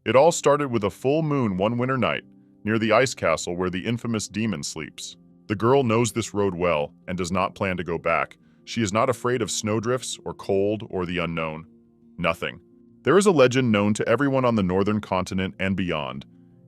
It all started with a full moon one winter night, near the ice castle where the infamous demon sleeps. The girl knows this road well and does not plan to go back. She is not afraid of snowdrifts or cold or the unknown. Nothing. There is a legend known to everyone on the northern continent and beyond.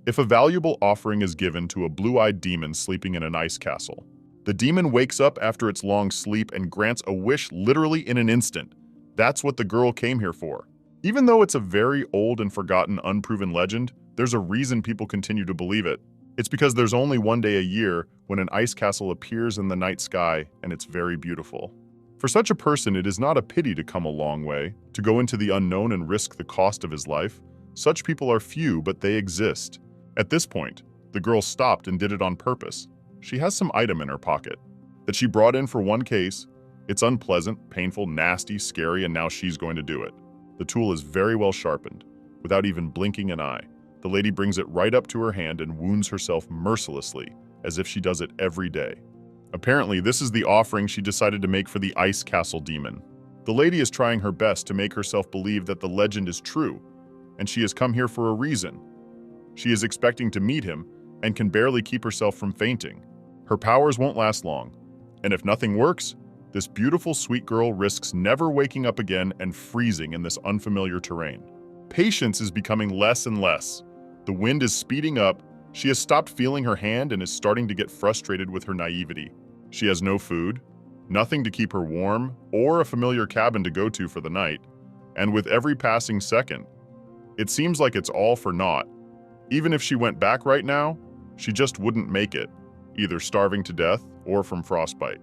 If a valuable offering is given to a blue-eyed demon sleeping in an ice castle, the demon wakes up after its long sleep and grants a wish literally in an instant. That's what the girl came here for. Even though it's a very old and forgotten unproven legend, there's a reason people continue to believe it. It's because there's only one day a year when an ice castle appears in the night sky and it's very beautiful. For such a person, it is not a pity to come a long way, to go into the unknown and risk the cost of his life. Such people are few, but they exist. At this point, the girl stopped and did it on purpose. She has some item in her pocket that she brought in for one case. It's unpleasant, painful, nasty, scary, and now she's going to do it. The tool is very well sharpened. Without even blinking an eye, the lady brings it right up to her hand and wounds herself mercilessly, as if she does it every day. Apparently, this is the offering she decided to make for the ice castle demon. The lady is trying her best to make herself believe that the legend is true, and she has come here for a reason. She is expecting to meet him and can barely keep herself from fainting. Her powers won't last long, and if nothing works, this beautiful, sweet girl risks never waking up again and freezing in this unfamiliar terrain. Patience is becoming less and less. The wind is speeding up. She has stopped feeling her hand and is starting to get frustrated with her naivety. She has no food, nothing to keep her warm, or a familiar cabin to go to for the night. And with every passing second, it seems like it's all for naught. Even if she went back right now, she just wouldn't make it, either starving to death or from frostbite.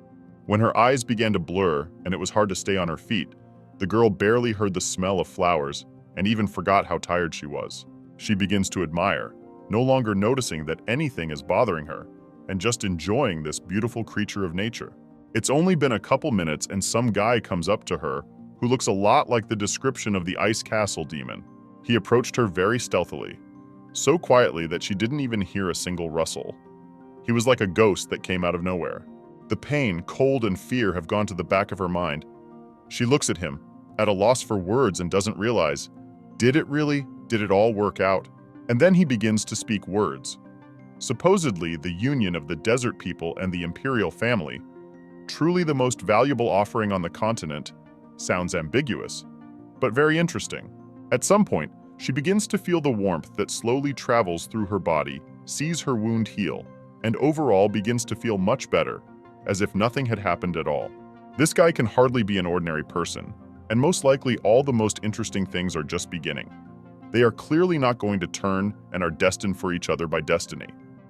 When her eyes began to blur and it was hard to stay on her feet, the girl barely heard the smell of flowers and even forgot how tired she was. She begins to admire, no longer noticing that anything is bothering her, and just enjoying this beautiful creature of nature. It's only been a couple minutes and some guy comes up to her who looks a lot like the description of the ice castle demon. He approached her very stealthily, so quietly that she didn't even hear a single rustle. He was like a ghost that came out of nowhere. The pain, cold, and fear have gone to the back of her mind. She looks at him, at a loss for words, and doesn't realize, did it really? Did it all work out? And then he begins to speak words. Supposedly, the union of the desert people and the imperial family, truly the most valuable offering on the continent, sounds ambiguous, but very interesting. At some point, she begins to feel the warmth that slowly travels through her body, sees her wound heal, and overall begins to feel much better, as if nothing had happened at all. This guy can hardly be an ordinary person, and most likely all the most interesting things are just beginning. They are clearly not going to turn and are destined for each other by destiny.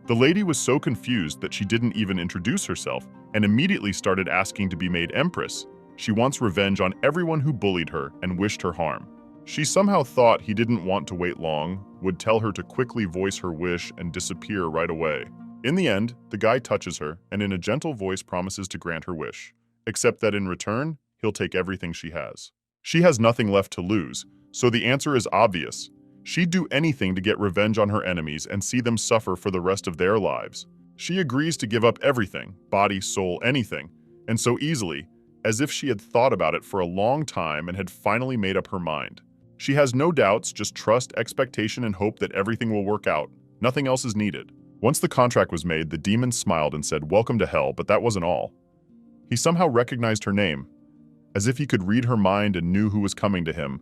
The lady was so confused that she didn't even introduce herself and immediately started asking to be made Empress. She wants revenge on everyone who bullied her and wished her harm. She somehow thought he didn't want to wait long, would tell her to quickly voice her wish and disappear right away. In the end, the guy touches her and in a gentle voice promises to grant her wish, except that in return, he'll take everything she has. She has nothing left to lose, so the answer is obvious. She'd do anything to get revenge on her enemies and see them suffer for the rest of their lives. She agrees to give up everything, body, soul, anything, and so easily, as if she had thought about it for a long time and had finally made up her mind. She has no doubts, just trust, expectation, and hope that everything will work out. Nothing else is needed. Once the contract was made, the demon smiled and said, "Welcome to hell," but that wasn't all. He somehow recognized her name, as if he could read her mind and knew who was coming to him.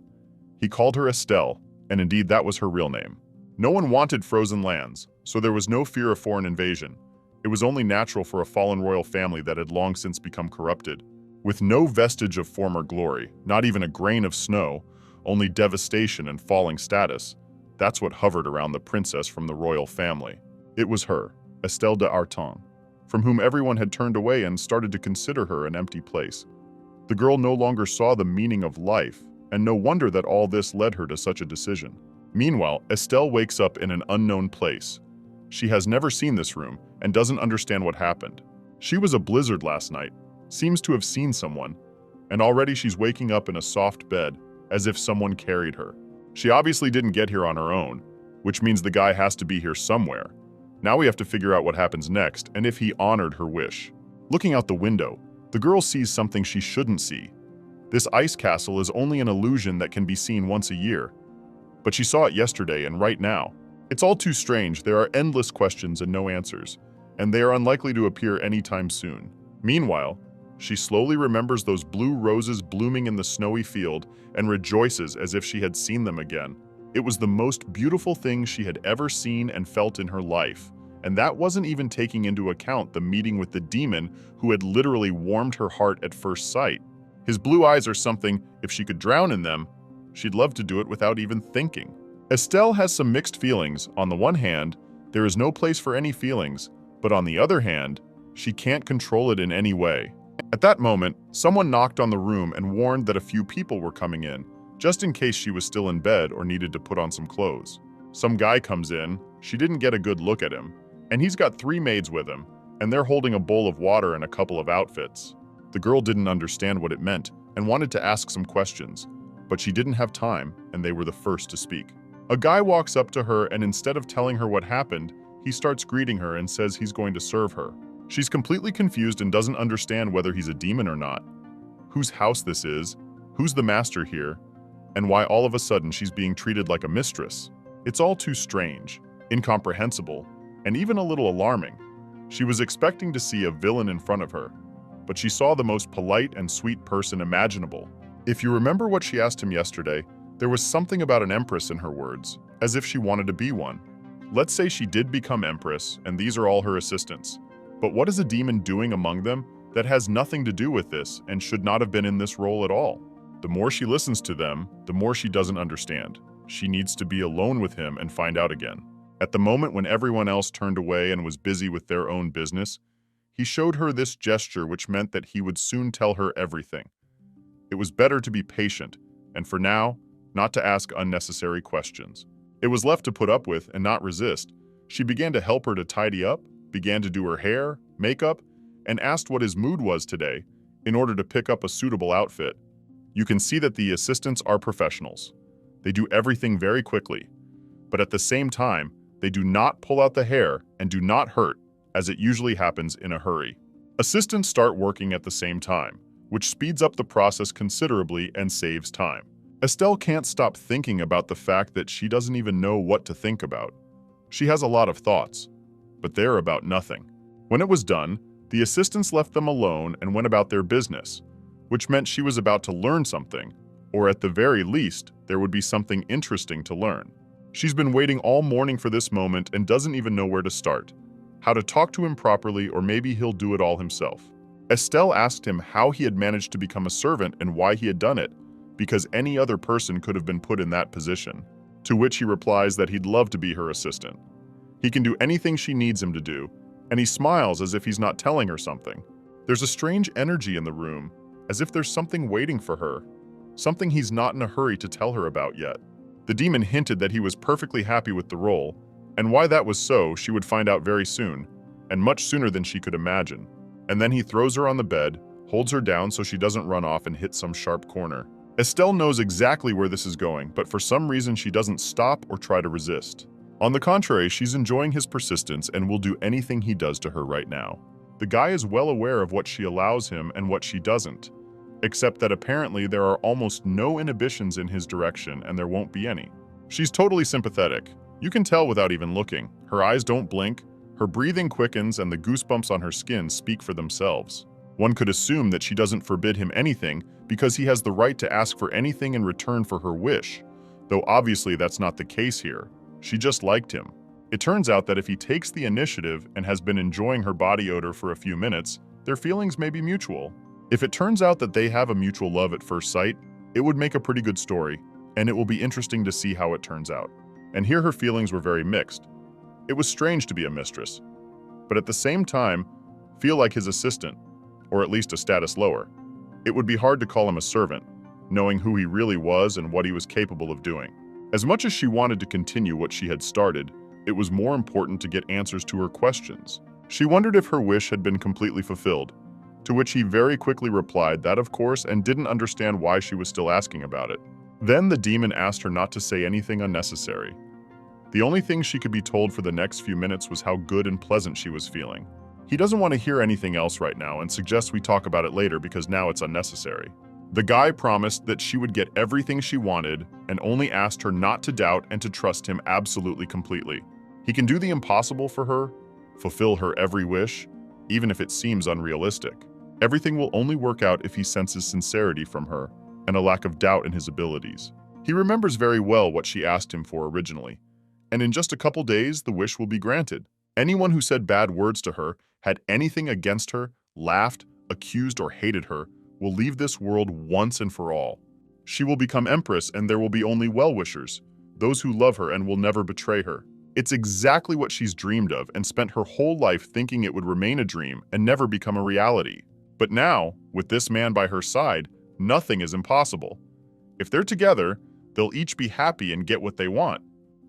He called her Estelle, and indeed that was her real name. No one wanted frozen lands, so there was no fear of foreign invasion. It was only natural for a fallen royal family that had long since become corrupted. With no vestige of former glory, not even a grain of snow, only devastation and falling status. That's what hovered around the princess from the royal family. It was her, Estelle de Arton, from whom everyone had turned away and started to consider her an empty place. The girl no longer saw the meaning of life, and no wonder that all this led her to such a decision. Meanwhile, Estelle wakes up in an unknown place. She has never seen this room and doesn't understand what happened. She was a blizzard last night, seems to have seen someone, and already she's waking up in a soft bed, as if someone carried her. She obviously didn't get here on her own, which means the guy has to be here somewhere. Now we have to figure out what happens next and if he honored her wish. Looking out the window, the girl sees something she shouldn't see. This ice castle is only an illusion that can be seen once a year. But she saw it yesterday and right now. It's all too strange. There are endless questions and no answers, and they are unlikely to appear anytime soon. Meanwhile, she slowly remembers those blue roses blooming in the snowy field and rejoices as if she had seen them again. It was the most beautiful thing she had ever seen and felt in her life, and that wasn't even taking into account the meeting with the demon who had literally warmed her heart at first sight. His blue eyes are something, if she could drown in them, she'd love to do it without even thinking. Estelle has some mixed feelings. On the one hand, there is no place for any feelings, but on the other hand, she can't control it in any way. At that moment, someone knocked on the room and warned that a few people were coming in, just in case she was still in bed or needed to put on some clothes. Some guy comes in, she didn't get a good look at him, and he's got 3 maids with him, and they're holding a bowl of water and a couple of outfits. The girl didn't understand what it meant and wanted to ask some questions, but she didn't have time, and they were the first to speak. A guy walks up to her, and instead of telling her what happened, he starts greeting her and says he's going to serve her. She's completely confused and doesn't understand whether he's a demon or not, whose house this is, who's the master here, and why all of a sudden she's being treated like a mistress. It's all too strange, incomprehensible, and even a little alarming. She was expecting to see a villain in front of her, but she saw the most polite and sweet person imaginable. If you remember what she asked him yesterday, there was something about an empress in her words, as if she wanted to be one. Let's say she did become empress, and these are all her assistants. But what is a demon doing among them that has nothing to do with this and should not have been in this role at all? The more she listens to them, the more she doesn't understand. She needs to be alone with him and find out again. At the moment when everyone else turned away and was busy with their own business, he showed her this gesture which meant that he would soon tell her everything. It was better to be patient, and for now, not to ask unnecessary questions. It was left to put up with and not resist. She began to help her to tidy up, began to do her hair, makeup, and asked what his mood was today in order to pick up a suitable outfit. You can see that the assistants are professionals. They do everything very quickly, but at the same time, they do not pull out the hair and do not hurt, as it usually happens in a hurry. Assistants start working at the same time, which speeds up the process considerably and saves time. Estelle can't stop thinking about the fact that she doesn't even know what to think about. She has a lot of thoughts, but they're about nothing. When it was done, the assistants left them alone and went about their business, which meant she was about to learn something, or at the very least, there would be something interesting to learn. She's been waiting all morning for this moment and doesn't even know where to start, how to talk to him properly, or maybe he'll do it all himself. Estelle asked him how he had managed to become a servant and why he had done it, because any other person could have been put in that position, to which he replies that he'd love to be her assistant. He can do anything she needs him to do, and he smiles as if he's not telling her something. There's a strange energy in the room, as if there's something waiting for her, something he's not in a hurry to tell her about yet. The demon hinted that he was perfectly happy with the role, and why that was so she would find out very soon, and much sooner than she could imagine. And then he throws her on the bed, holds her down so she doesn't run off and hit some sharp corner. Estelle knows exactly where this is going, but for some reason she doesn't stop or try to resist. On the contrary, she's enjoying his persistence and will do anything he does to her right now. The guy is well aware of what she allows him and what she doesn't, except that apparently there are almost no inhibitions in his direction and there won't be any. She's totally sympathetic. You can tell without even looking. Her eyes don't blink, her breathing quickens, and the goosebumps on her skin speak for themselves. One could assume that she doesn't forbid him anything because he has the right to ask for anything in return for her wish, though obviously that's not the case here. She just liked him. It turns out that if he takes the initiative and has been enjoying her body odor for a few minutes, their feelings may be mutual. If it turns out that they have a mutual love at first sight, it would make a pretty good story, and it will be interesting to see how it turns out. And here her feelings were very mixed. It was strange to be a mistress, but at the same time, feel like his assistant, or at least a status lower. It would be hard to call him a servant, knowing who he really was and what he was capable of doing. As much as she wanted to continue what she had started, it was more important to get answers to her questions. She wondered if her wish had been completely fulfilled, to which he very quickly replied that of course and didn't understand why she was still asking about it. Then the demon asked her not to say anything unnecessary. The only thing she could be told for the next few minutes was how good and pleasant she was feeling. He doesn't want to hear anything else right now and suggests we talk about it later because now it's unnecessary. The guy promised that she would get everything she wanted and only asked her not to doubt and to trust him absolutely completely. He can do the impossible for her, fulfill her every wish, even if it seems unrealistic. Everything will only work out if he senses sincerity from her and a lack of doubt in his abilities. He remembers very well what she asked him for originally, and in just a couple days, the wish will be granted. Anyone who said bad words to her, had anything against her, laughed, accused, or hated her, will leave this world once and for all. She will become Empress, and there will be only well-wishers, those who love her and will never betray her. It's exactly what she's dreamed of and spent her whole life thinking it would remain a dream and never become a reality. But now, with this man by her side, nothing is impossible. If they're together, they'll each be happy and get what they want.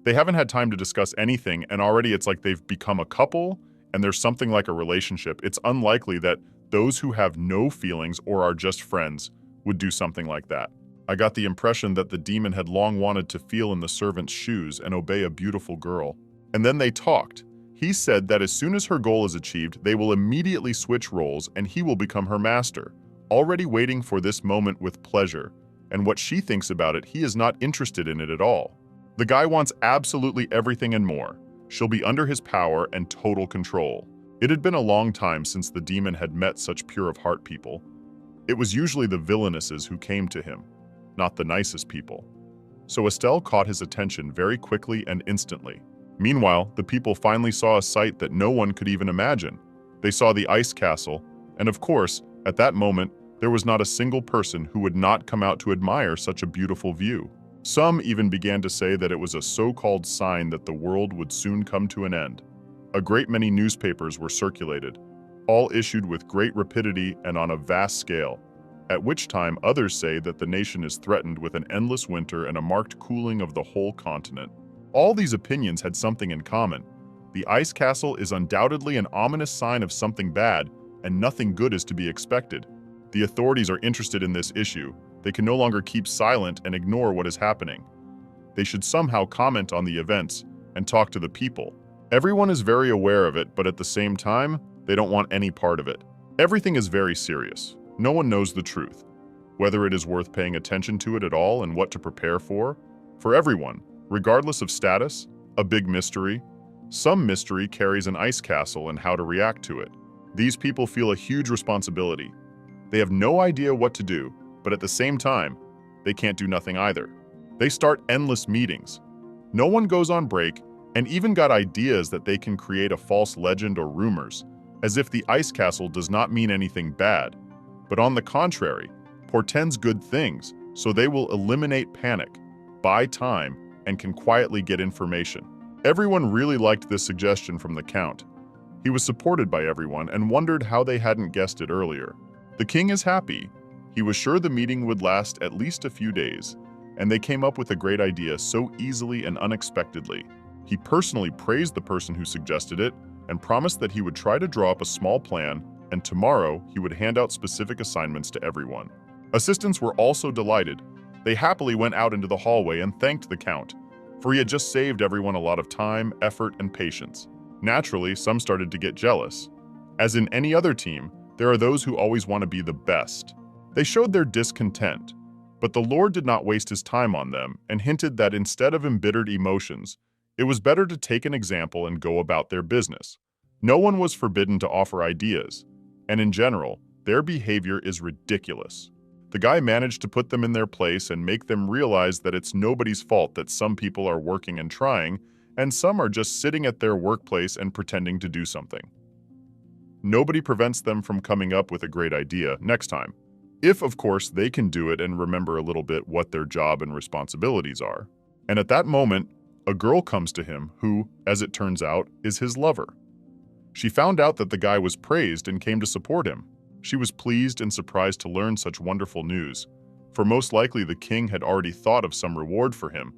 They haven't had time to discuss anything, and already it's like they've become a couple, and there's something like a relationship. It's unlikely that those who have no feelings or are just friends would do something like that. I got the impression that the demon had long wanted to feel in the servant's shoes and obey a beautiful girl. And then they talked. He said that as soon as her goal is achieved, they will immediately switch roles and he will become her master, already waiting for this moment with pleasure. And what she thinks about it, he is not interested in it at all. The guy wants absolutely everything and more. She'll be under his power and total control. It had been a long time since the demon had met such pure-of-heart people. It was usually the villainesses who came to him, not the nicest people. So Estelle caught his attention very quickly and instantly. Meanwhile, the people finally saw a sight that no one could even imagine. They saw the ice castle, and of course, at that moment, there was not a single person who would not come out to admire such a beautiful view. Some even began to say that it was a so-called sign that the world would soon come to an end. A great many newspapers were circulated, all issued with great rapidity and on a vast scale, at which time others say that the nation is threatened with an endless winter and a marked cooling of the whole continent. All these opinions had something in common. The ice castle is undoubtedly an ominous sign of something bad, and nothing good is to be expected. The authorities are interested in this issue. They can no longer keep silent and ignore what is happening. They should somehow comment on the events and talk to the people. Everyone is very aware of it, but at the same time, they don't want any part of it. Everything is very serious. No one knows the truth, whether it is worth paying attention to it at all and what to prepare for. For everyone, regardless of status, a big mystery. Some mystery carries an ice castle and how to react to it. These people feel a huge responsibility. They have no idea what to do, but at the same time, they can't do nothing either. They start endless meetings. No one goes on break, and even got ideas that they can create a false legend or rumors, as if the ice castle does not mean anything bad, but on the contrary, portends good things, so they will eliminate panic, buy time, and can quietly get information. Everyone really liked this suggestion from the Count. He was supported by everyone and wondered how they hadn't guessed it earlier. The king is happy. He was sure the meeting would last at least a few days, and they came up with a great idea so easily and unexpectedly. He personally praised the person who suggested it and promised that he would try to draw up a small plan, and tomorrow he would hand out specific assignments to everyone. Assistants were also delighted. They happily went out into the hallway and thanked the Count, for he had just saved everyone a lot of time, effort, and patience. Naturally, some started to get jealous. As in any other team, there are those who always want to be the best. They showed their discontent, but the Lord did not waste his time on them and hinted that instead of embittered emotions, it was better to take an example and go about their business. No one was forbidden to offer ideas, and in general, their behavior is ridiculous. The guy managed to put them in their place and make them realize that it's nobody's fault that some people are working and trying, and some are just sitting at their workplace and pretending to do something. Nobody prevents them from coming up with a great idea next time, if, of course, they can do it and remember a little bit what their job and responsibilities are. And at that moment, a girl comes to him who, as it turns out, is his lover. She found out that the guy was praised and came to support him. She was pleased and surprised to learn such wonderful news, for most likely the king had already thought of some reward for him,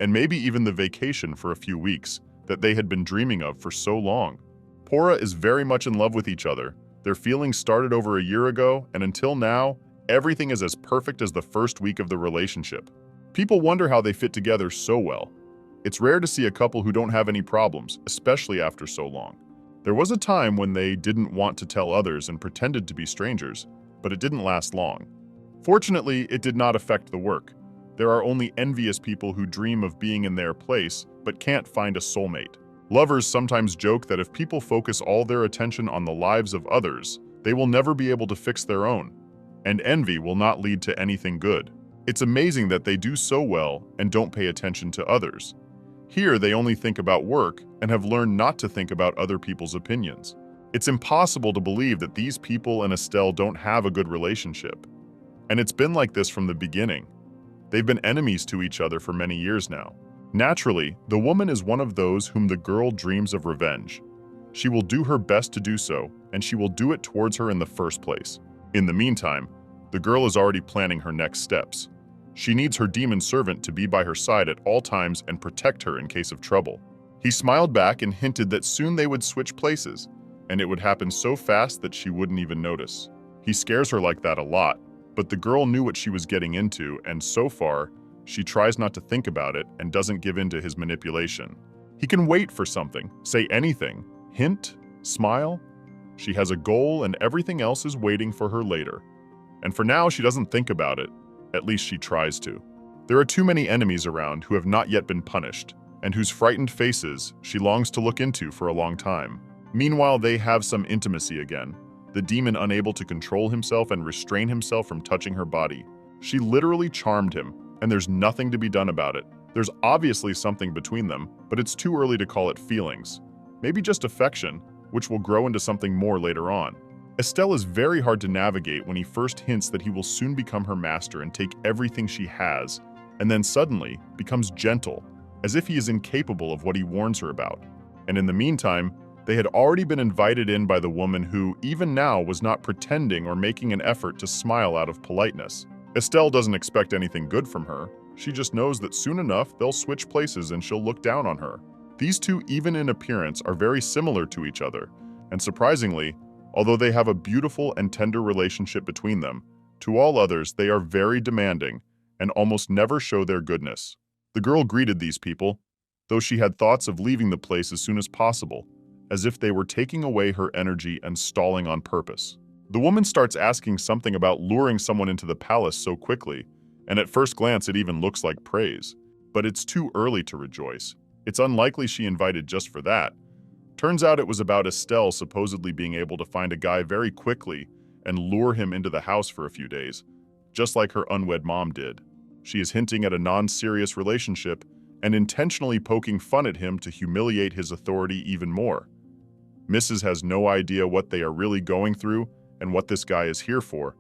and maybe even the vacation for a few weeks that they had been dreaming of for so long. Pora is very much in love with each other. Their feelings started over a year ago, and until now, everything is as perfect as the first week of the relationship. People wonder how they fit together so well. It's rare to see a couple who don't have any problems, especially after so long. There was a time when they didn't want to tell others and pretended to be strangers, but it didn't last long. Fortunately, it did not affect the work. There are only envious people who dream of being in their place but can't find a soulmate. Lovers sometimes joke that if people focus all their attention on the lives of others, they will never be able to fix their own, and envy will not lead to anything good. It's amazing that they do so well and don't pay attention to others. Here, they only think about work and have learned not to think about other people's opinions. It's impossible to believe that these people and Estelle don't have a good relationship. And it's been like this from the beginning. They've been enemies to each other for many years now. Naturally, the woman is one of those whom the girl dreams of revenge. She will do her best to do so, and she will do it towards her in the first place. In the meantime, the girl is already planning her next steps. She needs her demon servant to be by her side at all times and protect her in case of trouble. He smiled back and hinted that soon they would switch places, and it would happen so fast that she wouldn't even notice. He scares her like that a lot, but the girl knew what she was getting into, and so far, she tries not to think about it and doesn't give in to his manipulation. He can wait for something, say anything, hint, smile. She has a goal and everything else is waiting for her later. And for now, she doesn't think about it. At least she tries to. There are too many enemies around who have not yet been punished, and whose frightened faces she longs to look into for a long time. Meanwhile, they have some intimacy again, the demon unable to control himself and restrain himself from touching her body. She literally charmed him, and there's nothing to be done about it. There's obviously something between them, but it's too early to call it feelings. Maybe just affection, which will grow into something more later on. Estelle is very hard to navigate when he first hints that he will soon become her master and take everything she has, and then suddenly becomes gentle, as if he is incapable of what he warns her about. And in the meantime, they had already been invited in by the woman who, even now, was not pretending or making an effort to smile out of politeness. Estelle doesn't expect anything good from her. She just knows that soon enough they'll switch places and she'll look down on her. These two, even in appearance, are very similar to each other, and surprisingly, although they have a beautiful and tender relationship between them, to all others they are very demanding and almost never show their goodness. The girl greeted these people, though she had thoughts of leaving the place as soon as possible, as if they were taking away her energy and stalling on purpose. The woman starts asking something about luring someone into the palace so quickly, and at first glance it even looks like praise. But it's too early to rejoice. It's unlikely she invited just for that. Turns out it was about Estelle supposedly being able to find a guy very quickly and lure him into the house for a few days, just like her unwed mom did. She is hinting at a non-serious relationship and intentionally poking fun at him to humiliate his authority even more. Mrs. has no idea what they are really going through and what this guy is here for,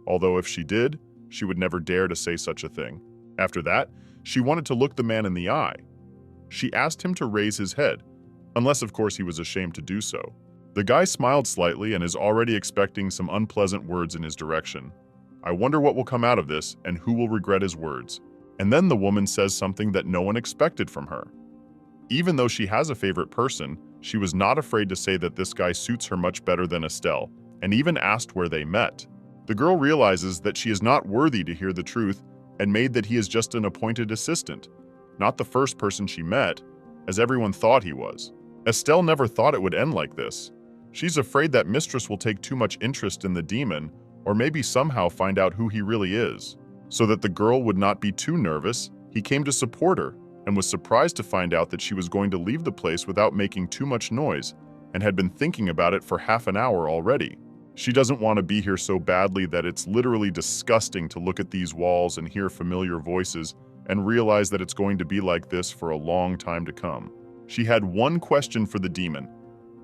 although if she did, she would never dare to say such a thing. After that, she wanted to look the man in the eye. She asked him to raise his head, unless of course he was ashamed to do so. The guy smiled slightly and is already expecting some unpleasant words in his direction. I wonder what will come out of this and who will regret his words. And then the woman says something that no one expected from her. Even though she has a favorite person, she was not afraid to say that this guy suits her much better than Estelle, and even asked where they met. The girl realizes that she is not worthy to hear the truth and made that he is just an appointed assistant, not the first person she met, as everyone thought he was. Estelle never thought it would end like this. She's afraid that Mistress will take too much interest in the demon, or maybe somehow find out who he really is. So that the girl would not be too nervous, he came to support her, and was surprised to find out that she was going to leave the place without making too much noise, and had been thinking about it for half an hour already. She doesn't want to be here so badly that it's literally disgusting to look at these walls and hear familiar voices and realize that it's going to be like this for a long time to come. She had one question for the demon.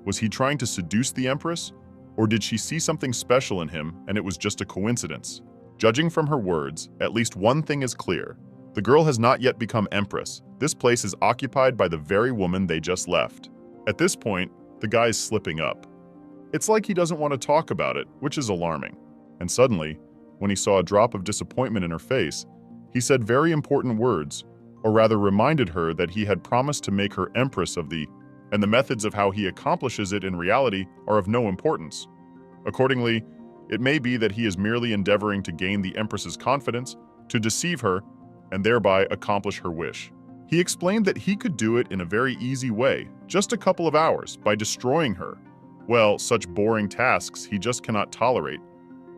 Was he trying to seduce the Empress? Or did she see something special in him and it was just a coincidence? Judging from her words, at least one thing is clear. The girl has not yet become Empress. This place is occupied by the very woman they just left. At this point, the guy's slipping up. It's like he doesn't want to talk about it, which is alarming. And suddenly, when he saw a drop of disappointment in her face, he said very important words, or rather reminded her that he had promised to make her Empress of and the methods of how he accomplishes it in reality are of no importance. Accordingly, it may be that he is merely endeavoring to gain the Empress's confidence, to deceive her, and thereby accomplish her wish. He explained that he could do it in a very easy way, just a couple of hours, by destroying her. Well, such boring tasks he just cannot tolerate.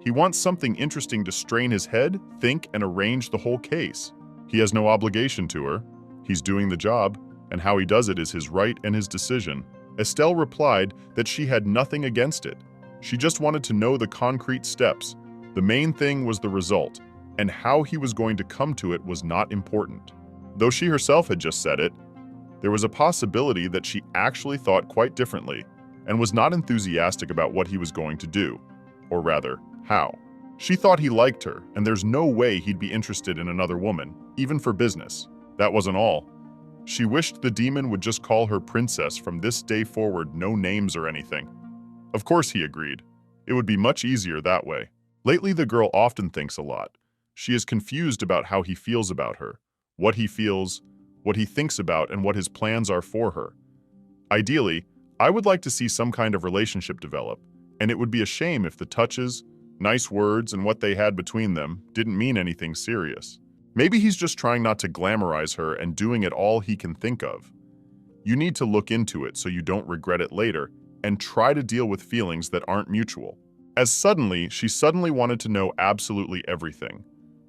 He wants something interesting to strain his head, think, and arrange the whole case. He has no obligation to her. He's doing the job, and how he does it is his right and his decision. Estelle replied that she had nothing against it. She just wanted to know the concrete steps. The main thing was the result, and how he was going to come to it was not important. Though she herself had just said it, there was a possibility that she actually thought quite differently and was not enthusiastic about what he was going to do, or rather, how. She thought he liked her, and there's no way he'd be interested in another woman, even for business. That wasn't all. She wished the demon would just call her princess from this day forward, no names or anything. Of course he agreed. It would be much easier that way. Lately, the girl often thinks a lot. She is confused about how he feels about her, what he feels, what he thinks about, and what his plans are for her. Ideally, I would like to see some kind of relationship develop, and it would be a shame if the touches, nice words, and what they had between them didn't mean anything serious. Maybe he's just trying not to glamorize her and doing it all he can think of. You need to look into it so you don't regret it later and try to deal with feelings that aren't mutual. She suddenly wanted to know absolutely everything.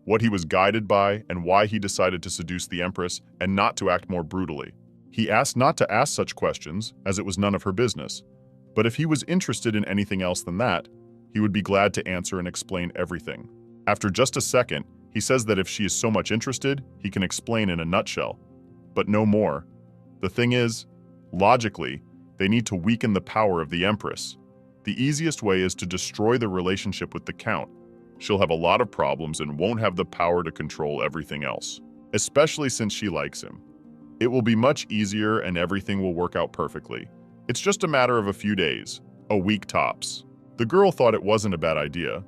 What he was guided by and why he decided to seduce the Empress and not to act more brutally. He asked not to ask such questions, as it was none of her business. But if he was interested in anything else than that, he would be glad to answer and explain everything. After just a second, he says that if she is so much interested, he can explain in a nutshell. But no more. The thing is, logically, they need to weaken the power of the Empress. The easiest way is to destroy the relationship with the Count. She'll have a lot of problems and won't have the power to control everything else, especially since she likes him. It will be much easier and everything will work out perfectly. It's just a matter of a few days, a week tops. The girl thought it wasn't a bad idea.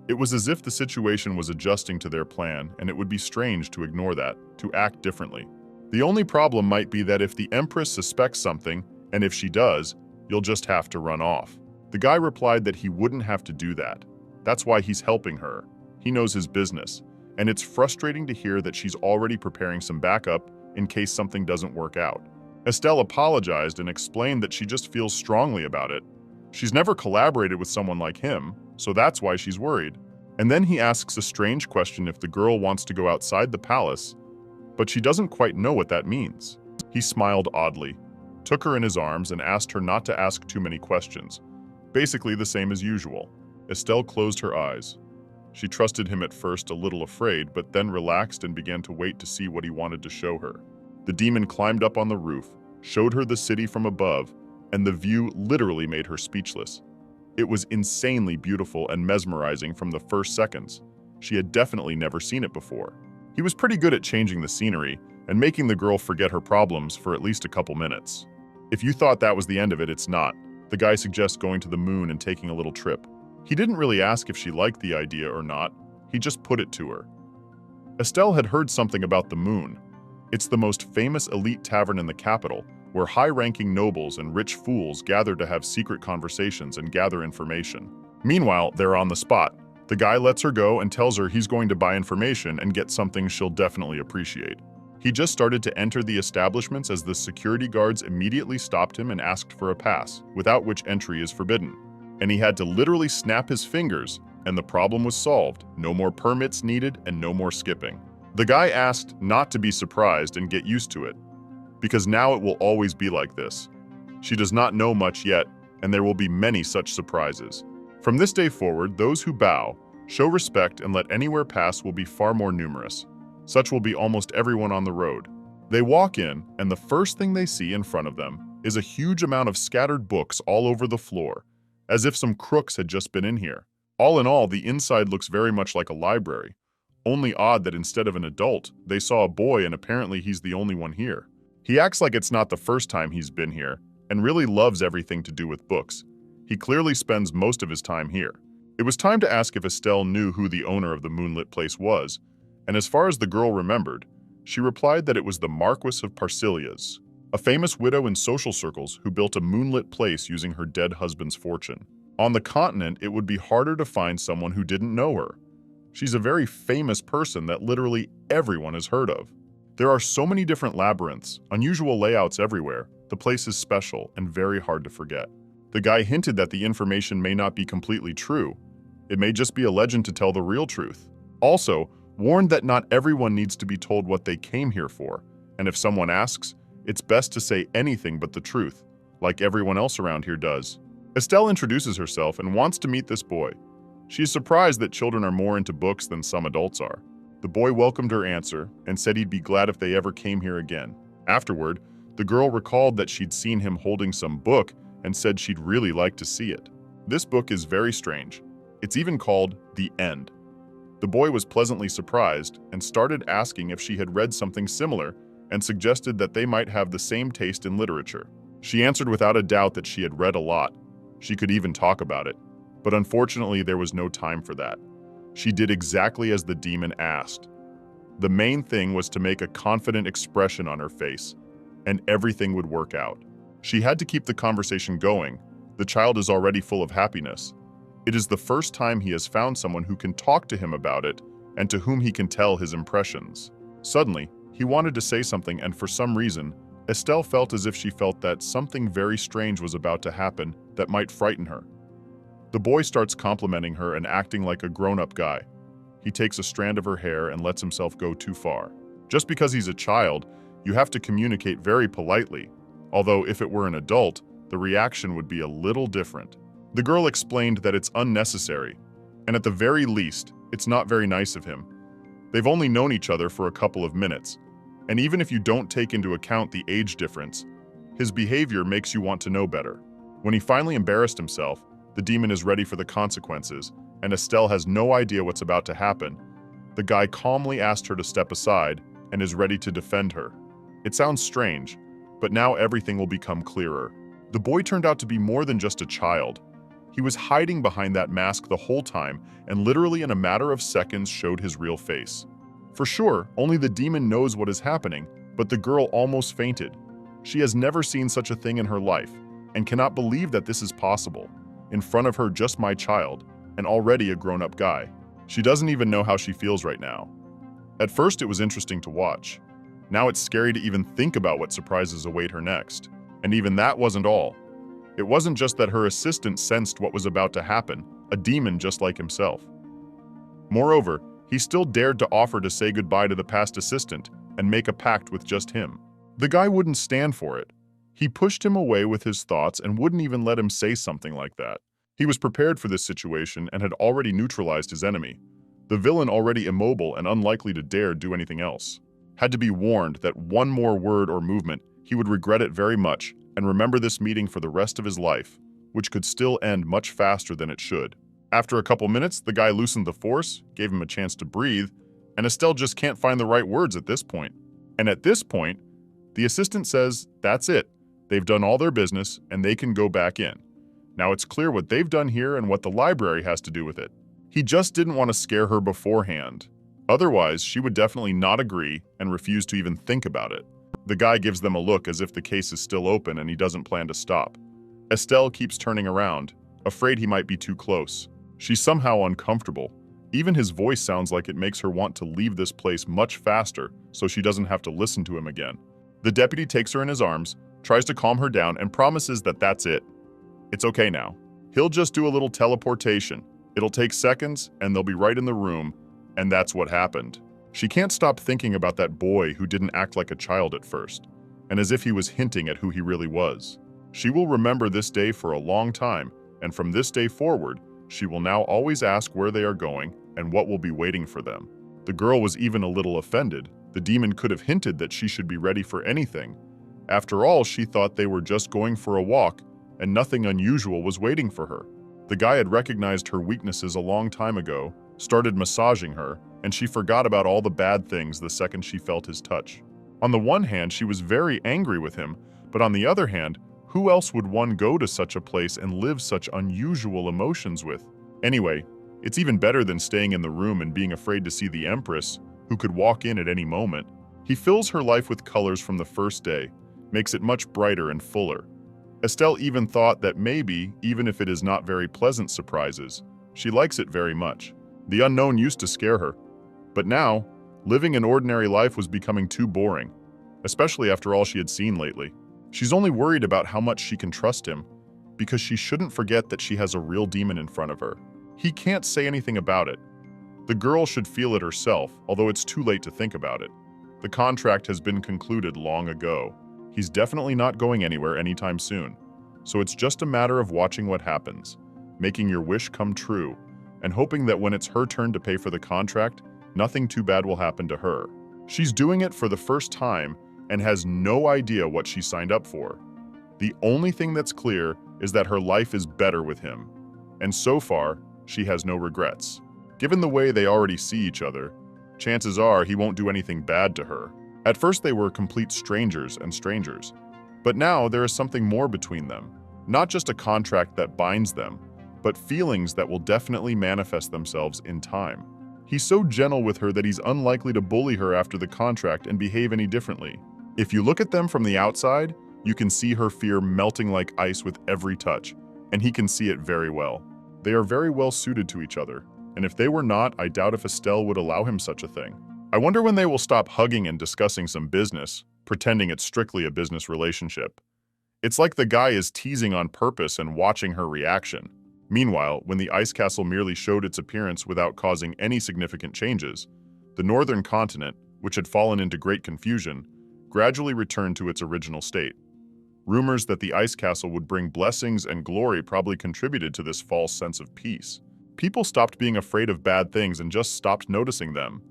It was as if the situation was adjusting to their plan, and it would be strange to ignore that, to act differently. The only problem might be that if the Empress suspects something, and if she does, you'll just have to run off. The guy replied that he wouldn't have to do that. That's why he's helping her. He knows his business, and it's frustrating to hear that she's already preparing some backup in case something doesn't work out. Estelle apologized and explained that she just feels strongly about it. She's never collaborated with someone like him, so that's why she's worried. And then he asks a strange question if the girl wants to go outside the palace, but she doesn't quite know what that means. He smiled oddly, took her in his arms, and asked her not to ask too many questions. Basically the same as usual. Estelle closed her eyes. She trusted him at first, a little afraid, but then relaxed and began to wait to see what he wanted to show her. The demon climbed up on the roof, showed her the city from above, and the view literally made her speechless. It was insanely beautiful and mesmerizing from the first seconds. She had definitely never seen it before. He was pretty good at changing the scenery and making the girl forget her problems for at least a couple minutes. If you thought that was the end of it, it's not. The guy suggests going to the moon and taking a little trip. He didn't really ask if she liked the idea or not. He just put it to her. Estelle had heard something about the moon. It's the most famous elite tavern in the capital, where high-ranking nobles and rich fools gather to have secret conversations and gather information. Meanwhile, they're on the spot. The guy lets her go and tells her he's going to buy information and get something she'll definitely appreciate. He just started to enter the establishments as the security guards immediately stopped him and asked for a pass, without which entry is forbidden. And he had to literally snap his fingers, and the problem was solved. No more permits needed and no more skipping. The guy asked not to be surprised and get used to it, because now it will always be like this. She does not know much yet, and there will be many such surprises. From this day forward, those who bow, show respect, and let anywhere pass will be far more numerous. Such will be almost everyone on the road. They walk in, and the first thing they see in front of them is a huge amount of scattered books all over the floor, as if some crooks had just been in here. All in all, the inside looks very much like a library. Only odd that instead of an adult, they saw a boy, and apparently he's the only one here. He acts like it's not the first time he's been here, and really loves everything to do with books. He clearly spends most of his time here. It was time to ask if Estelle knew who the owner of the moonlit place was, and as far as the girl remembered, she replied that it was the Marquis of Parsilias, a famous widow in social circles who built a moonlit place using her dead husband's fortune. On the continent, it would be harder to find someone who didn't know her. She's a very famous person that literally everyone has heard of. There are so many different labyrinths, unusual layouts everywhere. The place is special and very hard to forget. The guy hinted that the information may not be completely true. It may just be a legend to tell the real truth. Also, warned that not everyone needs to be told what they came here for, and if someone asks, it's best to say anything but the truth, like everyone else around here does. Estelle introduces herself and wants to meet this boy. She is surprised that children are more into books than some adults are. The boy welcomed her answer and said he'd be glad if they ever came here again. Afterward, the girl recalled that she'd seen him holding some book and said she'd really like to see it. This book is very strange. It's even called The End. The boy was pleasantly surprised and started asking if she had read something similar and suggested that they might have the same taste in literature. She answered without a doubt that she had read a lot. She could even talk about it. But unfortunately, there was no time for that. She did exactly as the demon asked. The main thing was to make a confident expression on her face, and everything would work out. She had to keep the conversation going. The child is already full of happiness. It is the first time he has found someone who can talk to him about it and to whom he can tell his impressions. Suddenly, he wanted to say something, and for some reason, Estelle felt as if she felt that something very strange was about to happen that might frighten her. The boy starts complimenting her and acting like a grown-up guy. He takes a strand of her hair and lets himself go too far. Just because he's a child, you have to communicate very politely, although if it were an adult, the reaction would be a little different. The girl explained that it's unnecessary, and at the very least, it's not very nice of him. They've only known each other for a couple of minutes, and even if you don't take into account the age difference, his behavior makes you want to know better. When he finally embarrassed himself, the demon is ready for the consequences, and Estelle has no idea what's about to happen. The guy calmly asked her to step aside and is ready to defend her. It sounds strange, but now everything will become clearer. The boy turned out to be more than just a child. He was hiding behind that mask the whole time and literally in a matter of seconds showed his real face. For sure, only the demon knows what is happening, but the girl almost fainted. She has never seen such a thing in her life and cannot believe that this is possible. In front of her, just my child, and already a grown-up guy. She doesn't even know how she feels right now. At first, it was interesting to watch. Now it's scary to even think about what surprises await her next. And even that wasn't all. It wasn't just that her assistant sensed what was about to happen, a demon just like himself. Moreover, he still dared to offer to say goodbye to the past assistant and make a pact with just him. The guy wouldn't stand for it. He pushed him away with his thoughts and wouldn't even let him say something like that. He was prepared for this situation and had already neutralized his enemy. The villain, already immobile and unlikely to dare do anything else, had to be warned that one more word or movement, he would regret it very much and remember this meeting for the rest of his life, which could still end much faster than it should. After a couple minutes, the guy loosened the force, gave him a chance to breathe, and Estelle just can't find the right words at this point. And at this point, the assistant says, that's it. They've done all their business, and they can go back in. Now it's clear what they've done here and what the library has to do with it. He just didn't want to scare her beforehand. Otherwise, she would definitely not agree and refuse to even think about it. The guy gives them a look as if the case is still open and he doesn't plan to stop. Estelle keeps turning around, afraid he might be too close. She's somehow uncomfortable. Even his voice sounds like it makes her want to leave this place much faster so she doesn't have to listen to him again. The deputy takes her in his arms, tries to calm her down, and promises that that's it. It's okay now. He'll just do a little teleportation. It'll take seconds, and they'll be right in the room, and that's what happened. She can't stop thinking about that boy who didn't act like a child at first, and as if he was hinting at who he really was. She will remember this day for a long time, and from this day forward, she will now always ask where they are going and what will be waiting for them. The girl was even a little offended. The demon could have hinted that she should be ready for anything. After all, she thought they were just going for a walk, and nothing unusual was waiting for her. The guy had recognized her weaknesses a long time ago, started massaging her, and she forgot about all the bad things the second she felt his touch. On the one hand, she was very angry with him, but on the other hand, who else would one go to such a place and live such unusual emotions with? Anyway, it's even better than staying in the room and being afraid to see the Empress, who could walk in at any moment. He fills her life with colors from the first day, makes it much brighter and fuller. Estelle even thought that maybe, even if it is not very pleasant surprises, she likes it very much. The unknown used to scare her. But now, living an ordinary life was becoming too boring, especially after all she had seen lately. She's only worried about how much she can trust him, because she shouldn't forget that she has a real demon in front of her. He can't say anything about it. The girl should feel it herself, although it's too late to think about it. The contract has been concluded long ago. He's definitely not going anywhere anytime soon. So it's just a matter of watching what happens, making your wish come true, and hoping that when it's her turn to pay for the contract, nothing too bad will happen to her. She's doing it for the first time and has no idea what she signed up for. The only thing that's clear is that her life is better with him. And so far, she has no regrets. Given the way they already see each other, chances are he won't do anything bad to her. At first they were complete strangers, but now there is something more between them. Not just a contract that binds them, but feelings that will definitely manifest themselves in time. He's so gentle with her that he's unlikely to bully her after the contract and behave any differently. If you look at them from the outside, you can see her fear melting like ice with every touch, and he can see it very well. They are very well suited to each other, and if they were not, I doubt if Estelle would allow him such a thing. I wonder when they will stop hugging and discussing some business, pretending it's strictly a business relationship. It's like the guy is teasing on purpose and watching her reaction. Meanwhile, when the ice castle merely showed its appearance without causing any significant changes, the northern continent, which had fallen into great confusion, gradually returned to its original state. Rumors that the ice castle would bring blessings and glory probably contributed to this false sense of peace. People stopped being afraid of bad things and just stopped noticing them.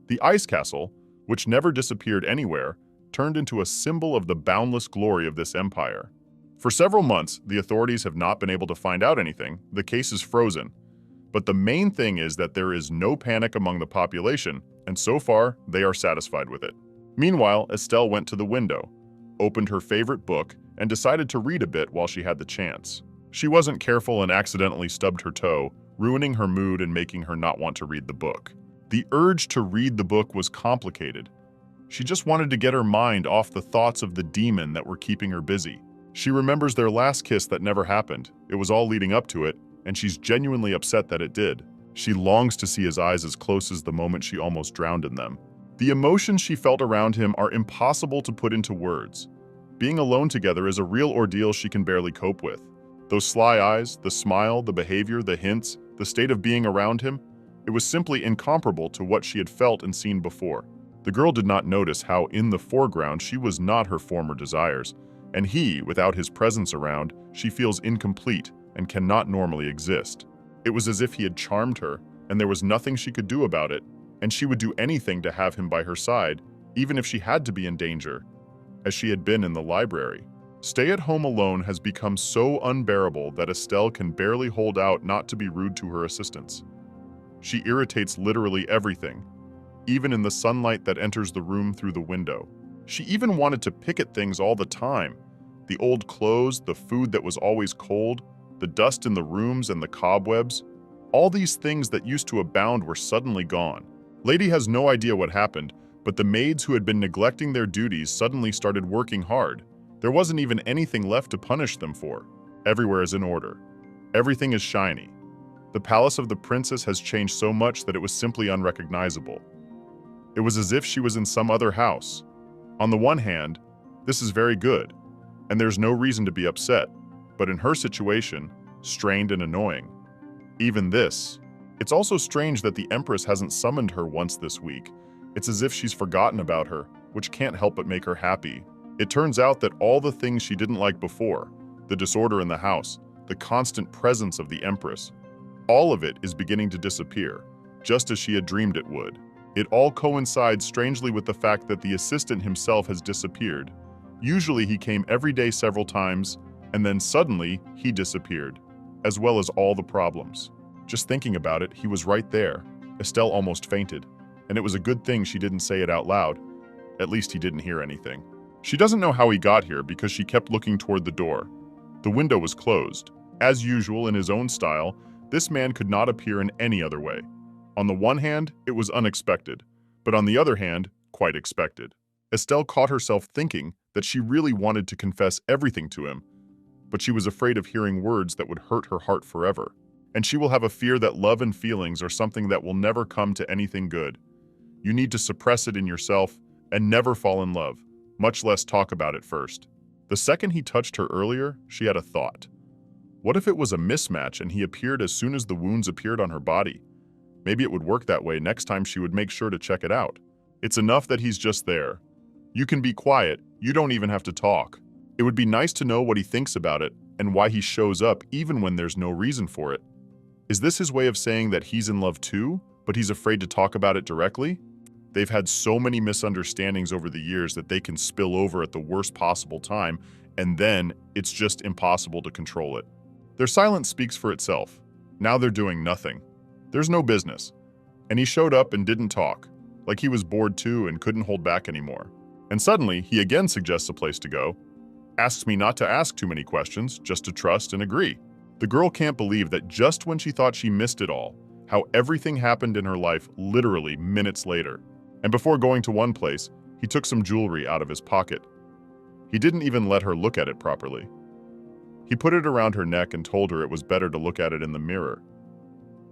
The ice castle, which never disappeared anywhere, turned into a symbol of the boundless glory of this empire. For several months, the authorities have not been able to find out anything. The case is frozen. But the main thing is that there is no panic among the population, and so far, they are satisfied with it. Meanwhile, Estelle went to the window, opened her favorite book, and decided to read a bit while she had the chance. She wasn't careful and accidentally stubbed her toe, ruining her mood and making her not want to read the book. The urge to read the book was complicated. She just wanted to get her mind off the thoughts of the demon that were keeping her busy. She remembers their last kiss that never happened. It was all leading up to it, and she's genuinely upset that it did. She longs to see his eyes as close as the moment she almost drowned in them. The emotions she felt around him are impossible to put into words. Being alone together is a real ordeal she can barely cope with. Those sly eyes, the smile, the behavior, the hints, the state of being around him, it was simply incomparable to what she had felt and seen before. The girl did not notice how in the foreground she was not her former desires, and he, without his presence around, she feels incomplete and cannot normally exist. It was as if he had charmed her, and there was nothing she could do about it, and she would do anything to have him by her side, even if she had to be in danger, as she had been in the library. Stay at home alone has become so unbearable that Estelle can barely hold out not to be rude to her assistants. She irritates literally everything, even in the sunlight that enters the room through the window. She even wanted to pick at things all the time. The old clothes, the food that was always cold, the dust in the rooms and the cobwebs. All these things that used to abound were suddenly gone. Lady has no idea what happened, but the maids who had been neglecting their duties suddenly started working hard. There wasn't even anything left to punish them for. Everywhere is in order. Everything is shiny. The palace of the princess has changed so much that it was simply unrecognizable. It was as if she was in some other house. On the one hand, this is very good, and there's no reason to be upset, but in her situation, strained and annoying. Even this. It's also strange that the Empress hasn't summoned her once this week. It's as if she's forgotten about her, which can't help but make her happy. It turns out that all the things she didn't like before, the disorder in the house, the constant presence of the Empress, all of it is beginning to disappear, just as she had dreamed it would. It all coincides strangely with the fact that the assistant himself has disappeared. Usually he came every day several times, and then suddenly he disappeared, as well as all the problems. Just thinking about it, he was right there. Estelle almost fainted, and it was a good thing she didn't say it out loud. At least he didn't hear anything. She doesn't know how he got here because she kept looking toward the door. The window was closed. As usual, in his own style, this man could not appear in any other way. On the one hand, it was unexpected, but on the other hand, quite expected. Estelle caught herself thinking that she really wanted to confess everything to him, but she was afraid of hearing words that would hurt her heart forever. And she will have a fear that love and feelings are something that will never come to anything good. You need to suppress it in yourself and never fall in love, much less talk about it first. The second he touched her earlier, she had a thought. What if it was a mismatch and he appeared as soon as the wounds appeared on her body? Maybe it would work that way next time she would make sure to check it out. It's enough that he's just there. You can be quiet, you don't even have to talk. It would be nice to know what he thinks about it and why he shows up even when there's no reason for it. Is this his way of saying that he's in love too, but he's afraid to talk about it directly? They've had so many misunderstandings over the years that they can spill over at the worst possible time, and then it's just impossible to control it. Their silence speaks for itself. Now they're doing nothing. There's no business. And he showed up and didn't talk, like he was bored too and couldn't hold back anymore. And suddenly, he again suggests a place to go, asks me not to ask too many questions, just to trust and agree. The girl can't believe that just when she thought she missed it all, how everything happened in her life literally minutes later. And before going to one place, he took some jewelry out of his pocket. He didn't even let her look at it properly. He put it around her neck and told her it was better to look at it in the mirror.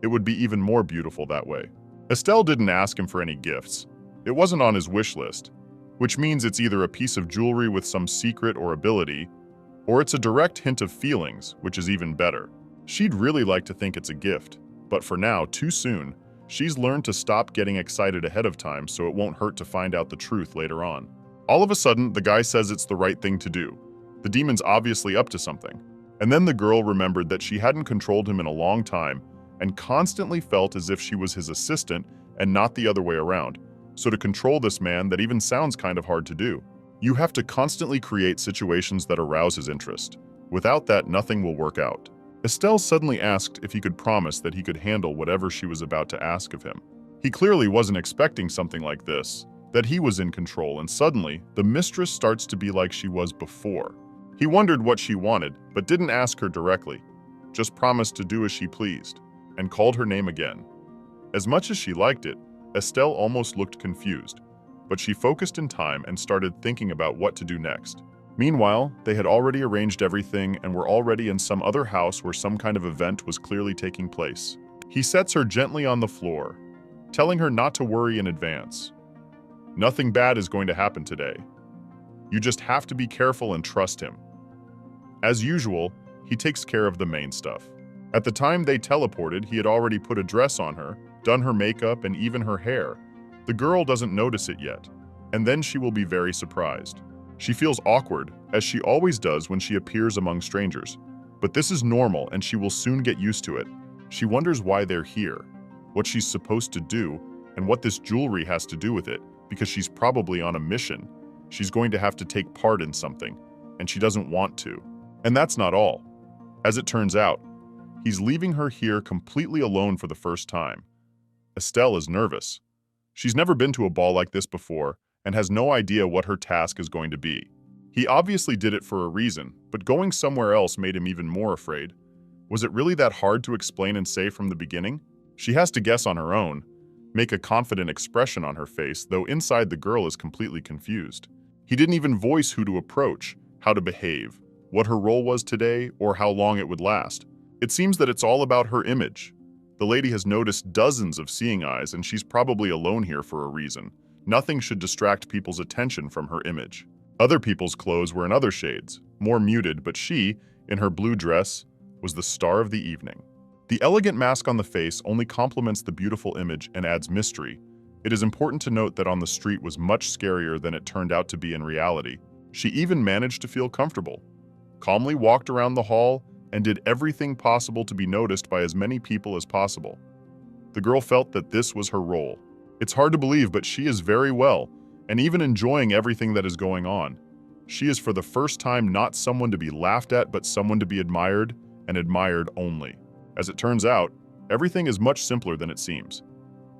It would be even more beautiful that way. Estelle didn't ask him for any gifts. It wasn't on his wish list, which means it's either a piece of jewelry with some secret or ability, or it's a direct hint of feelings, which is even better. She'd really like to think it's a gift, but for now, too soon, she's learned to stop getting excited ahead of time so it won't hurt to find out the truth later on. All of a sudden, the guy says it's the right thing to do. The demon's obviously up to something. And then the girl remembered that she hadn't controlled him in a long time and constantly felt as if she was his assistant and not the other way around. So to control this man, that even sounds kind of hard to do. You have to constantly create situations that arouse his interest. Without that, nothing will work out. Estelle suddenly asked if he could promise that he could handle whatever she was about to ask of him. He clearly wasn't expecting something like this, that he was in control, and suddenly, the mistress starts to be like she was before. He wondered what she wanted, but didn't ask her directly, just promised to do as she pleased, and called her name again. As much as she liked it, Estelle almost looked confused, but she focused in time and started thinking about what to do next. Meanwhile, they had already arranged everything and were already in some other house where some kind of event was clearly taking place. He sets her gently on the floor, telling her not to worry in advance. Nothing bad is going to happen today. You just have to be careful and trust him. As usual, he takes care of the main stuff. At the time they teleported, he had already put a dress on her, done her makeup, and even her hair. The girl doesn't notice it yet, and then she will be very surprised. She feels awkward, as she always does when she appears among strangers. But this is normal, and she will soon get used to it. She wonders why they're here, what she's supposed to do, and what this jewelry has to do with it, because she's probably on a mission. She's going to have to take part in something, and she doesn't want to. And that's not all. As it turns out, he's leaving her here completely alone for the first time. Estelle is nervous. She's never been to a ball like this before and has no idea what her task is going to be. He obviously did it for a reason, but going somewhere else made him even more afraid. Was it really that hard to explain and say from the beginning? She has to guess on her own, make a confident expression on her face, though inside the girl is completely confused. He didn't even voice who to approach, how to behave, what her role was today, or how long it would last. It seems that it's all about her image. The lady has noticed dozens of seeing eyes, and she's probably alone here for a reason. Nothing should distract people's attention from her image. Other people's clothes were in other shades, more muted, but she, in her blue dress, was the star of the evening. The elegant mask on the face only complements the beautiful image and adds mystery. It is important to note that on the street was much scarier than it turned out to be in reality. She even managed to feel comfortable, calmly walked around the hall, and did everything possible to be noticed by as many people as possible. The girl felt that this was her role. It's hard to believe, but she is very well, and even enjoying everything that is going on. She is for the first time not someone to be laughed at, but someone to be admired, and admired only. As it turns out, everything is much simpler than it seems.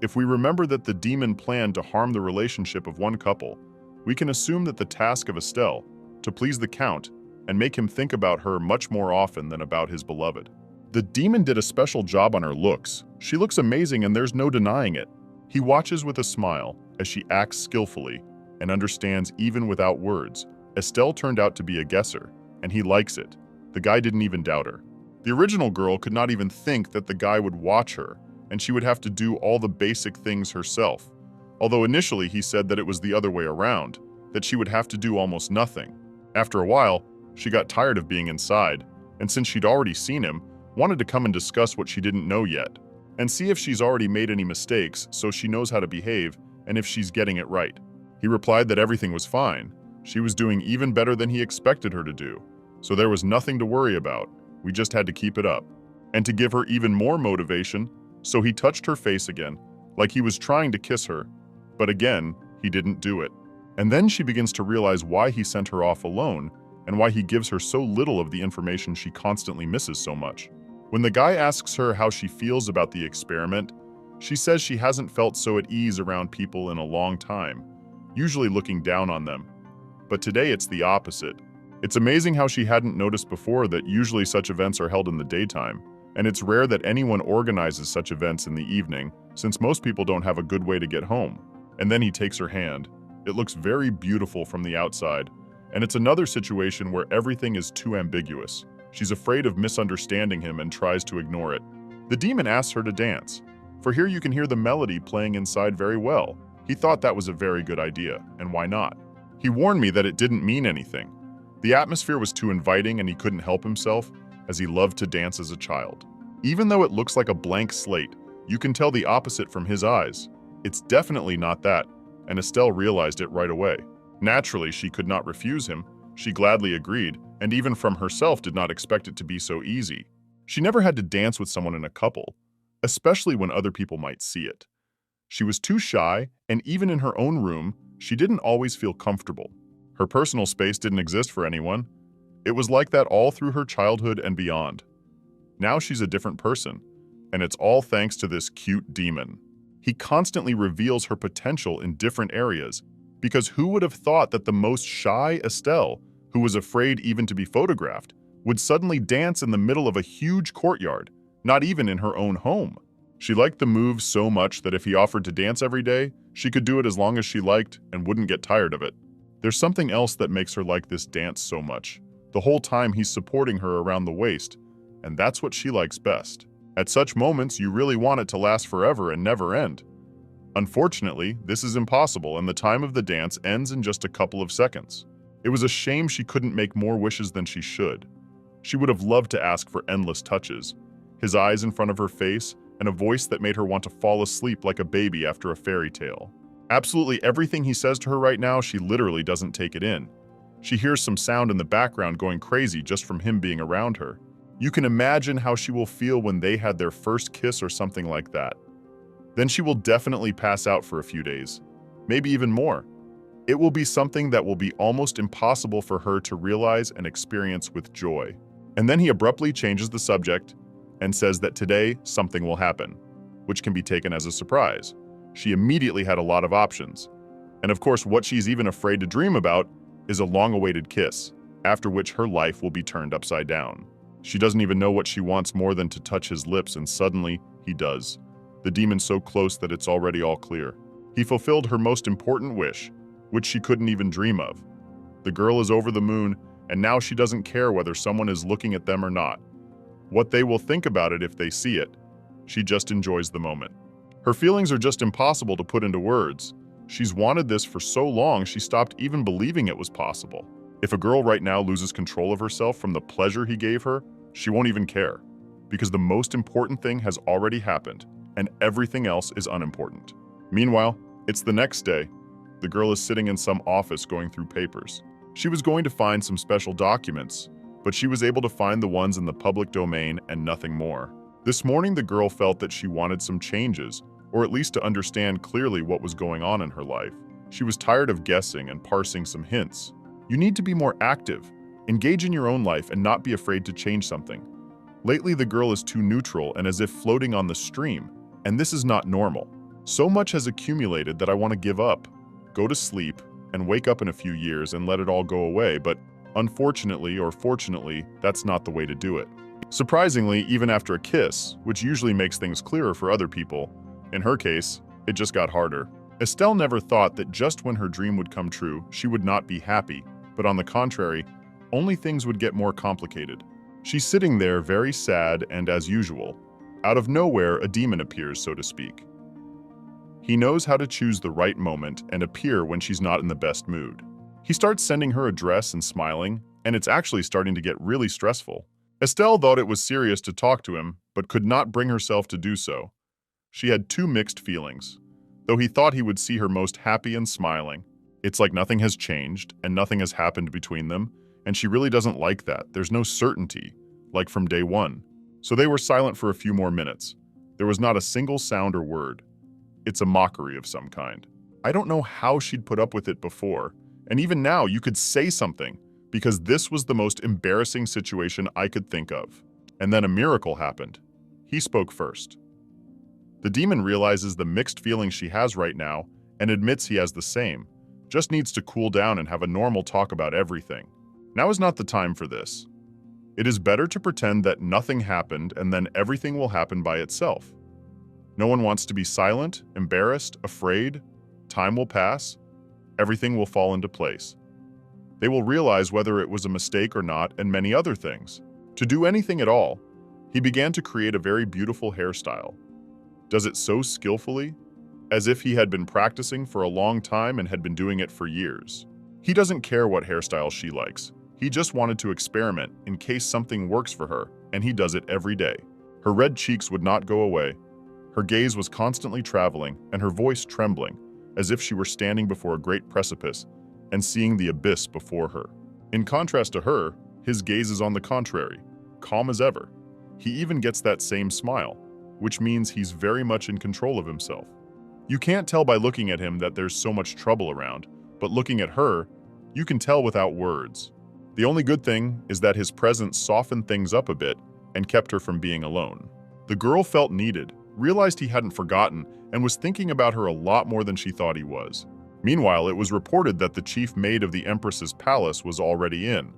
If we remember that the demon planned to harm the relationship of one couple, we can assume that the task of Estelle, to please the Count, and make him think about her much more often than about his beloved. The demon did a special job on her looks. She looks amazing and there's no denying it. He watches with a smile as she acts skillfully and understands even without words. Estelle turned out to be a guesser, and he likes it. The guy didn't even doubt her. The original girl could not even think that the guy would watch her, and she would have to do all the basic things herself. Although initially he said that it was the other way around, that she would have to do almost nothing. After a while, she got tired of being inside, and since she'd already seen him, wanted to come and discuss what she didn't know yet, and see if she's already made any mistakes so she knows how to behave and if she's getting it right. He replied that everything was fine. She was doing even better than he expected her to do, so there was nothing to worry about. We just had to keep it up. And to give her even more motivation, so he touched her face again, like he was trying to kiss her, but again, he didn't do it. And then she begins to realize why he sent her off alone and why he gives her so little of the information she constantly misses so much. When the guy asks her how she feels about the experiment, she says she hasn't felt so at ease around people in a long time, usually looking down on them. But today it's the opposite. It's amazing how she hadn't noticed before that usually such events are held in the daytime, and it's rare that anyone organizes such events in the evening, since most people don't have a good way to get home. And then he takes her hand. It looks very beautiful from the outside, and it's another situation where everything is too ambiguous. She's afraid of misunderstanding him and tries to ignore it. The demon asks her to dance, for here you can hear the melody playing inside very well. He thought that was a very good idea, and why not? He warned me that it didn't mean anything. The atmosphere was too inviting and he couldn't help himself, as he loved to dance as a child. Even though it looks like a blank slate, you can tell the opposite from his eyes. It's definitely not that, and Estelle realized it right away. Naturally, she could not refuse him. She gladly agreed, and even from herself did not expect it to be so easy. She never had to dance with someone in a couple, especially when other people might see it. She was too shy, and even in her own room, she didn't always feel comfortable. Her personal space didn't exist for anyone. It was like that all through her childhood and beyond. Now she's a different person, and it's all thanks to this cute demon. He constantly reveals her potential in different areas, because who would have thought that the most shy Estelle, who was afraid even to be photographed, would suddenly dance in the middle of a huge courtyard, not even in her own home? She liked the move so much that if he offered to dance every day, she could do it as long as she liked and wouldn't get tired of it. There's something else that makes her like this dance so much. The whole time he's supporting her around the waist, and that's what she likes best. At such moments, you really want it to last forever and never end. Unfortunately, this is impossible, and the time of the dance ends in just a couple of seconds. It was a shame she couldn't make more wishes than she should. She would have loved to ask for endless touches, his eyes in front of her face, and a voice that made her want to fall asleep like a baby after a fairy tale. Absolutely everything he says to her right now, she literally doesn't take it in. She hears some sound in the background going crazy just from him being around her. You can imagine how she will feel when they had their first kiss or something like that. Then she will definitely pass out for a few days, maybe even more. It will be something that will be almost impossible for her to realize and experience with joy. And then he abruptly changes the subject and says that today something will happen, which can be taken as a surprise. She immediately had a lot of options. And of course, what she's even afraid to dream about is a long-awaited kiss, after which her life will be turned upside down. She doesn't even know what she wants more than to touch his lips, and suddenly, he does. The demon's so close that it's already all clear. He fulfilled her most important wish, which she couldn't even dream of. The girl is over the moon, and now she doesn't care whether someone is looking at them or not. What they will think about it if they see it. She just enjoys the moment. Her feelings are just impossible to put into words. She's wanted this for so long she stopped even believing it was possible. If a girl right now loses control of herself from the pleasure he gave her, she won't even care, because the most important thing has already happened, and everything else is unimportant. Meanwhile, it's the next day. The girl is sitting in some office going through papers. She was going to find some special documents, but she was able to find the ones in the public domain and nothing more. This morning, the girl felt that she wanted some changes, or at least to understand clearly what was going on in her life. She was tired of guessing and parsing some hints. You need to be more active, engage in your own life, and not be afraid to change something. Lately, the girl is too neutral and as if floating on the stream, and this is not normal. So much has accumulated that I want to give up, go to sleep, and wake up in a few years and let it all go away, but unfortunately or fortunately, that's not the way to do it. Surprisingly, even after a kiss, which usually makes things clearer for other people, in her case, it just got harder. Estelle never thought that just when her dream would come true, she would not be happy, but on the contrary, only things would get more complicated. She's sitting there very sad, and as usual, out of nowhere a demon appears, so to speak. He knows how to choose the right moment and appear when she's not in the best mood. He starts sending her a dress and smiling, and it's actually starting to get really stressful. Estelle thought it was serious to talk to him, but could not bring herself to do so. She had two mixed feelings. Though he thought he would see her most happy and smiling, it's like nothing has changed and nothing has happened between them, and she really doesn't like that. There's no certainty, like from day one. So they were silent for a few more minutes. There was not a single sound or word. It's a mockery of some kind. I don't know how she'd put up with it before, and even now you could say something, because this was the most embarrassing situation I could think of. And then a miracle happened. He spoke first. The demon realizes the mixed feelings she has right now and admits he has the same, just needs to cool down and have a normal talk about everything. Now is not the time for this. It is better to pretend that nothing happened and then everything will happen by itself. No one wants to be silent, embarrassed, afraid. Time will pass. Everything will fall into place. They will realize whether it was a mistake or not and many other things. To do anything at all, he began to create a very beautiful hairstyle. Does it so skillfully, as if he had been practicing for a long time and had been doing it for years. He doesn't care what hairstyle she likes. He just wanted to experiment in case something works for her, and he does it every day. Her red cheeks would not go away. Her gaze was constantly traveling and her voice trembling, as if she were standing before a great precipice and seeing the abyss before her. In contrast to her, his gaze is on the contrary, calm as ever. He even gets that same smile, which means he's very much in control of himself. You can't tell by looking at him that there's so much trouble around, but looking at her, you can tell without words. The only good thing is that his presence softened things up a bit and kept her from being alone. The girl felt needed, realized he hadn't forgotten, and was thinking about her a lot more than she thought he was. Meanwhile, it was reported that the chief maid of the Empress's palace was already in,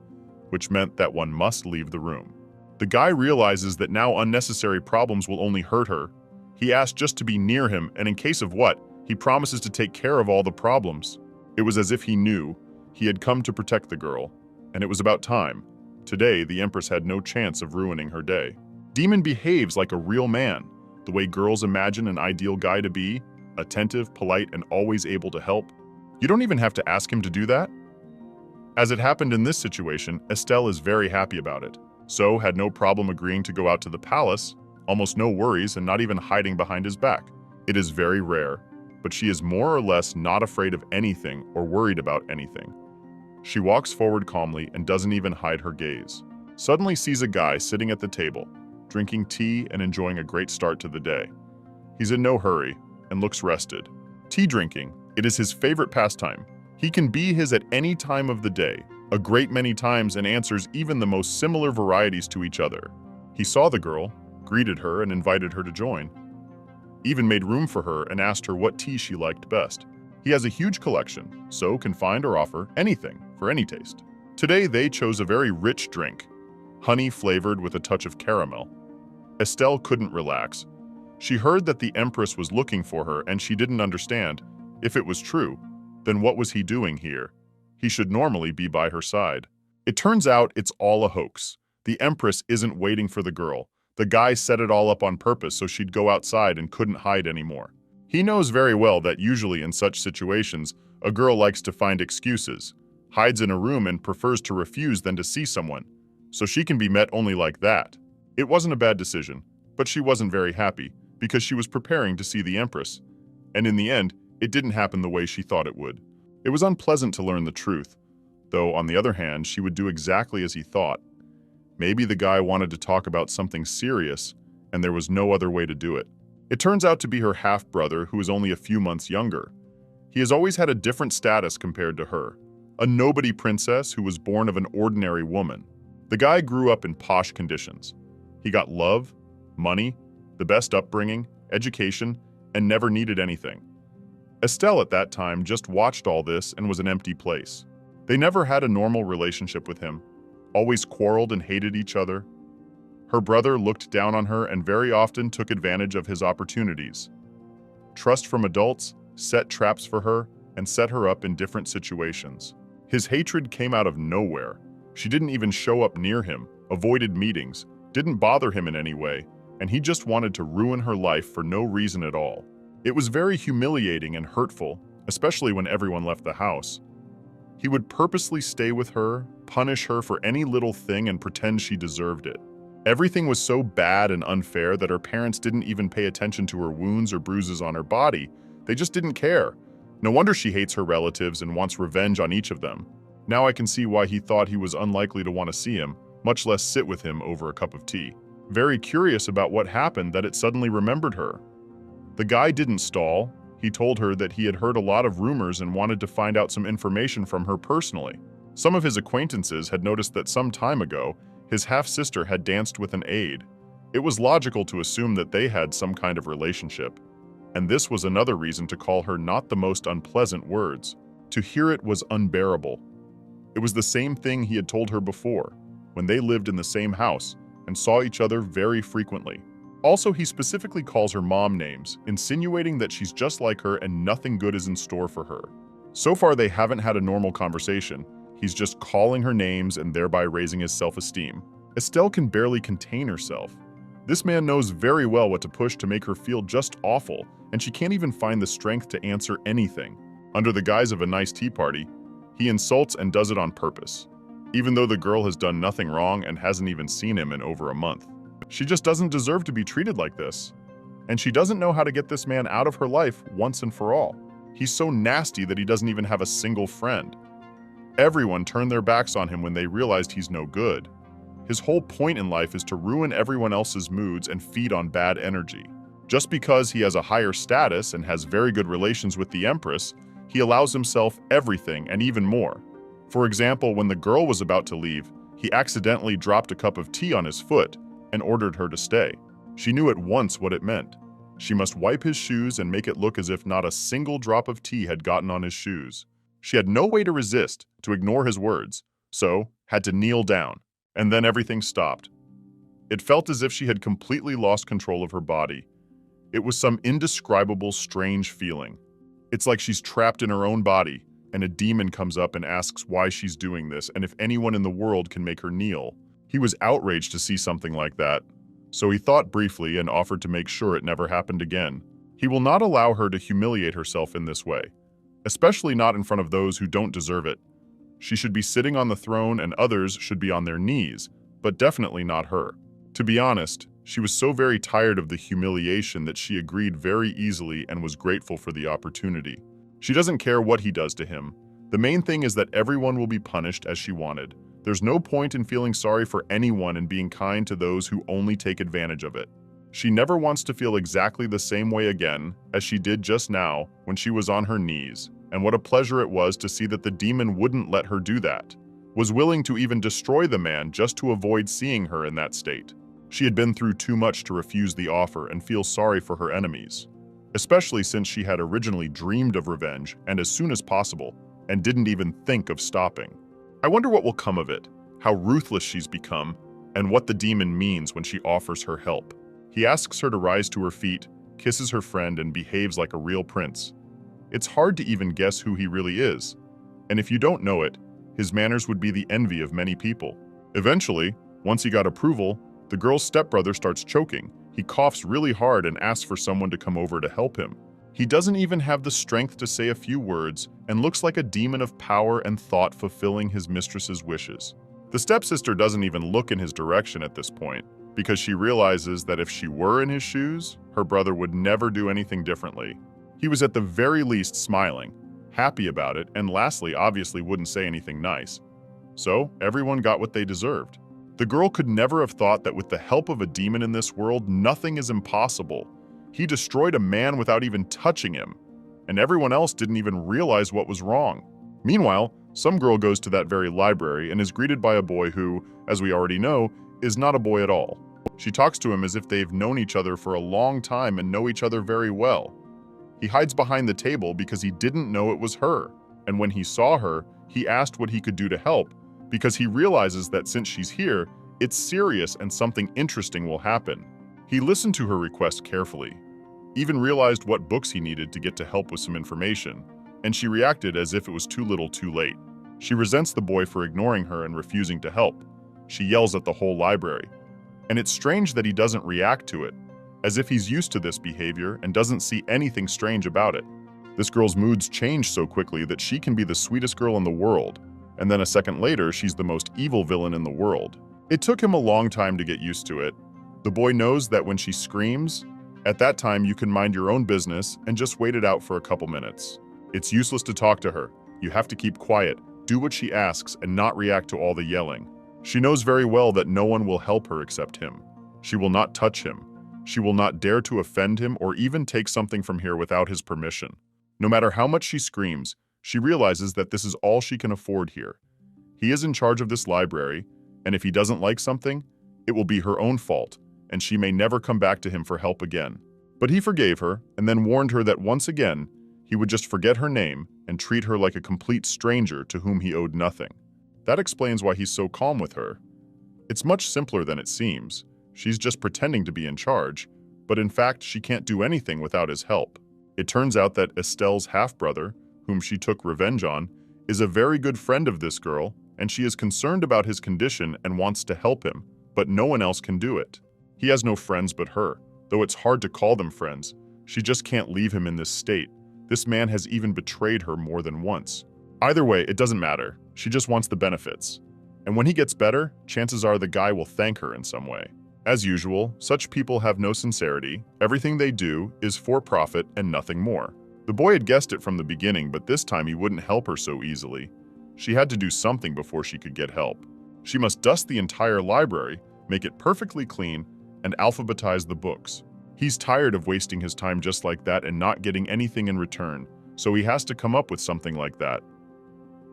which meant that one must leave the room. The guy realizes that now unnecessary problems will only hurt her. He asks just to be near him, and in case of what, he promises to take care of all the problems. It was as if he knew he had come to protect the girl, and it was about time. Today, the Empress had no chance of ruining her day. Demon behaves like a real man, the way girls imagine an ideal guy to be, attentive, polite, and always able to help. You don't even have to ask him to do that. As it happened in this situation, Estelle is very happy about it, so had no problem agreeing to go out to the palace, almost no worries, and not even hiding behind his back. It is very rare, but she is more or less not afraid of anything or worried about anything. She walks forward calmly and doesn't even hide her gaze. Suddenly sees a guy sitting at the table, drinking tea and enjoying a great start to the day. He's in no hurry and looks rested. Tea drinking, it is his favorite pastime. He can be his at any time of the day, a great many times, and answers even the most similar varieties to each other. He saw the girl, greeted her and invited her to join. Even made room for her and asked her what tea she liked best. He has a huge collection, so can find or offer anything for any taste. Today they chose a very rich drink, honey flavored with a touch of caramel. Estelle couldn't relax. She heard that the Empress was looking for her and she didn't understand. If it was true, then what was he doing here? He should normally be by her side. It turns out it's all a hoax. The Empress isn't waiting for the girl. The guy set it all up on purpose so she'd go outside and couldn't hide anymore. He knows very well that usually in such situations, a girl likes to find excuses, hides in a room and prefers to refuse than to see someone, so she can be met only like that. It wasn't a bad decision, but she wasn't very happy because she was preparing to see the Empress, and in the end, it didn't happen the way she thought it would. It was unpleasant to learn the truth, though on the other hand, she would do exactly as he thought. Maybe the guy wanted to talk about something serious, and there was no other way to do it. It turns out to be her half-brother, who is only a few months younger. He has always had a different status compared to her, a nobody princess who was born of an ordinary woman. The guy grew up in posh conditions. He got love, money, the best upbringing, education, and never needed anything. Estelle at that time just watched all this and was an empty place. They never had a normal relationship with him, always quarreled and hated each other. Her brother looked down on her and very often took advantage of his opportunities. Trust from adults, set traps for her, and set her up in different situations. His hatred came out of nowhere. She didn't even show up near him, avoided meetings, didn't bother him in any way, and he just wanted to ruin her life for no reason at all. It was very humiliating and hurtful, especially when everyone left the house. He would purposely stay with her, punish her for any little thing and pretend she deserved it. Everything was so bad and unfair that her parents didn't even pay attention to her wounds or bruises on her body. They just didn't care. No wonder she hates her relatives and wants revenge on each of them. Now I can see why he thought he was unlikely to want to see him, much less sit with him over a cup of tea. Very curious about what happened that it suddenly remembered her. The guy didn't stall. He told her that he had heard a lot of rumors and wanted to find out some information from her personally. Some of his acquaintances had noticed that some time ago, his half-sister had danced with an aide. It was logical to assume that they had some kind of relationship. And this was another reason to call her not the most unpleasant words. To hear it was unbearable. It was the same thing he had told her before, when they lived in the same house and saw each other very frequently. Also, he specifically calls her mom names, insinuating that she's just like her and nothing good is in store for her. So far, they haven't had a normal conversation. He's just calling her names and thereby raising his self-esteem. Estelle can barely contain herself. This man knows very well what to push to make her feel just awful, and she can't even find the strength to answer anything. Under the guise of a nice tea party, he insults and does it on purpose, even though the girl has done nothing wrong and hasn't even seen him in over a month. She just doesn't deserve to be treated like this. And she doesn't know how to get this man out of her life once and for all. He's so nasty that he doesn't even have a single friend. Everyone turned their backs on him when they realized he's no good. His whole point in life is to ruin everyone else's moods and feed on bad energy. Just because he has a higher status and has very good relations with the Empress, he allows himself everything and even more. For example, when the girl was about to leave, he accidentally dropped a cup of tea on his foot and ordered her to stay. She knew at once what it meant. She must wipe his shoes and make it look as if not a single drop of tea had gotten on his shoes. She had no way to resist, to ignore his words, so had to kneel down, and then everything stopped. It felt as if she had completely lost control of her body. It was some indescribable, strange feeling. It's like she's trapped in her own body, and a demon comes up and asks why she's doing this and if anyone in the world can make her kneel. He was outraged to see something like that, so he thought briefly and offered to make sure it never happened again. He will not allow her to humiliate herself in this way, especially not in front of those who don't deserve it. She should be sitting on the throne and others should be on their knees, but definitely not her. To be honest, she was so very tired of the humiliation that she agreed very easily and was grateful for the opportunity. She doesn't care what he does to him. The main thing is that everyone will be punished as she wanted. There's no point in feeling sorry for anyone and being kind to those who only take advantage of it. She never wants to feel exactly the same way again as she did just now when she was on her knees, and what a pleasure it was to see that the demon wouldn't let her do that, was willing to even destroy the man just to avoid seeing her in that state. She had been through too much to refuse the offer and feel sorry for her enemies, especially since she had originally dreamed of revenge and as soon as possible, and didn't even think of stopping. I wonder what will come of it, how ruthless she's become, and what the demon means when she offers her help. He asks her to rise to her feet, kisses her friend, and behaves like a real prince. It's hard to even guess who he really is, and if you don't know it, his manners would be the envy of many people. Eventually, once he got approval, the girl's stepbrother starts choking. He coughs really hard and asks for someone to come over to help him. He doesn't even have the strength to say a few words and looks like a demon of power and thought fulfilling his mistress's wishes. The stepsister doesn't even look in his direction at this point because she realizes that if she were in his shoes, her brother would never do anything differently. He was at the very least smiling, happy about it, and lastly, obviously wouldn't say anything nice. So everyone got what they deserved. The girl could never have thought that with the help of a demon in this world, nothing is impossible. He destroyed a man without even touching him, and everyone else didn't even realize what was wrong. Meanwhile, some girl goes to that very library and is greeted by a boy who, as we already know, is not a boy at all. She talks to him as if they've known each other for a long time and know each other very well. He hides behind the table because he didn't know it was her, and when he saw her, he asked what he could do to help, because he realizes that since she's here, it's serious and something interesting will happen. He listened to her request carefully, even realized what books he needed to get to help with some information, and she reacted as if it was too little too late. She resents the boy for ignoring her and refusing to help. She yells at the whole library. And it's strange that he doesn't react to it, as if he's used to this behavior and doesn't see anything strange about it. This girl's moods change so quickly that she can be the sweetest girl in the world, and then a second later she's the most evil villain in the world. It took him a long time to get used to it. The boy knows that when she screams, at that time you can mind your own business and just wait it out for a couple minutes. It's useless to talk to her. You have to keep quiet, do what she asks, and not react to all the yelling. She knows very well that no one will help her except him. She will not touch him. She will not dare to offend him or even take something from here without his permission. No matter how much she screams, she realizes that this is all she can afford here. He is in charge of this library, and if he doesn't like something, it will be her own fault, and she may never come back to him for help again. But he forgave her and then warned her that once again, he would just forget her name and treat her like a complete stranger to whom he owed nothing. That explains why he's so calm with her. It's much simpler than it seems. She's just pretending to be in charge, but in fact, she can't do anything without his help. It turns out that Estelle's half-brother, whom she took revenge on, is a very good friend of this girl, and she is concerned about his condition and wants to help him, but no one else can do it. He has no friends but her, though it's hard to call them friends. She just can't leave him in this state. This man has even betrayed her more than once. Either way, it doesn't matter. She just wants the benefits. And when he gets better, chances are the guy will thank her in some way. As usual, such people have no sincerity. Everything they do is for profit and nothing more. The boy had guessed it from the beginning, but this time he wouldn't help her so easily. She had to do something before she could get help. She must dust the entire library, make it perfectly clean, and alphabetize the books. He's tired of wasting his time just like that and not getting anything in return, so he has to come up with something like that.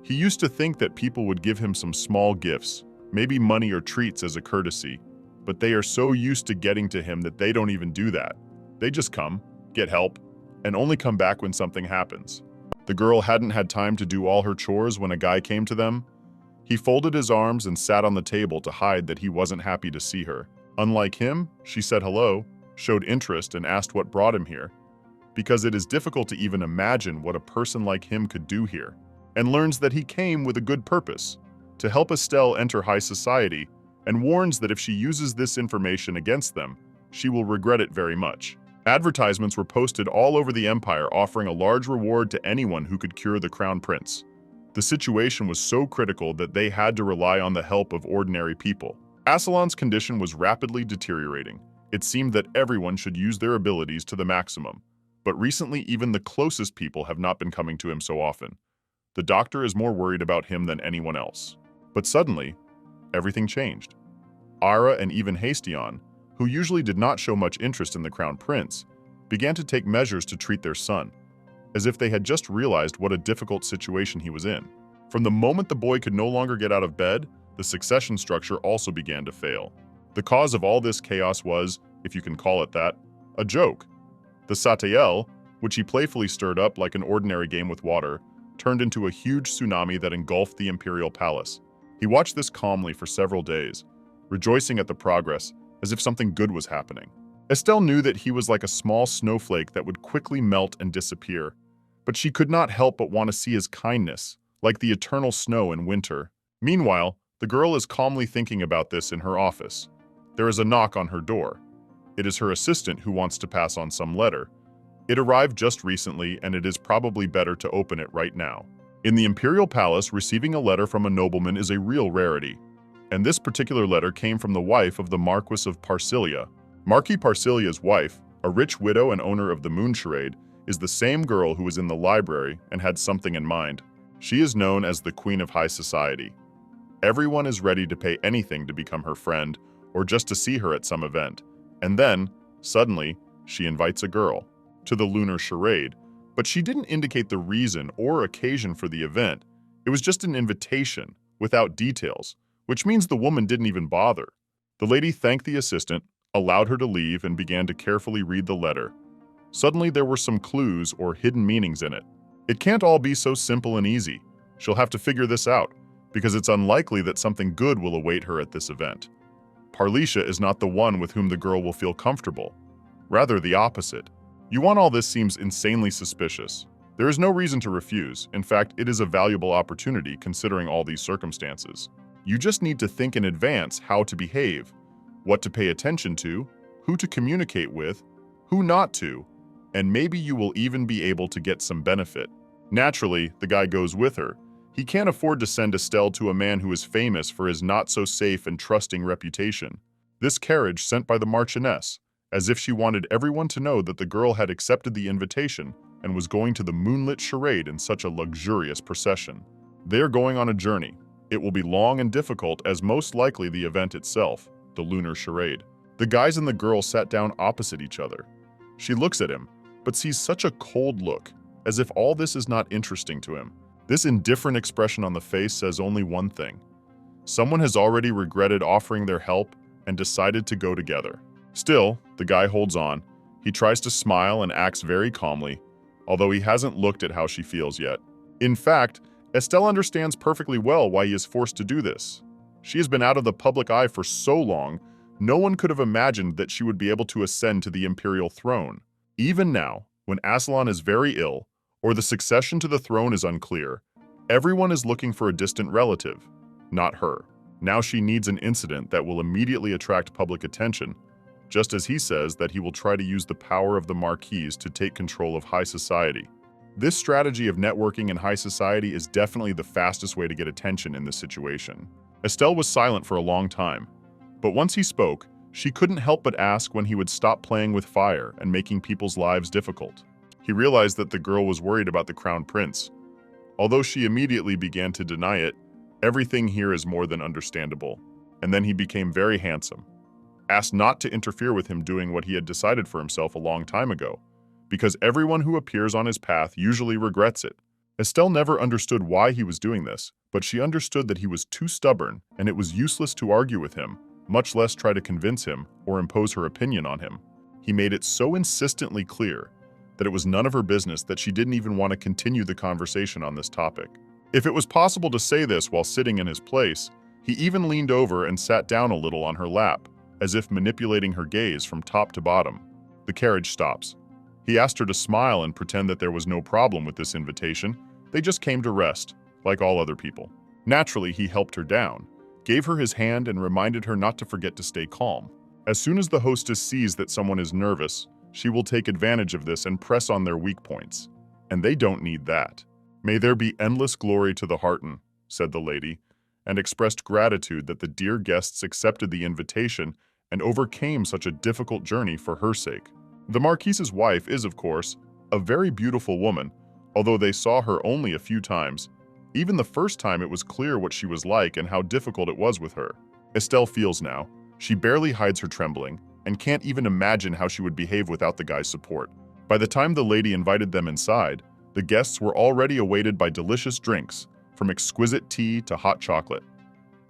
He used to think that people would give him some small gifts, maybe money or treats as a courtesy, but they are so used to getting to him that they don't even do that. They just come, get help, and only come back when something happens. The girl hadn't had time to do all her chores when a guy came to them. He folded his arms and sat on the table to hide that he wasn't happy to see her. Unlike him, she said hello, showed interest, and asked what brought him here, because it is difficult to even imagine what a person like him could do here, and learns that he came with a good purpose, to help Estelle enter high society, and warns that if she uses this information against them, she will regret it very much. Advertisements were posted all over the empire offering a large reward to anyone who could cure the crown prince. The situation was so critical that they had to rely on the help of ordinary people. Ascalon's condition was rapidly deteriorating. It seemed that everyone should use their abilities to the maximum. But recently, even the closest people have not been coming to him so often. The doctor is more worried about him than anyone else. But suddenly, everything changed. Ira and even Hastion, who usually did not show much interest in the crown prince, began to take measures to treat their son, as if they had just realized what a difficult situation he was in. From the moment the boy could no longer get out of bed, the succession structure also began to fail. The cause of all this chaos was, if you can call it that, a joke. The Satael, which he playfully stirred up like an ordinary game with water, turned into a huge tsunami that engulfed the imperial palace. He watched this calmly for several days, rejoicing at the progress, as if something good was happening. Estelle knew that he was like a small snowflake that would quickly melt and disappear, but she could not help but want to see his kindness, like the eternal snow in winter. Meanwhile, the girl is calmly thinking about this in her office. There is a knock on her door. It is her assistant who wants to pass on some letter. It arrived just recently, and it is probably better to open it right now. In the imperial palace, receiving a letter from a nobleman is a real rarity. And this particular letter came from the wife of the Marquis of Parsilia. Marquis Parsilia's wife, a rich widow and owner of the Moon Charade, is the same girl who was in the library and had something in mind. She is known as the Queen of High Society. Everyone is ready to pay anything to become her friend or just to see her at some event. And then, suddenly, she invites a girl to the lunar charade, but she didn't indicate the reason or occasion for the event. It was just an invitation, without details, which means the woman didn't even bother. The lady thanked the assistant, allowed her to leave, and began to carefully read the letter. Suddenly there were some clues or hidden meanings in it. It can't all be so simple and easy. She'll have to figure this out, because it's unlikely that something good will await her at this event. Parlicia is not the one with whom the girl will feel comfortable. Rather the opposite. Yuan, all this seems insanely suspicious. There is no reason to refuse. In fact, it is a valuable opportunity considering all these circumstances. You just need to think in advance how to behave, what to pay attention to, who to communicate with, who not to, and maybe you will even be able to get some benefit. Naturally, the guy goes with her. He can't afford to send Estelle to a man who is famous for his not-so-safe and trusting reputation. This carriage sent by the Marchioness, as if she wanted everyone to know that the girl had accepted the invitation and was going to the moonlit charade in such a luxurious procession. They are going on a journey. It will be long and difficult, as most likely the event itself, the lunar charade. The guys and the girl sat down opposite each other. She looks at him, but sees such a cold look, as if all this is not interesting to him. This indifferent expression on the face says only one thing. Someone has already regretted offering their help and decided to go together. Still, the guy holds on. He tries to smile and acts very calmly, although he hasn't looked at how she feels yet. In fact, Estelle understands perfectly well why he is forced to do this. She has been out of the public eye for so long, no one could have imagined that she would be able to ascend to the imperial throne. Even now, when Aslan is very ill, or the succession to the throne is unclear, everyone is looking for a distant relative, not her. Now she needs an incident that will immediately attract public attention, just as he says that he will try to use the power of the Marquise to take control of high society. This strategy of networking in high society is definitely the fastest way to get attention in this situation. Estelle was silent for a long time, but once he spoke, she couldn't help but ask when he would stop playing with fire and making people's lives difficult. He realized that the girl was worried about the crown prince. Although she immediately began to deny it, everything here is more than understandable. And then he became very handsome. Asked not to interfere with him doing what he had decided for himself a long time ago, because everyone who appears on his path usually regrets it. Estelle never understood why he was doing this, but she understood that he was too stubborn and it was useless to argue with him, much less try to convince him or impose her opinion on him. He made it so insistently clear that it was none of her business that she didn't even want to continue the conversation on this topic. If it was possible to say this while sitting in his place, he even leaned over and sat down a little on her lap, as if manipulating her gaze from top to bottom. The carriage stops. He asked her to smile and pretend that there was no problem with this invitation. They just came to rest, like all other people. Naturally, he helped her down, gave her his hand and reminded her not to forget to stay calm. As soon as the hostess sees that someone is nervous, she will take advantage of this and press on their weak points. And they don't need that. "May there be endless glory to the Harton," said the lady, and expressed gratitude that the dear guests accepted the invitation and overcame such a difficult journey for her sake. The Marquise's wife is, of course, a very beautiful woman, although they saw her only a few times. Even the first time it was clear what she was like and how difficult it was with her. Estelle feels now. She barely hides her trembling, and can't even imagine how she would behave without the guy's support. By the time the lady invited them inside, the guests were already awaited by delicious drinks, from exquisite tea to hot chocolate.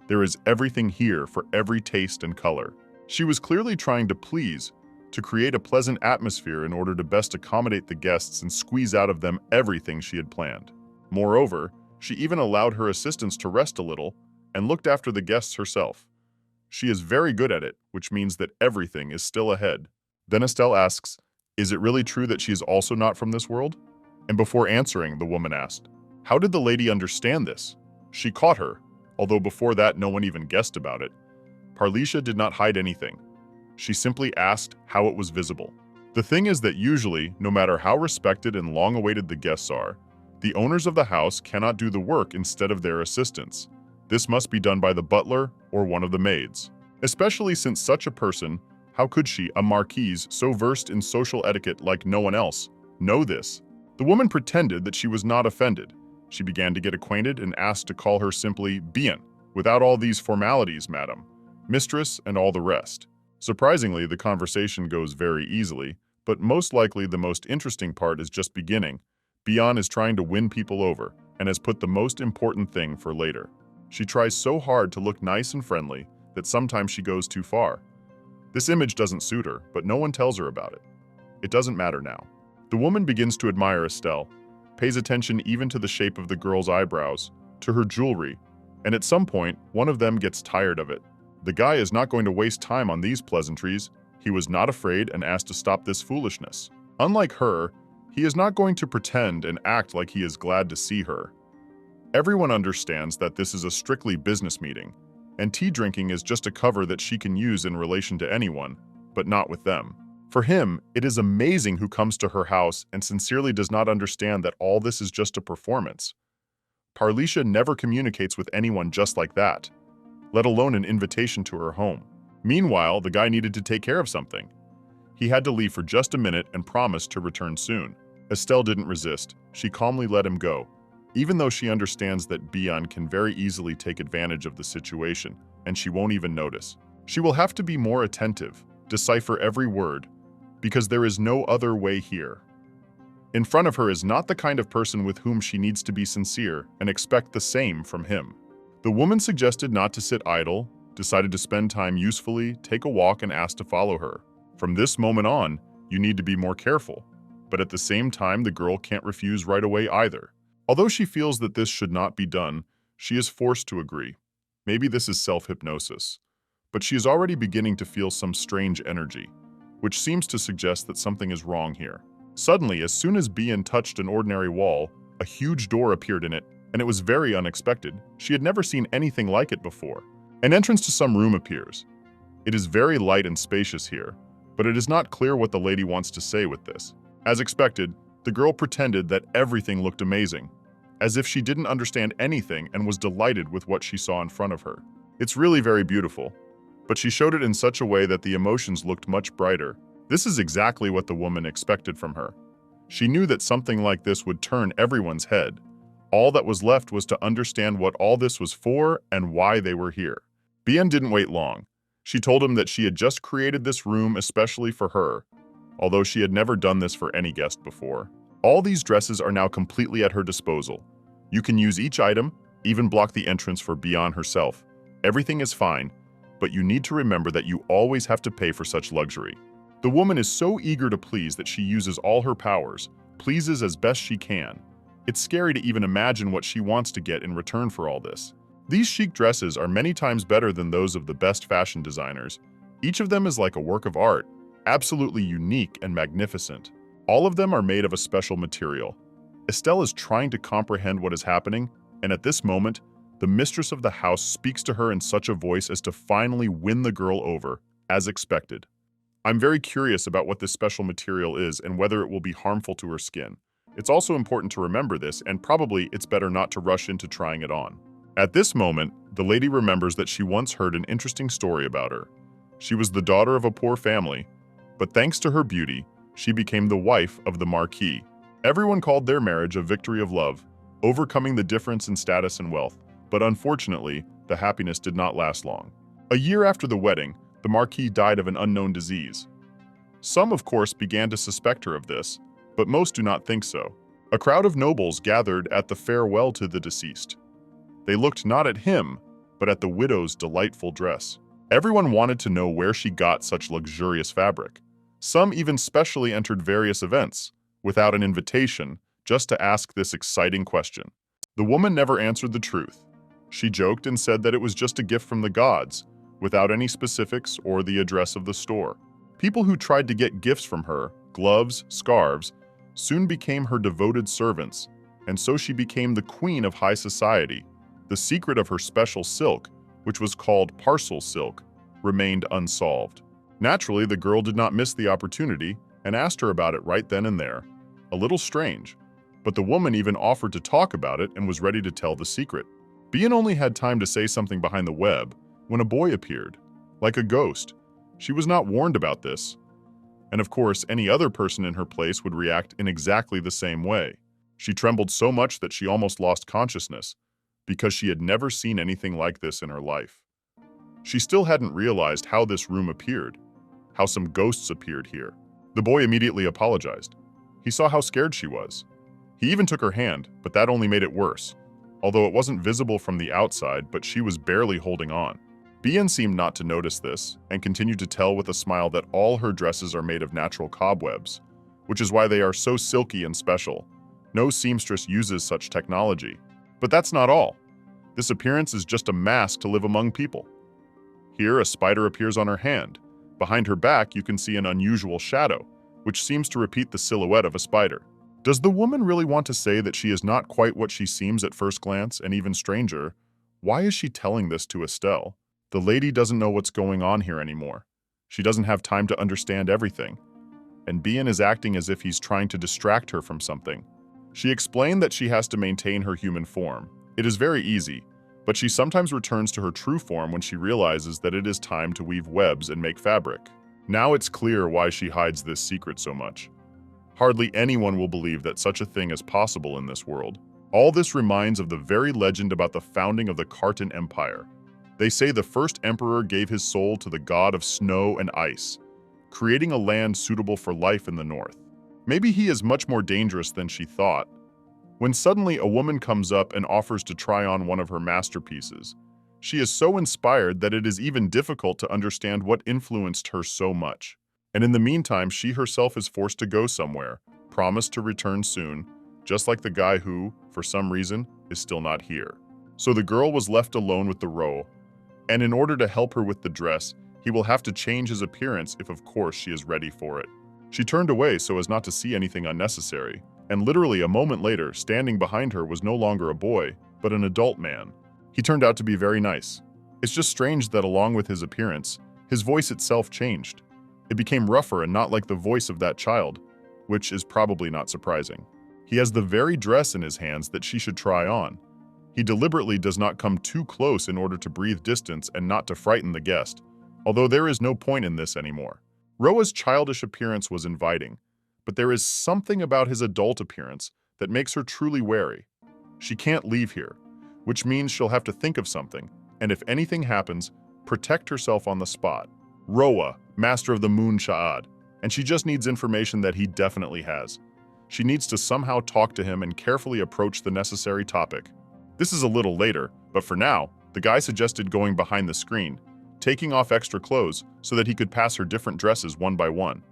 There is everything here for every taste and color. She was clearly trying to please, to create a pleasant atmosphere in order to best accommodate the guests and squeeze out of them everything she had planned. Moreover, she even allowed her assistants to rest a little and looked after the guests herself. She is very good at it, which means that everything is still ahead. Then Estelle asks, "Is it really true that she is also not from this world?" And before answering, the woman asked, "How did the lady understand this?" She caught her, although before that no one even guessed about it. Parlisha did not hide anything. She simply asked how it was visible. The thing is that usually, no matter how respected and long-awaited the guests are, the owners of the house cannot do the work instead of their assistants. This must be done by the butler or one of the maids. Especially since such a person, how could she, a marquise so versed in social etiquette like no one else, know this? The woman pretended that she was not offended. She began to get acquainted and asked to call her simply bien, without all these formalities, madam, mistress, and all the rest. Surprisingly, the conversation goes very easily, but most likely the most interesting part is just beginning. Bian is trying to win people over and has put the most important thing for later. She tries so hard to look nice and friendly that sometimes she goes too far. This image doesn't suit her, but no one tells her about it. It doesn't matter now. The woman begins to admire Estelle, pays attention even to the shape of the girl's eyebrows, to her jewelry, and at some point, one of them gets tired of it. The guy is not going to waste time on these pleasantries. He was not afraid and asked to stop this foolishness. Unlike her, he is not going to pretend and act like he is glad to see her. Everyone understands that this is a strictly business meeting, and tea drinking is just a cover that she can use in relation to anyone, but not with them. For him, it is amazing who comes to her house and sincerely does not understand that all this is just a performance. Parlisha never communicates with anyone just like that, let alone an invitation to her home. Meanwhile, the guy needed to take care of something. He had to leave for just a minute and promised to return soon. Estelle didn't resist. She calmly let him go, even though she understands that Bian can very easily take advantage of the situation, and she won't even notice. She will have to be more attentive, decipher every word, because there is no other way here. In front of her is not the kind of person with whom she needs to be sincere and expect the same from him. The woman suggested not to sit idle, decided to spend time usefully, take a walk, and asked to follow her. From this moment on, you need to be more careful. But at the same time, the girl can't refuse right away either. Although she feels that this should not be done, she is forced to agree. Maybe this is self-hypnosis. But she is already beginning to feel some strange energy, which seems to suggest that something is wrong here. Suddenly, as soon as Bian touched an ordinary wall, a huge door appeared in it, and it was very unexpected. She had never seen anything like it before. An entrance to some room appears. It is very light and spacious here, but it is not clear what the lady wants to say with this. As expected, the girl pretended that everything looked amazing, as if she didn't understand anything and was delighted with what she saw in front of her. It's really very beautiful, but she showed it in such a way that the emotions looked much brighter. This is exactly what the woman expected from her. She knew that something like this would turn everyone's head. All that was left was to understand what all this was for and why they were here. Bian didn't wait long. She told him that she had just created this room especially for her, although she had never done this for any guest before. All these dresses are now completely at her disposal. You can use each item, even block the entrance for Bian herself. Everything is fine, but you need to remember that you always have to pay for such luxury. The woman is so eager to please that she uses all her powers, pleases as best she can. It's scary to even imagine what she wants to get in return for all this. These chic dresses are many times better than those of the best fashion designers. Each of them is like a work of art, absolutely unique and magnificent. All of them are made of a special material. Estelle is trying to comprehend what is happening, and at this moment, the mistress of the house speaks to her in such a voice as to finally win the girl over, as expected. I'm very curious about what this special material is and whether it will be harmful to her skin. It's also important to remember this, and probably it's better not to rush into trying it on. At this moment, the lady remembers that she once heard an interesting story about her. She was the daughter of a poor family, but thanks to her beauty, she became the wife of the Marquis. Everyone called their marriage a victory of love, overcoming the difference in status and wealth, but unfortunately, the happiness did not last long. A year after the wedding, the Marquis died of an unknown disease. Some, of course, began to suspect her of this, but most do not think so. A crowd of nobles gathered at the farewell to the deceased. They looked not at him, but at the widow's delightful dress. Everyone wanted to know where she got such luxurious fabric. Some even specially entered various events, without an invitation, just to ask this exciting question. The woman never answered the truth. She joked and said that it was just a gift from the gods, without any specifics or the address of the store. People who tried to get gifts from her, gloves, scarves, soon became her devoted servants, and so she became the queen of high society. The secret of her special silk, which was called parcel silk, remained unsolved. Naturally, the girl did not miss the opportunity and asked her about it right then and there. A little strange, but the woman even offered to talk about it and was ready to tell the secret. Bian only had time to say something behind the web when a boy appeared, like a ghost. She was not warned about this. And of course, any other person in her place would react in exactly the same way. She trembled so much that she almost lost consciousness, because she had never seen anything like this in her life. She still hadn't realized how this room appeared, how some ghosts appeared here. The boy immediately apologized. He saw how scared she was. He even took her hand, but that only made it worse, although it wasn't visible from the outside, but she was barely holding on. Bian seemed not to notice this, and continued to tell with a smile that all her dresses are made of natural cobwebs, which is why they are so silky and special. No seamstress uses such technology. But that's not all. This appearance is just a mask to live among people. Here, a spider appears on her hand. Behind her back, you can see an unusual shadow, which seems to repeat the silhouette of a spider. Does the woman really want to say that she is not quite what she seems at first glance, and even stranger? Why is she telling this to Estelle? The lady doesn't know what's going on here anymore. She doesn't have time to understand everything. And Bian is acting as if he's trying to distract her from something. She explained that she has to maintain her human form, It is very easy, but she sometimes returns to her true form when she realizes that it is time to weave webs and make fabric. Now it's clear why she hides this secret so much. Hardly anyone will believe that such a thing is possible in this world. All this reminds of the very legend about the founding of the Khartan Empire. They say the first emperor gave his soul to the god of snow and ice, creating a land suitable for life in the north. Maybe he is much more dangerous than she thought. When suddenly a woman comes up and offers to try on one of her masterpieces, she is so inspired that it is even difficult to understand what influenced her so much. And in the meantime, she herself is forced to go somewhere, promised to return soon, just like the guy who, for some reason, is still not here. So the girl was left alone with the Ro, and in order to help her with the dress, he will have to change his appearance if of course she is ready for it. She turned away so as not to see anything unnecessary, and literally a moment later, standing behind her was no longer a boy, but an adult man. He turned out to be very nice. It's just strange that along with his appearance, his voice itself changed. It became rougher and not like the voice of that child, which is probably not surprising. He has the very dress in his hands that she should try on. He deliberately does not come too close in order to breathe distance and not to frighten the guest, although there is no point in this anymore. Roa's childish appearance was inviting, but there is something about his adult appearance that makes her truly wary. She can't leave here, which means she'll have to think of something, and if anything happens, protect herself on the spot. Roa, master of the Moon Sha'ad, and she just needs information that he definitely has. She needs to somehow talk to him and carefully approach the necessary topic. This is a little later, but for now, the guy suggested going behind the screen, taking off extra clothes so that he could pass her different dresses one by one.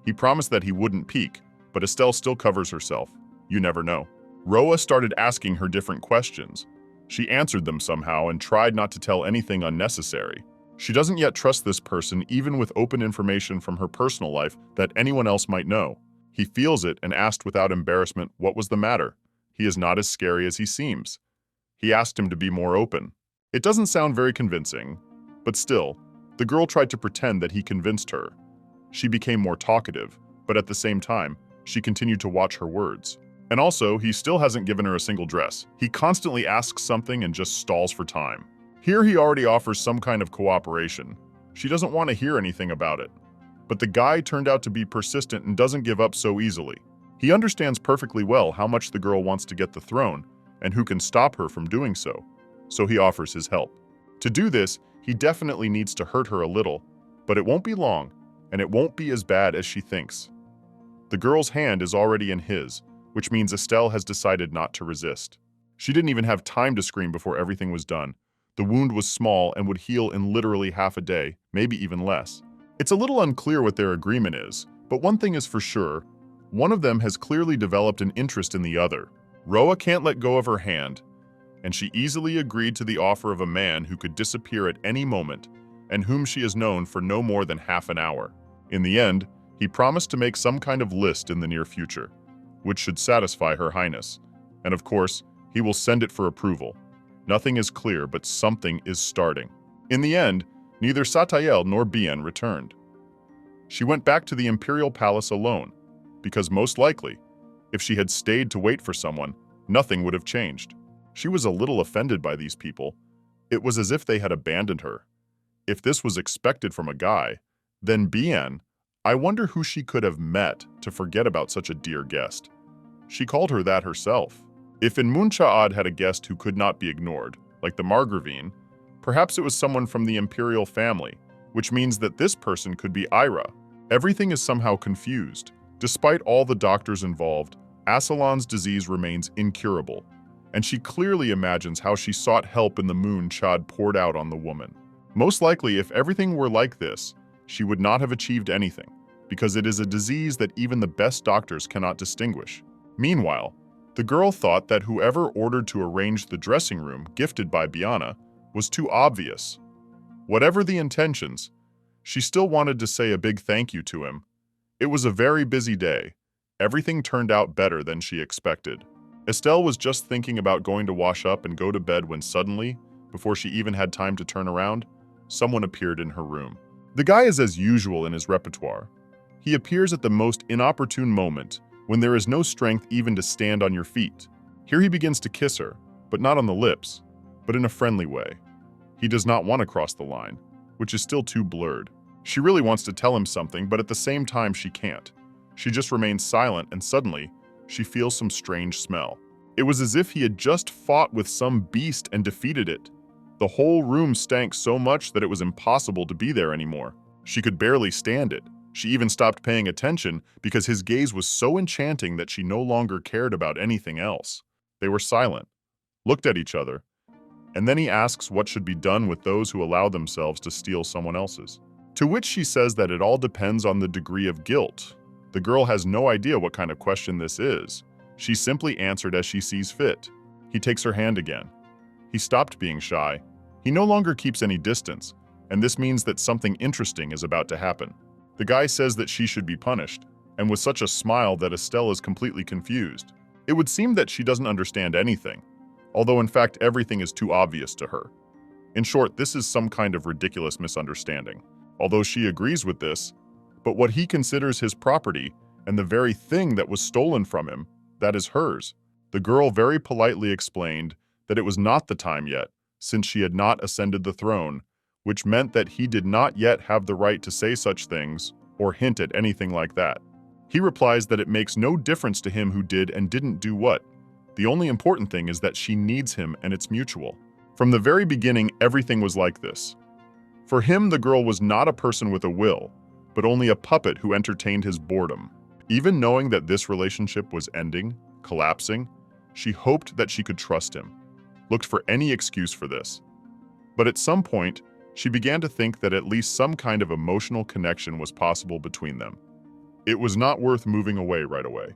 He promised that he wouldn't peek, but Estelle still covers herself. You never know. Roa started asking her different questions. She answered them somehow and tried not to tell anything unnecessary. She doesn't yet trust this person even with open information from her personal life that anyone else might know. He feels it and asked without embarrassment what was the matter. He is not as scary as he seems. He asked him to be more open. It doesn't sound very convincing, but still, the girl tried to pretend that he convinced her. She became more talkative, but at the same time, she continued to watch her words. And also, he still hasn't given her a single dress. He constantly asks something and just stalls for time. Here he already offers some kind of cooperation. She doesn't want to hear anything about it. But the guy turned out to be persistent and doesn't give up so easily. He understands perfectly well how much the girl wants to get the throne, and who can stop her from doing so. So he offers his help. To do this, he definitely needs to hurt her a little, but it won't be long, and it won't be as bad as she thinks. The girl's hand is already in his, which means Estelle has decided not to resist. She didn't even have time to scream before everything was done. The wound was small and would heal in literally half a day, maybe even less. It's a little unclear what their agreement is, but one thing is for sure, one of them has clearly developed an interest in the other. Roa can't let go of her hand, and she easily agreed to the offer of a man who could disappear at any moment and whom she has known for no more than half an hour. In the end, he promised to make some kind of list in the near future, which should satisfy Her Highness, and of course, he will send it for approval. Nothing is clear, but something is starting. In the end, neither Satael nor Bien returned. She went back to the Imperial Palace alone, because most likely, if she had stayed to wait for someone, nothing would have changed. She was a little offended by these people. It was as if they had abandoned her. If this was expected from a guy, then Bien, I wonder who she could have met to forget about such a dear guest. She called her that herself. If in Munchaad had a guest who could not be ignored, like the Margravine, perhaps it was someone from the imperial family, which means that this person could be Ira. Everything is somehow confused. Despite all the doctors involved, Asalan's disease remains incurable, and she clearly imagines how she sought help in the moon Chad poured out on the woman. Most likely, if everything were like this, she would not have achieved anything, because it is a disease that even the best doctors cannot distinguish. Meanwhile, the girl thought that whoever ordered to arrange the dressing room gifted by Biana was too obvious. Whatever the intentions, she still wanted to say a big thank you to him. It was a very busy day. Everything turned out better than she expected. Estelle was just thinking about going to wash up and go to bed when suddenly, before she even had time to turn around, someone appeared in her room. The guy is as usual in his repertoire. He appears at the most inopportune moment, when there is no strength even to stand on your feet. Here he begins to kiss her, but not on the lips, but in a friendly way. He does not want to cross the line, which is still too blurred. She really wants to tell him something, but at the same time she can't. She just remains silent, and suddenly, she feels some strange smell. It was as if he had just fought with some beast and defeated it. The whole room stank so much that it was impossible to be there anymore. She could barely stand it. She even stopped paying attention because his gaze was so enchanting that she no longer cared about anything else. They were silent, looked at each other, and then he asks what should be done with those who allow themselves to steal someone else's. To which she says that it all depends on the degree of guilt. The girl has no idea what kind of question this is. She simply answered as she sees fit. He takes her hand again. He stopped being shy. He no longer keeps any distance, and this means that something interesting is about to happen. The guy says that she should be punished, and with such a smile that Estelle is completely confused. It would seem that she doesn't understand anything, although in fact everything is too obvious to her. In short, this is some kind of ridiculous misunderstanding. Although she agrees with this, but what he considers his property and the very thing that was stolen from him, that is hers. The girl very politely explained that it was not the time yet, since she had not ascended the throne, which meant that he did not yet have the right to say such things or hint at anything like that. He replies that it makes no difference to him who did and didn't do what. The only important thing is that she needs him and it's mutual. From the very beginning, everything was like this. For him, the girl was not a person with a will, but only a puppet who entertained his boredom. Even knowing that this relationship was ending, collapsing, she hoped that she could trust him, looked for any excuse for this. But at some point, she began to think that at least some kind of emotional connection was possible between them. It was not worth moving away right away,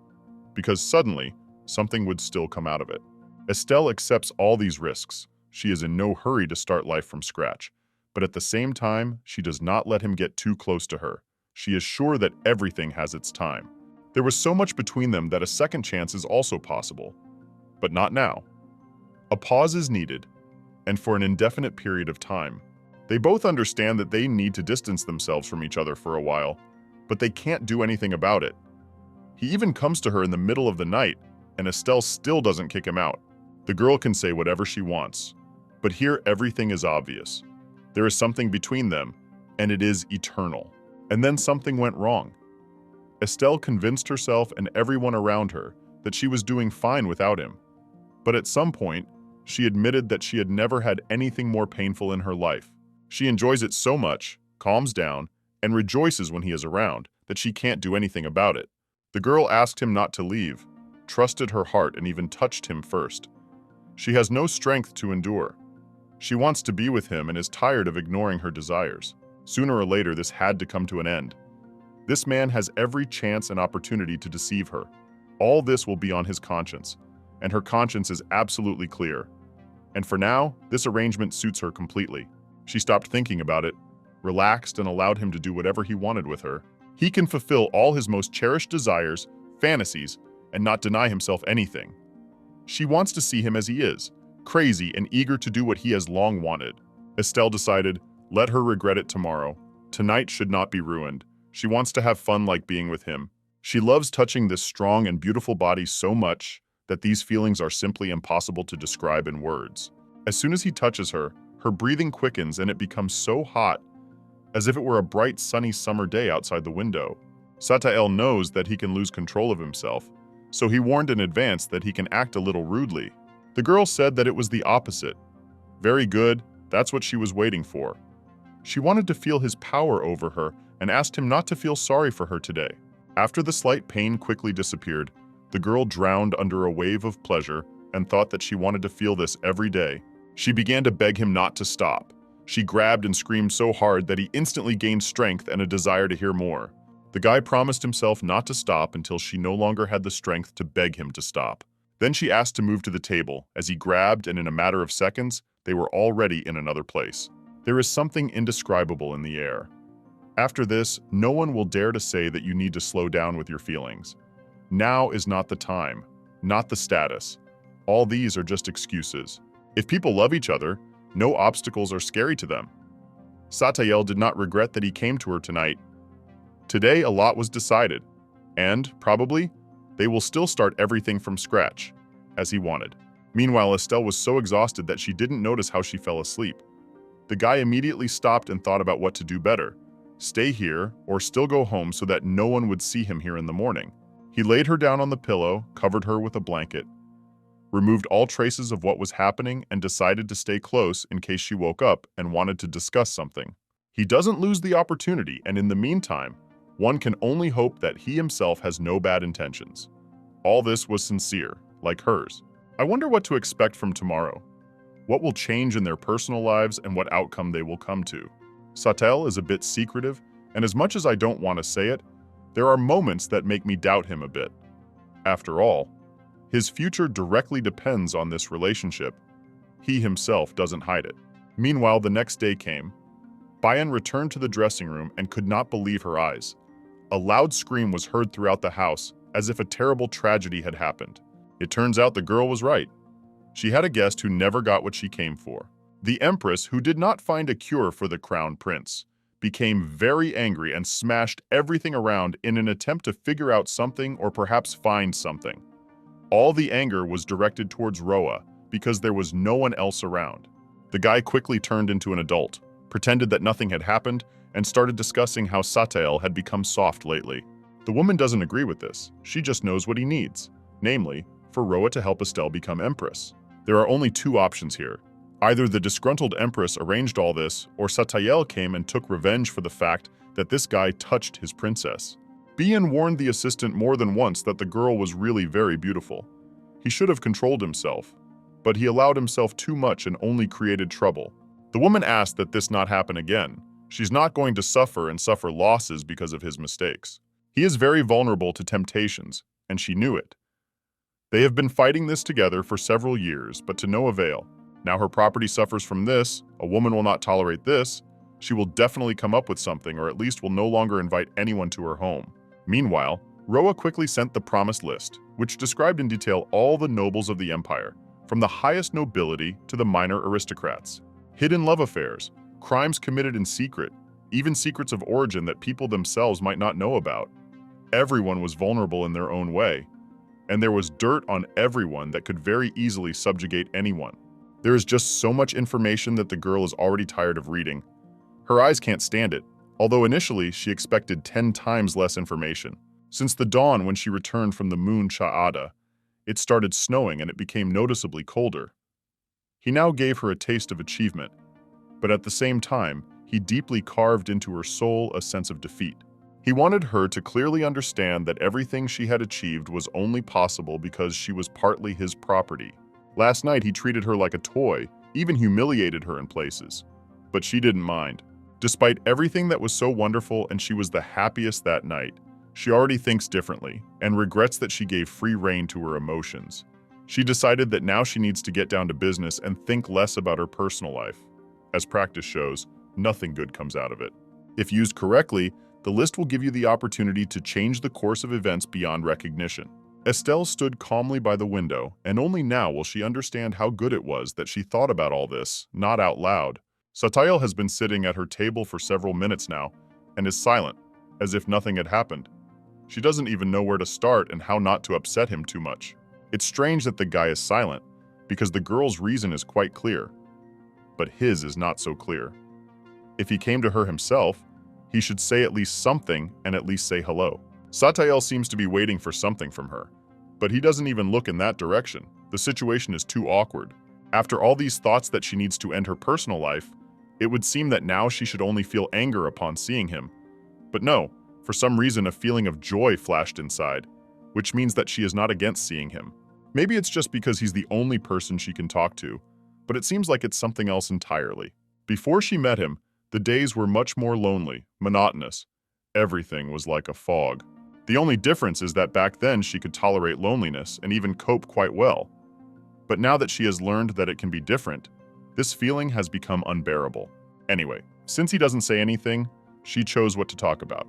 because suddenly, something would still come out of it. Estelle accepts all these risks. She is in no hurry to start life from scratch, but at the same time, she does not let him get too close to her. She is sure that everything has its time. There was so much between them that a second chance is also possible, but not now. A pause is needed, and for an indefinite period of time. They both understand that they need to distance themselves from each other for a while, but they can't do anything about it. He even comes to her in the middle of the night, and Estelle still doesn't kick him out. The girl can say whatever she wants, but here everything is obvious. There is something between them, and it is eternal. And then something went wrong. Estelle convinced herself and everyone around her that she was doing fine without him. But at some point, she admitted that she had never had anything more painful in her life. She enjoys it so much, calms down, and rejoices when he is around that she can't do anything about it. The girl asked him not to leave, trusted her heart, and even touched him first. She has no strength to endure. She wants to be with him and is tired of ignoring her desires. Sooner or later, this had to come to an end. This man has every chance and opportunity to deceive her. All this will be on his conscience, and her conscience is absolutely clear. And for now, this arrangement suits her completely. She stopped thinking about it, relaxed, and allowed him to do whatever he wanted with her. He can fulfill all his most cherished desires, fantasies, and not deny himself anything. She wants to see him as he is, crazy and eager to do what he has long wanted. Estelle decided, let her regret it tomorrow. Tonight should not be ruined. She wants to have fun like being with him. She loves touching this strong and beautiful body so much that these feelings are simply impossible to describe in words. As soon as he touches her, her breathing quickens and it becomes so hot, as if it were a bright sunny summer day outside the window. Satael knows that he can lose control of himself, so he warned in advance that he can act a little rudely. The girl said that it was the opposite. Very good, that's what she was waiting for. She wanted to feel his power over her and asked him not to feel sorry for her today. After the slight pain quickly disappeared, the girl drowned under a wave of pleasure and thought that she wanted to feel this every day. She began to beg him not to stop. She grabbed and screamed so hard that he instantly gained strength and a desire to hear more. The guy promised himself not to stop until she no longer had the strength to beg him to stop. Then she asked to move to the table, as he grabbed, and in a matter of seconds, they were already in another place. There is something indescribable in the air. After this, no one will dare to say that you need to slow down with your feelings. Now is not the time, not the status. All these are just excuses. If people love each other, no obstacles are scary to them. Satael did not regret that he came to her tonight. Today, a lot was decided, and, probably, they will still start everything from scratch, as he wanted. Meanwhile, Estelle was so exhausted that she didn't notice how she fell asleep. The guy immediately stopped and thought about what to do better. Stay here or still go home so that no one would see him here in the morning. He laid her down on the pillow, covered her with a blanket, removed all traces of what was happening, and decided to stay close in case she woke up and wanted to discuss something. He doesn't lose the opportunity, and in the meantime, one can only hope that he himself has no bad intentions. All this was sincere, like hers. I wonder what to expect from tomorrow. What will change in their personal lives and what outcome they will come to. Satael is a bit secretive, and as much as I don't want to say it, there are moments that make me doubt him a bit. After all, his future directly depends on this relationship. He himself doesn't hide it. Meanwhile, the next day came. Bayan returned to the dressing room and could not believe her eyes. A loud scream was heard throughout the house, as if a terrible tragedy had happened. It turns out the girl was right. She had a guest who never got what she came for. The Empress, who did not find a cure for the crown prince, became very angry and smashed everything around in an attempt to figure out something or perhaps find something. All the anger was directed towards Roa because there was no one else around. The guy quickly turned into an adult, pretended that nothing had happened, and started discussing how Satael had become soft lately. The woman doesn't agree with this. She just knows what he needs, namely, for Roa to help Estelle become Empress. There are only two options here. Either the disgruntled Empress arranged all this, or Satael came and took revenge for the fact that this guy touched his princess. Bian warned the assistant more than once that the girl was really very beautiful. He should have controlled himself, but he allowed himself too much and only created trouble. The woman asked that this not happen again. She's not going to suffer and suffer losses because of his mistakes. He is very vulnerable to temptations, and she knew it. They have been fighting this together for several years, but to no avail. Now her property suffers from this, a woman will not tolerate this, she will definitely come up with something or at least will no longer invite anyone to her home. Meanwhile, Roa quickly sent the promised list, which described in detail all the nobles of the empire, from the highest nobility to the minor aristocrats. Hidden love affairs, crimes committed in secret, even secrets of origin that people themselves might not know about. Everyone was vulnerable in their own way, and there was dirt on everyone that could very easily subjugate anyone. There is just so much information that the girl is already tired of reading. Her eyes can't stand it, although initially she expected 10 times less information. Since the dawn when she returned from the moon Cha'ada, it started snowing and it became noticeably colder. He now gave her a taste of achievement, but at the same time, he deeply carved into her soul a sense of defeat. He wanted her to clearly understand that everything she had achieved was only possible because she was partly his property. Last night he treated her like a toy, even humiliated her in places. But she didn't mind. Despite everything that was so wonderful and she was the happiest that night, she already thinks differently and regrets that she gave free rein to her emotions. She decided that now she needs to get down to business and think less about her personal life. As practice shows, nothing good comes out of it. If used correctly, the list will give you the opportunity to change the course of events beyond recognition. Estelle stood calmly by the window, and only now will she understand how good it was that she thought about all this, not out loud. Satael has been sitting at her table for several minutes now, and is silent, as if nothing had happened. She doesn't even know where to start and how not to upset him too much. It's strange that the guy is silent, because the girl's reason is quite clear. But his is not so clear. If he came to her himself, he should say at least something and at least say hello. Satael seems to be waiting for something from her, but he doesn't even look in that direction. The situation is too awkward. After all these thoughts that she needs to end her personal life, it would seem that now she should only feel anger upon seeing him. But no, for some reason a feeling of joy flashed inside, which means that she is not against seeing him. Maybe it's just because he's the only person she can talk to, but it seems like it's something else entirely. Before she met him, the days were much more lonely, monotonous. Everything was like a fog. The only difference is that back then she could tolerate loneliness and even cope quite well. But now that she has learned that it can be different, this feeling has become unbearable. Anyway, since he doesn't say anything, she chose what to talk about.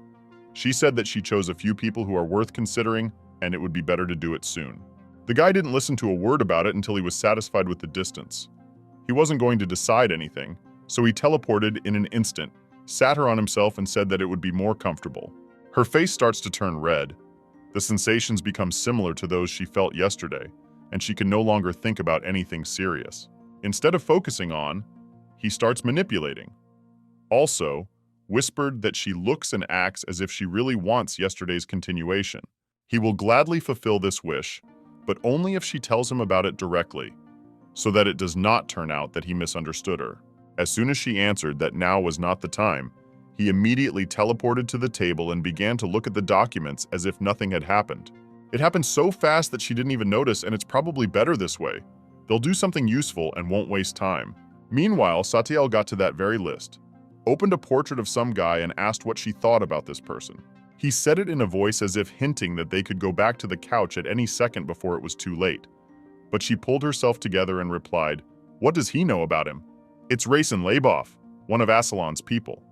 She said that she chose a few people who are worth considering, and it would be better to do it soon. The guy didn't listen to a word about it until he was satisfied with the distance. He wasn't going to decide anything, so he teleported in an instant, sat her on himself and said that it would be more comfortable. Her face starts to turn red. The sensations become similar to those she felt yesterday, and she can no longer think about anything serious. Instead of focusing on, he starts manipulating. Also, whispered that she looks and acts as if she really wants yesterday's continuation. He will gladly fulfill this wish, but only if she tells him about it directly, so that it does not turn out that he misunderstood her. As soon as she answered that now was not the time, he immediately teleported to the table and began to look at the documents as if nothing had happened. It happened so fast that she didn't even notice, and it's probably better this way. They'll do something useful and won't waste time. Meanwhile, Satiel got to that very list, opened a portrait of some guy and asked what she thought about this person. He said it in a voice as if hinting that they could go back to the couch at any second before it was too late. But she pulled herself together and replied, "What does he know about him? It's Raisin Laboff, one of Assalon's people."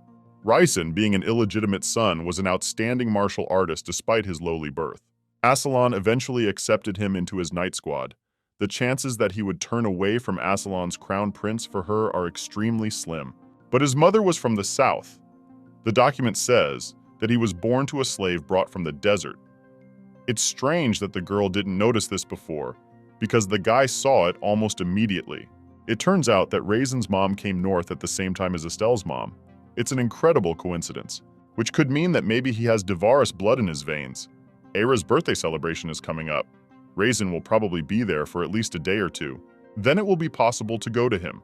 Raisin, being an illegitimate son, was an outstanding martial artist despite his lowly birth. Assalon eventually accepted him into his night squad. The chances that he would turn away from Assalon's crown prince for her are extremely slim. But his mother was from the south. The document says that he was born to a slave brought from the desert. It's strange that the girl didn't notice this before, because the guy saw it almost immediately. It turns out that Raisin's mom came north at the same time as Estelle's mom. It's an incredible coincidence, which could mean that maybe he has Devaris blood in his veins. Aira's birthday celebration is coming up. Raisin will probably be there for at least a day or two. Then it will be possible to go to him.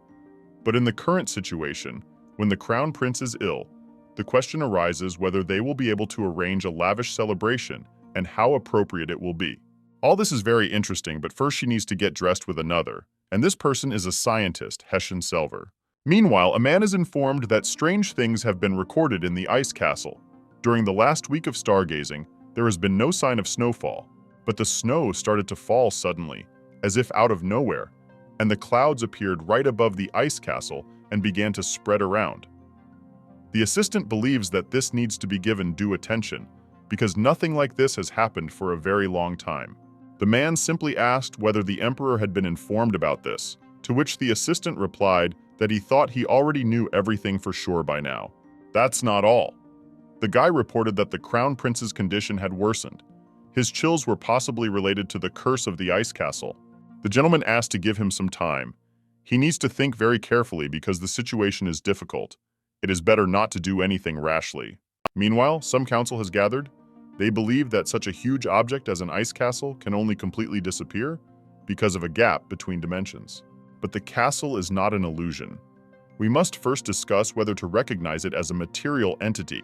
But in the current situation, when the crown prince is ill, the question arises whether they will be able to arrange a lavish celebration and how appropriate it will be. All this is very interesting, but first she needs to get dressed with another, and this person is a scientist, Hessian Selver. Meanwhile, a man is informed that strange things have been recorded in the ice castle. During the last week of stargazing, there has been no sign of snowfall, but the snow started to fall suddenly, as if out of nowhere, and the clouds appeared right above the ice castle and began to spread around. The assistant believes that this needs to be given due attention, because nothing like this has happened for a very long time. The man simply asked whether the emperor had been informed about this, to which the assistant replied that he thought he already knew everything for sure by now. That's not all. The guy reported that the crown prince's condition had worsened. His chills were possibly related to the curse of the ice castle. The gentleman asked to give him some time. He needs to think very carefully because the situation is difficult. It is better not to do anything rashly. Meanwhile, some council has gathered. They believe that such a huge object as an ice castle can only completely disappear because of a gap between dimensions. But the castle is not an illusion. We must first discuss whether to recognize it as a material entity.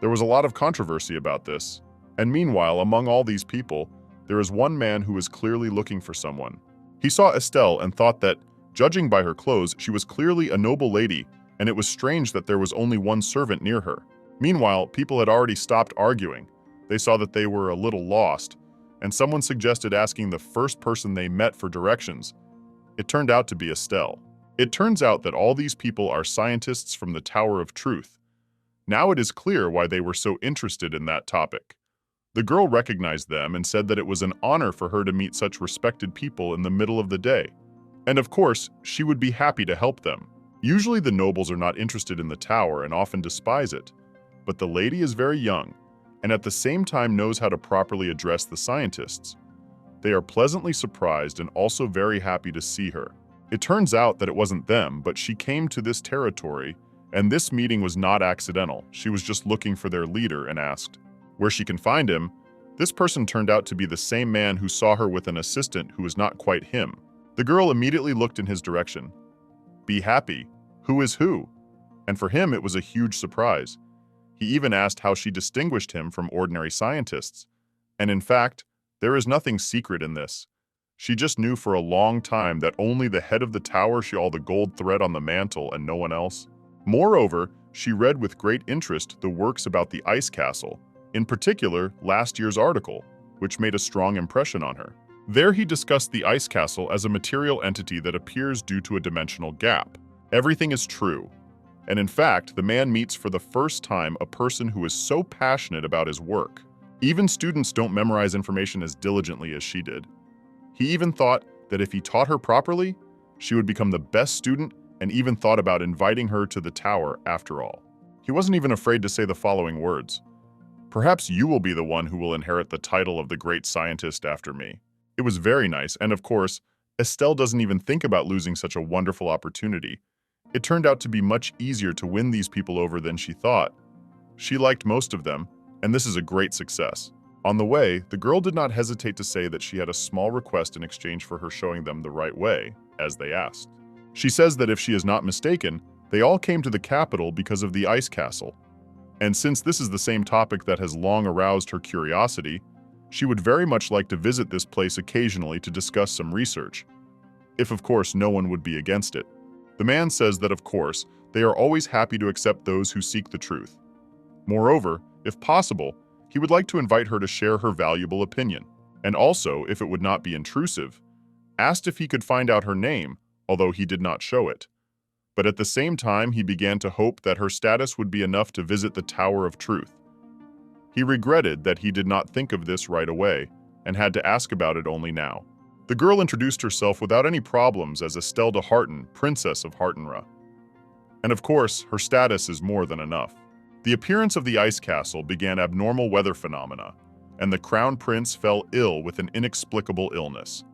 There was a lot of controversy about this. And meanwhile, among all these people, there is one man who is clearly looking for someone. He saw Estelle and thought that, judging by her clothes, she was clearly a noble lady, and it was strange that there was only one servant near her. Meanwhile, people had already stopped arguing. They saw that they were a little lost, and someone suggested asking the first person they met for directions. It turned out to be Estelle. It turns out that all these people are scientists from the Tower of Truth. Now it is clear why they were so interested in that topic. The girl recognized them and said that it was an honor for her to meet such respected people in the middle of the day. And of course, she would be happy to help them. Usually the nobles are not interested in the tower and often despise it. But the lady is very young, and at the same time knows how to properly address the scientists. They are pleasantly surprised and also very happy to see her. It turns out that it wasn't them, but she came to this territory, and this meeting was not accidental. She was just looking for their leader and asked where she can find him. This person turned out to be the same man who saw her with an assistant who was not quite him. The girl immediately looked in his direction. Be happy. Who is who? And for him, it was a huge surprise. He even asked how she distinguished him from ordinary scientists. And in fact, there is nothing secret in this. She just knew for a long time that only the head of the tower saw the gold thread on the mantle and no one else. Moreover, she read with great interest the works about the ice castle, in particular last year's article, which made a strong impression on her. There he discussed the ice castle as a material entity that appears due to a dimensional gap. Everything is true. And in fact, the man meets for the first time a person who is so passionate about his work. Even students don't memorize information as diligently as she did. He even thought that if he taught her properly, she would become the best student and even thought about inviting her to the tower after all. He wasn't even afraid to say the following words. Perhaps you will be the one who will inherit the title of the great scientist after me. It was very nice, and of course, Estelle doesn't even think about losing such a wonderful opportunity. It turned out to be much easier to win these people over than she thought. She liked most of them, and this is a great success. On the way, the girl did not hesitate to say that she had a small request in exchange for her showing them the right way, as they asked. She says that if she is not mistaken, they all came to the capital because of the ice castle. And since this is the same topic that has long aroused her curiosity, she would very much like to visit this place occasionally to discuss some research, if of course no one would be against it. The man says that of course, they are always happy to accept those who seek the truth. Moreover, if possible, he would like to invite her to share her valuable opinion, and also, if it would not be intrusive, asked if he could find out her name, although he did not show it. But at the same time, he began to hope that her status would be enough to visit the Tower of Truth. He regretted that he did not think of this right away, and had to ask about it only now. The girl introduced herself without any problems as Estelle de Harten, Princess of Hartenra. And of course, her status is more than enough. The appearance of the ice castle began abnormal weather phenomena, and the crown prince fell ill with an inexplicable illness.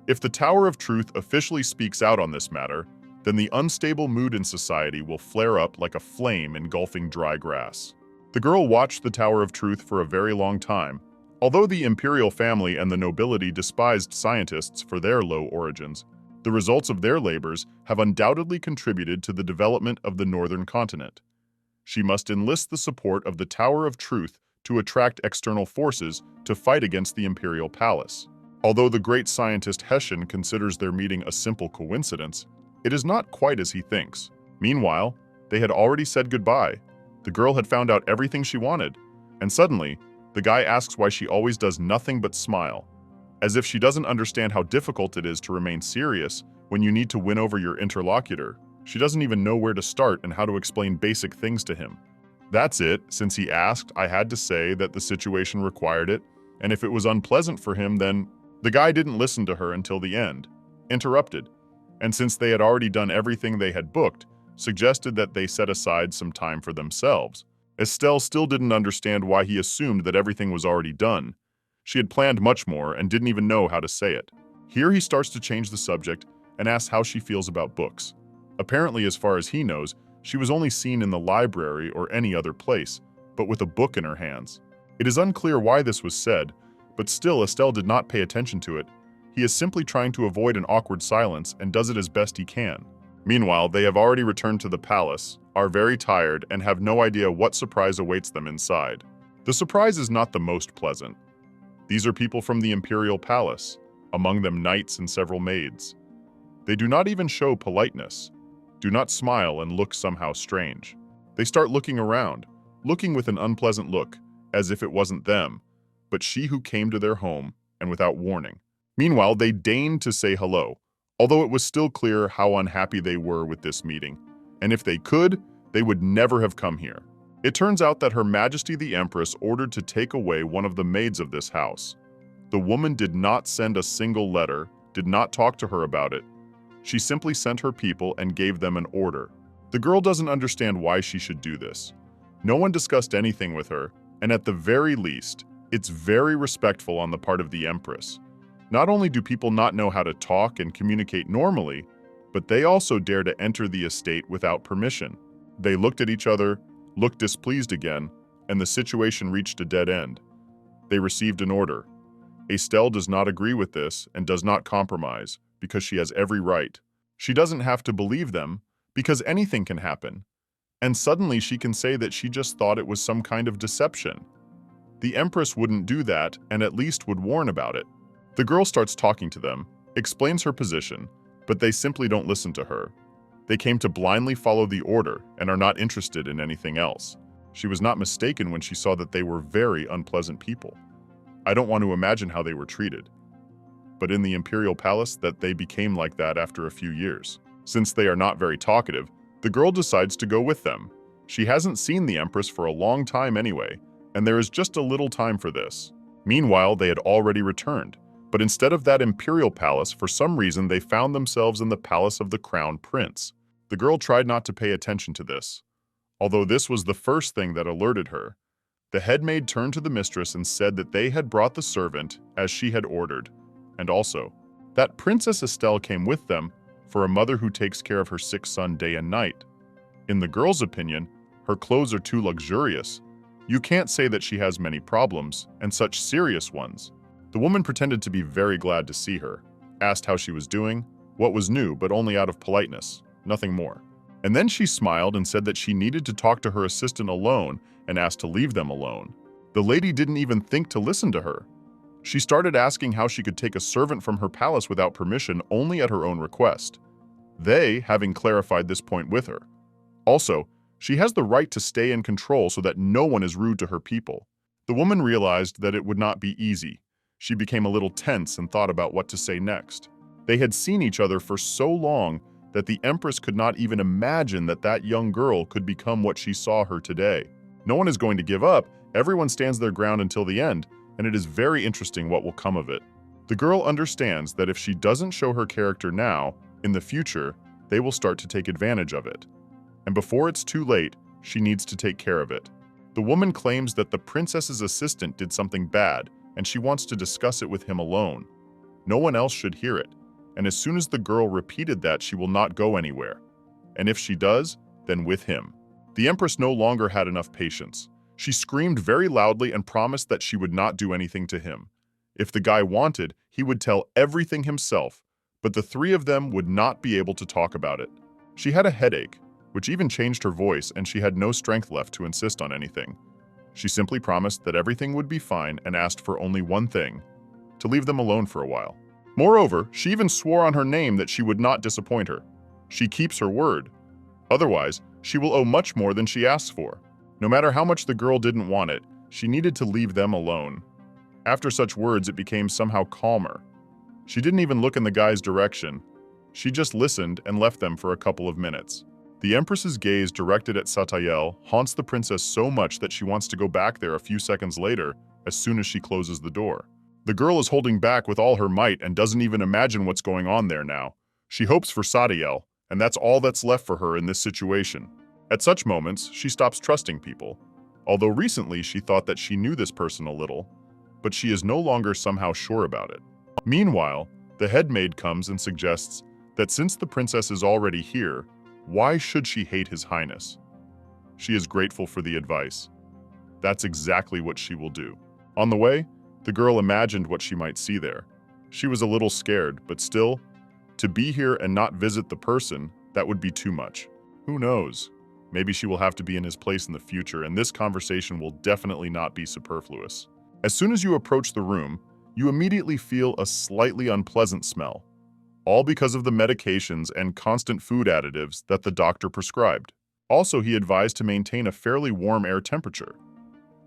If the Tower of Truth officially speaks out on this matter, then the unstable mood in society will flare up like a flame engulfing dry grass. The girl watched the Tower of Truth for a very long time. Although the imperial family and the nobility despised scientists for their low origins, the results of their labors have undoubtedly contributed to the development of the northern continent. She must enlist the support of the Tower of Truth to attract external forces to fight against the imperial palace. Although the great scientist Hessian considers their meeting a simple coincidence, it is not quite as he thinks. Meanwhile, they had already said goodbye. The girl had found out everything she wanted, and suddenly, the guy asks why she always does nothing but smile, as if she doesn't understand how difficult it is to remain serious when you need to win over your interlocutor. She doesn't even know where to start and how to explain basic things to him. That's it. Since he asked, I had to say that the situation required it, and if it was unpleasant for him, then... The guy didn't listen to her until the end, interrupted, and since they had already done everything they had booked, suggested that they set aside some time for themselves. Estelle still didn't understand why he assumed that everything was already done. She had planned much more and didn't even know how to say it. Here he starts to change the subject and asks how she feels about books. Apparently, as far as he knows, she was only seen in the library or any other place, but with a book in her hands. It is unclear why this was said, but still Estelle did not pay attention to it. He is simply trying to avoid an awkward silence and does it as best he can. Meanwhile, they have already returned to the palace, are very tired, and have no idea what surprise awaits them inside. The surprise is not the most pleasant. These are people from the imperial palace, among them knights and several maids. They do not even show politeness, do not smile and look somehow strange. They start looking around, looking with an unpleasant look, as if it wasn't them, but she who came to their home, and without warning. Meanwhile, they deigned to say hello, although it was still clear how unhappy they were with this meeting, and if they could, they would never have come here. It turns out that Her Majesty the Empress ordered to take away one of the maids of this house. The woman did not send a single letter, did not talk to her about it. She simply sent her people and gave them an order. The girl doesn't understand why she should do this. No one discussed anything with her, and at the very least, it's very respectful on the part of the Empress. Not only do people not know how to talk and communicate normally, but they also dare to enter the estate without permission. They looked at each other, looked displeased again, and the situation reached a dead end. They received an order. Estelle does not agree with this and does not compromise, because she has every right. She doesn't have to believe them, because anything can happen. And suddenly she can say that she just thought it was some kind of deception. The Empress wouldn't do that and at least would warn about it. The girl starts talking to them, explains her position, but they simply don't listen to her. They came to blindly follow the order and are not interested in anything else. She was not mistaken when she saw that they were very unpleasant people. I don't want to imagine how they were treated. But in the imperial palace, that they became like that after a few years. Since they are not very talkative, the girl decides to go with them. She hasn't seen the Empress for a long time anyway, and there is just a little time for this. Meanwhile, they had already returned, but instead of that imperial palace, for some reason they found themselves in the palace of the crown prince. The girl tried not to pay attention to this, although this was the first thing that alerted her. The headmaid turned to the mistress and said that they had brought the servant, as she had ordered. And also, that Princess Estelle came with them for a mother who takes care of her sick son day and night. In the girl's opinion, her clothes are too luxurious. You can't say that she has many problems, and such serious ones. The woman pretended to be very glad to see her, asked how she was doing, what was new, but only out of politeness, nothing more. And then she smiled and said that she needed to talk to her assistant alone and asked to leave them alone. The lady didn't even think to listen to her. She started asking how she could take a servant from her palace without permission only at her own request. They, having clarified this point with her. Also, she has the right to stay in control so that no one is rude to her people. The woman realized that it would not be easy. She became a little tense and thought about what to say next. They had seen each other for so long that the Empress could not even imagine that that young girl could become what she saw her today. No one is going to give up, everyone stands their ground until the end, and it is very interesting what will come of it. The girl understands that if she doesn't show her character now, in the future, they will start to take advantage of it. And before it's too late, she needs to take care of it. The woman claims that the princess's assistant did something bad, and she wants to discuss it with him alone. No one else should hear it, and as soon as the girl repeated that, she will not go anywhere. And if she does, then with him. The Empress no longer had enough patience. She screamed very loudly and promised that she would not do anything to him. If the guy wanted, he would tell everything himself, but the three of them would not be able to talk about it. She had a headache, which even changed her voice, and she had no strength left to insist on anything. She simply promised that everything would be fine and asked for only one thing, to leave them alone for a while. Moreover, she even swore on her name that she would not disappoint her. She keeps her word. Otherwise, she will owe much more than she asks for. No matter how much the girl didn't want it, she needed to leave them alone. After such words, it became somehow calmer. She didn't even look in the guy's direction. She just listened and left them for a couple of minutes. The Empress's gaze directed at Satayel haunts the princess so much that she wants to go back there a few seconds later as soon as she closes the door. The girl is holding back with all her might and doesn't even imagine what's going on there now. She hopes for Satayel, and that's all that's left for her in this situation. At such moments, she stops trusting people. Although recently she thought that she knew this person a little, but she is no longer somehow sure about it. Meanwhile, the head maid comes and suggests that since the princess is already here, why should she hate His Highness? She is grateful for the advice. That's exactly what she will do. On the way, the girl imagined what she might see there. She was a little scared, but still, to be here and not visit the person, that would be too much. Who knows? Maybe she will have to be in his place in the future, and this conversation will definitely not be superfluous. As soon as you approach the room, you immediately feel a slightly unpleasant smell, all because of the medications and constant food additives that the doctor prescribed. Also, he advised to maintain a fairly warm air temperature.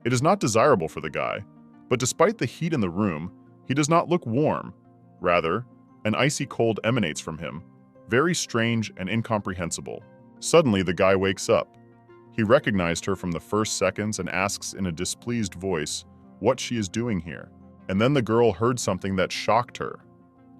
It is not desirable for the guy, but despite the heat in the room, he does not look warm. Rather, an icy cold emanates from him, very strange and incomprehensible. Suddenly, the guy wakes up. He recognized her from the first seconds and asks in a displeased voice what she is doing here. And then the girl heard something that shocked her.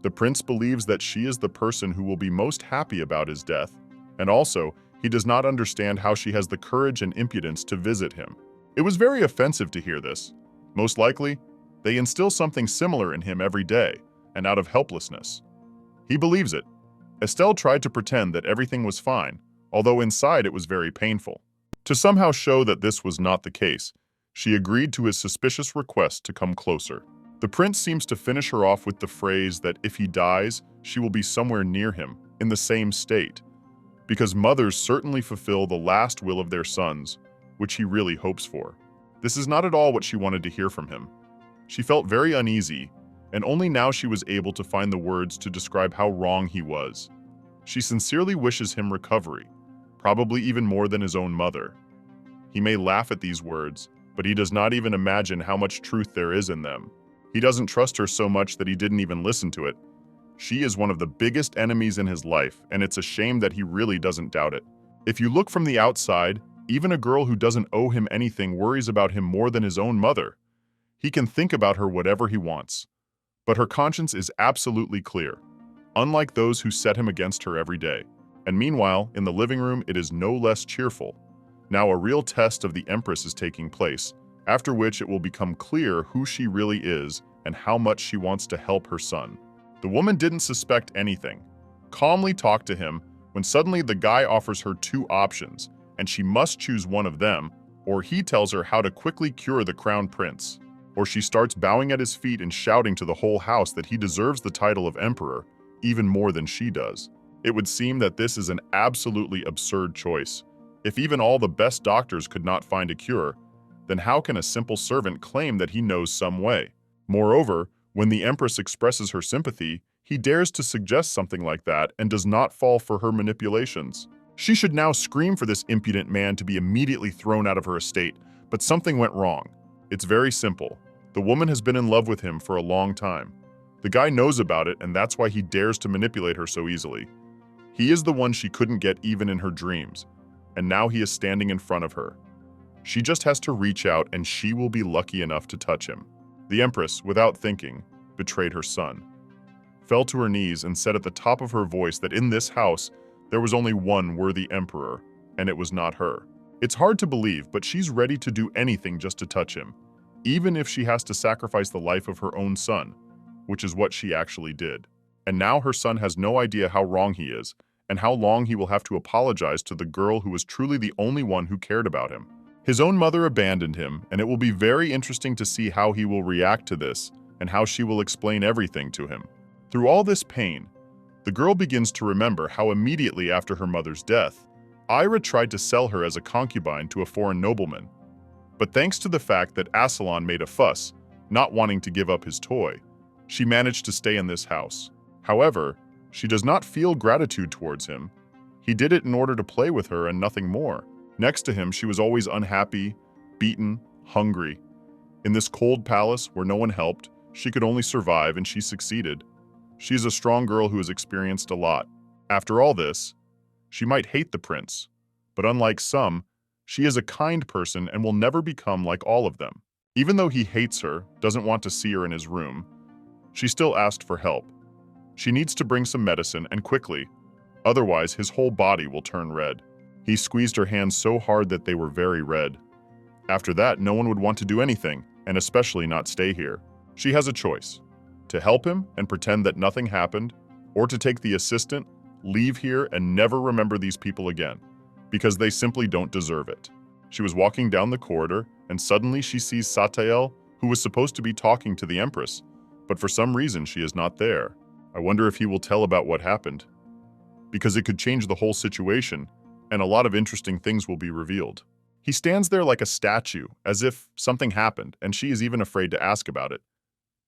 The prince believes that she is the person who will be most happy about his death, and also, he does not understand how she has the courage and impudence to visit him. It was very offensive to hear this. Most likely, they instill something similar in him every day, and out of helplessness. He believes it. Estelle tried to pretend that everything was fine, although inside it was very painful. To somehow show that this was not the case, she agreed to his suspicious request to come closer. The prince seems to finish her off with the phrase that if he dies, she will be somewhere near him, in the same state, because mothers certainly fulfill the last will of their sons, which he really hopes for. This is not at all what she wanted to hear from him. She felt very uneasy, and only now she was able to find the words to describe how wrong he was. She sincerely wishes him recovery, probably even more than his own mother. He may laugh at these words, but he does not even imagine how much truth there is in them. He doesn't trust her so much that he didn't even listen to it. She is one of the biggest enemies in his life, and it's a shame that he really doesn't doubt it. If you look from the outside, even a girl who doesn't owe him anything worries about him more than his own mother. He can think about her whatever he wants. But her conscience is absolutely clear, unlike those who set him against her every day. And meanwhile, in the living room, it is no less cheerful. Now a real test of the Empress is taking place, after which it will become clear who she really is and how much she wants to help her son. The woman didn't suspect anything, calmly talked to him when suddenly the guy offers her two options, and she must choose one of them, or he tells her how to quickly cure the crown prince. Or she starts bowing at his feet and shouting to the whole house that he deserves the title of emperor, even more than she does. It would seem that this is an absolutely absurd choice. If even all the best doctors could not find a cure, then how can a simple servant claim that he knows some way? Moreover, when the Empress expresses her sympathy, he dares to suggest something like that and does not fall for her manipulations. She should now scream for this impudent man to be immediately thrown out of her estate, but something went wrong. It's very simple. The woman has been in love with him for a long time. The guy knows about it, and that's why he dares to manipulate her so easily. He is the one she couldn't get even in her dreams, and now he is standing in front of her. She just has to reach out, and she will be lucky enough to touch him. The Empress, without thinking, betrayed her son, fell to her knees and said at the top of her voice that in this house there was only one worthy emperor, and it was not her. It's hard to believe, but she's ready to do anything just to touch him, even if she has to sacrifice the life of her own son, which is what she actually did. And now her son has no idea how wrong he is, and how long he will have to apologize to the girl who was truly the only one who cared about him. His own mother abandoned him, and it will be very interesting to see how he will react to this and how she will explain everything to him. Through all this pain, the girl begins to remember how immediately after her mother's death, Ira tried to sell her as a concubine to a foreign nobleman. But thanks to the fact that Aslan made a fuss, not wanting to give up his toy, she managed to stay in this house. However, she does not feel gratitude towards him. He did it in order to play with her and nothing more. Next to him, she was always unhappy, beaten, hungry. In this cold palace where no one helped, she could only survive, and she succeeded. She is a strong girl who has experienced a lot. After all this, she might hate the prince, but unlike some, she is a kind person and will never become like all of them. Even though he hates her, doesn't want to see her in his room, she still asked for help. She needs to bring some medicine, and quickly, otherwise his whole body will turn red. He squeezed her hands so hard that they were very red. After that, no one would want to do anything, and especially not stay here. She has a choice: to help him and pretend that nothing happened, or to take the assistant, leave here, and never remember these people again, because they simply don't deserve it. She was walking down the corridor, and suddenly she sees Satael, who was supposed to be talking to the Empress, but for some reason she is not there. I wonder if he will tell about what happened, because it could change the whole situation, and a lot of interesting things will be revealed. He stands there like a statue, as if something happened, and she is even afraid to ask about it.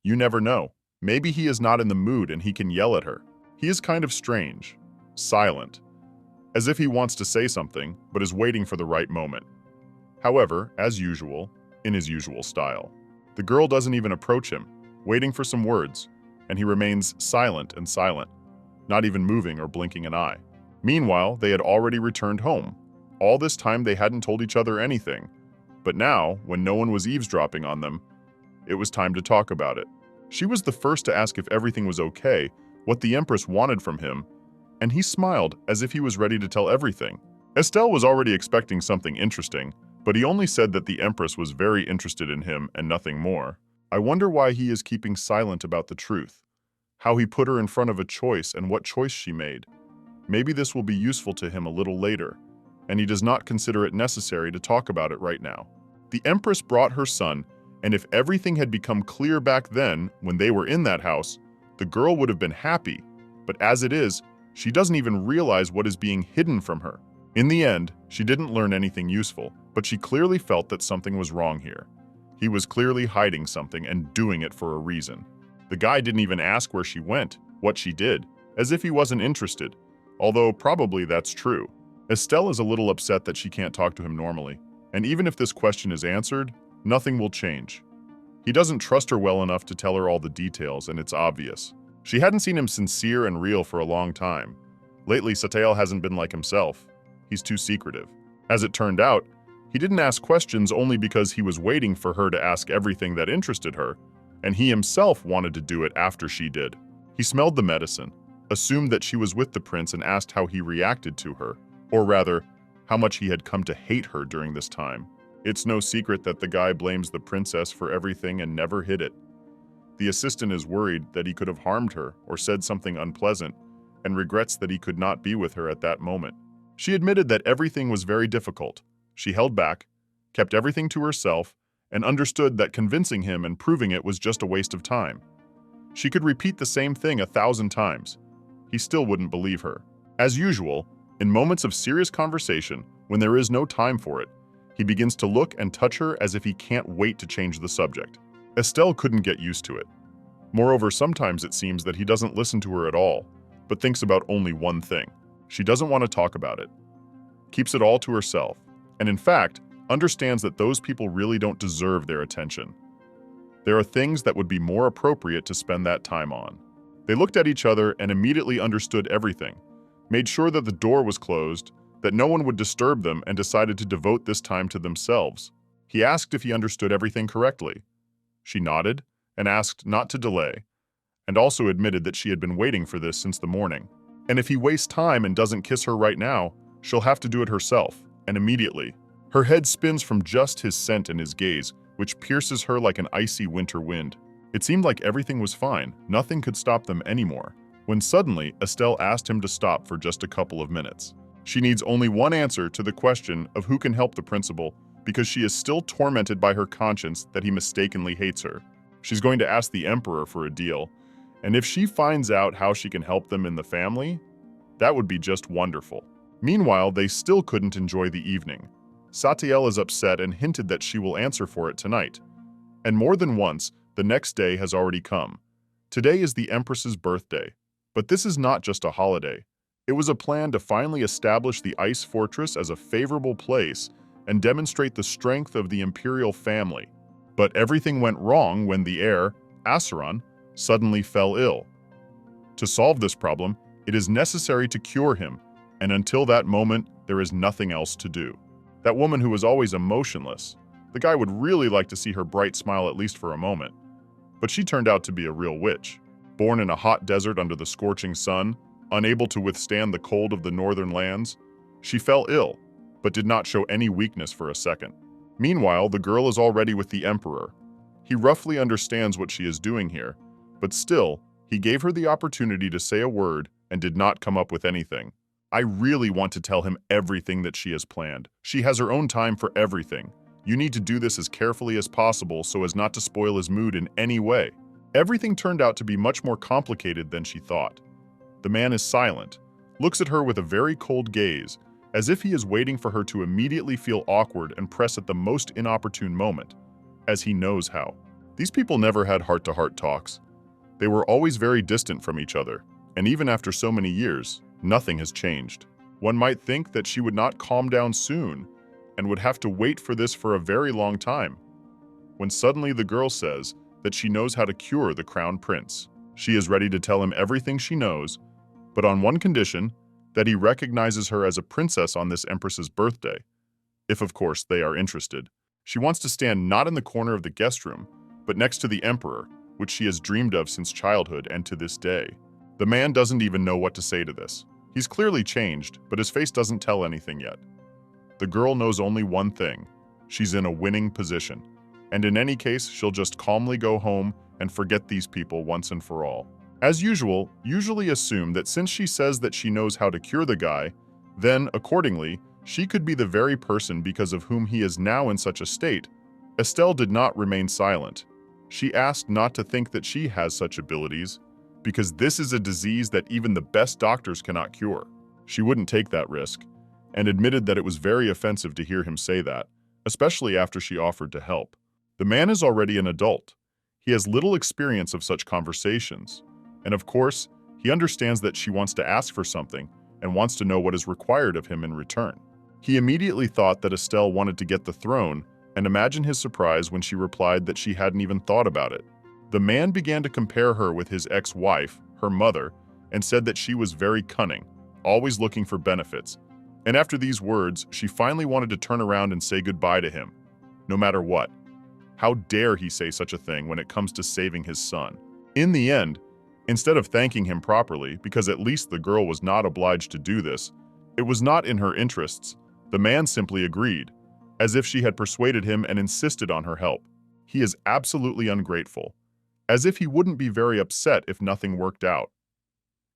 You never know. Maybe he is not in the mood and he can yell at her. He is kind of strange, silent, as if he wants to say something, but is waiting for the right moment. However, as usual, in his usual style, the girl doesn't even approach him, waiting for some words, and he remains silent and silent, not even moving or blinking an eye. Meanwhile, they had already returned home. All this time they hadn't told each other anything, but now, when no one was eavesdropping on them, it was time to talk about it. She was the first to ask if everything was okay, what the Empress wanted from him, and he smiled as if he was ready to tell everything. Estelle was already expecting something interesting, but he only said that the Empress was very interested in him and nothing more. I wonder why he is keeping silent about the truth, how he put her in front of a choice and what choice she made. Maybe this will be useful to him a little later, and he does not consider it necessary to talk about it right now. The Empress brought her son, and if everything had become clear back then, when they were in that house, the girl would have been happy, but as it is, she doesn't even realize what is being hidden from her. In the end, she didn't learn anything useful, but she clearly felt that something was wrong here. He was clearly hiding something and doing it for a reason. The guy didn't even ask where she went, what she did, as if he wasn't interested, although probably that's true. Estelle is a little upset that she can't talk to him normally, and even if this question is answered, nothing will change. He doesn't trust her well enough to tell her all the details, and it's obvious. She hadn't seen him sincere and real for a long time. Lately, Satael hasn't been like himself. He's too secretive. As it turned out, he didn't ask questions only because he was waiting for her to ask everything that interested her, and he himself wanted to do it after she did. He smelled the medicine, assumed that she was with the prince, and asked how he reacted to her, or rather, how much he had come to hate her during this time. It's no secret that the guy blames the princess for everything and never hid it. The assistant is worried that he could have harmed her or said something unpleasant and regrets that he could not be with her at that moment. She admitted that everything was very difficult. She held back, kept everything to herself, and understood that convincing him and proving it was just a waste of time. She could repeat the same thing 1,000 times. He still wouldn't believe her. As usual, in moments of serious conversation, when there is no time for it, he begins to look and touch her as if he can't wait to change the subject. Estelle couldn't get used to it. Moreover, sometimes it seems that he doesn't listen to her at all, but thinks about only one thing. She doesn't want to talk about it, keeps it all to herself, and in fact, understands that those people really don't deserve their attention. There are things that would be more appropriate to spend that time on. They looked at each other and immediately understood everything, made sure that the door was closed, that no one would disturb them, and decided to devote this time to themselves. He asked if he understood everything correctly. She nodded and asked not to delay, and also admitted that she had been waiting for this since the morning. And if he wastes time and doesn't kiss her right now, she'll have to do it herself, and immediately. Her head spins from just his scent and his gaze, which pierces her like an icy winter wind. It seemed like everything was fine, nothing could stop them anymore, when suddenly Estelle asked him to stop for just a couple of minutes. She needs only one answer to the question of who can help the principal, because she is still tormented by her conscience that he mistakenly hates her. She's going to ask the Emperor for a deal, and if she finds out how she can help them in the family, that would be just wonderful. Meanwhile, they still couldn't enjoy the evening. Satiel is upset and hinted that she will answer for it tonight. And more than once, the next day has already come. Today is the Empress's birthday. But this is not just a holiday. It was a plan to finally establish the ice fortress as a favorable place and demonstrate the strength of the imperial family. But everything went wrong when the heir, Asaron, suddenly fell ill. To solve this problem, it is necessary to cure him, and until that moment, there is nothing else to do. That woman who was always emotionless, the guy would really like to see her bright smile at least for a moment. But she turned out to be a real witch. Born in a hot desert under the scorching sun, unable to withstand the cold of the northern lands, she fell ill, but did not show any weakness for a second. Meanwhile, the girl is already with the Emperor. He roughly understands what she is doing here, but still, he gave her the opportunity to say a word and did not come up with anything. I really want to tell him everything that she has planned. She has her own time for everything. You need to do this as carefully as possible so as not to spoil his mood in any way. Everything turned out to be much more complicated than she thought. The man is silent, looks at her with a very cold gaze, as if he is waiting for her to immediately feel awkward and press at the most inopportune moment, as he knows how. These people never had heart-to-heart talks. They were always very distant from each other, and even after so many years, nothing has changed. One might think that she would not calm down soon and would have to wait for this for a very long time, when suddenly the girl says that she knows how to cure the crown prince. She is ready to tell him everything she knows, but on one condition, that he recognizes her as a princess on this Empress's birthday, if of course they are interested. She wants to stand not in the corner of the guest room, but next to the Emperor, which she has dreamed of since childhood and to this day. The man doesn't even know what to say to this. He's clearly changed, but his face doesn't tell anything yet. The girl knows only one thing. She's in a winning position. And in any case, she'll just calmly go home and forget these people once and for all. As usual, usually assume that since she says that she knows how to cure the guy, then, accordingly, she could be the very person because of whom he is now in such a state. Estelle did not remain silent. She asked not to think that she has such abilities, because this is a disease that even the best doctors cannot cure. She wouldn't take that risk, and admitted that it was very offensive to hear him say that, especially after she offered to help. The man is already an adult. He has little experience of such conversations, and of course, he understands that she wants to ask for something and wants to know what is required of him in return. He immediately thought that Estelle wanted to get the throne, and imagine his surprise when she replied that she hadn't even thought about it. The man began to compare her with his ex-wife, her mother, and said that she was very cunning, always looking for benefits. And after these words, she finally wanted to turn around and say goodbye to him, no matter what. How dare he say such a thing when it comes to saving his son? In the end, instead of thanking him properly, because at least the girl was not obliged to do this, it was not in her interests, the man simply agreed, as if she had persuaded him and insisted on her help. He is absolutely ungrateful. as if he wouldn't be very upset if nothing worked out.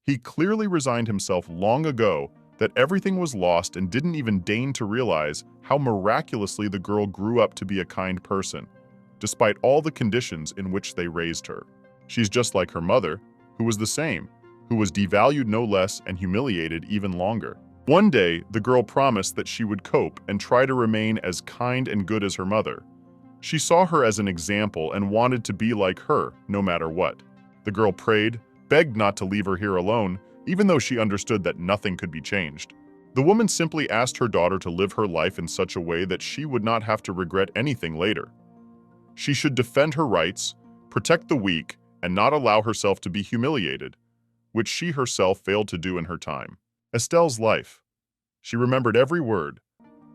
He clearly resigned himself long ago that everything was lost and didn't even deign to realize how miraculously the girl grew up to be a kind person, despite all the conditions in which they raised her. She's just like her mother, who was the same, who was devalued no less and humiliated even longer. One day, the girl promised that she would cope and try to remain as kind and good as her mother. She saw her as an example and wanted to be like her, no matter what. The girl prayed, begged not to leave her here alone, even though she understood that nothing could be changed. The woman simply asked her daughter to live her life in such a way that she would not have to regret anything later. She should defend her rights, protect the weak, and not allow herself to be humiliated, which she herself failed to do in her time. Estelle's life. She remembered every word,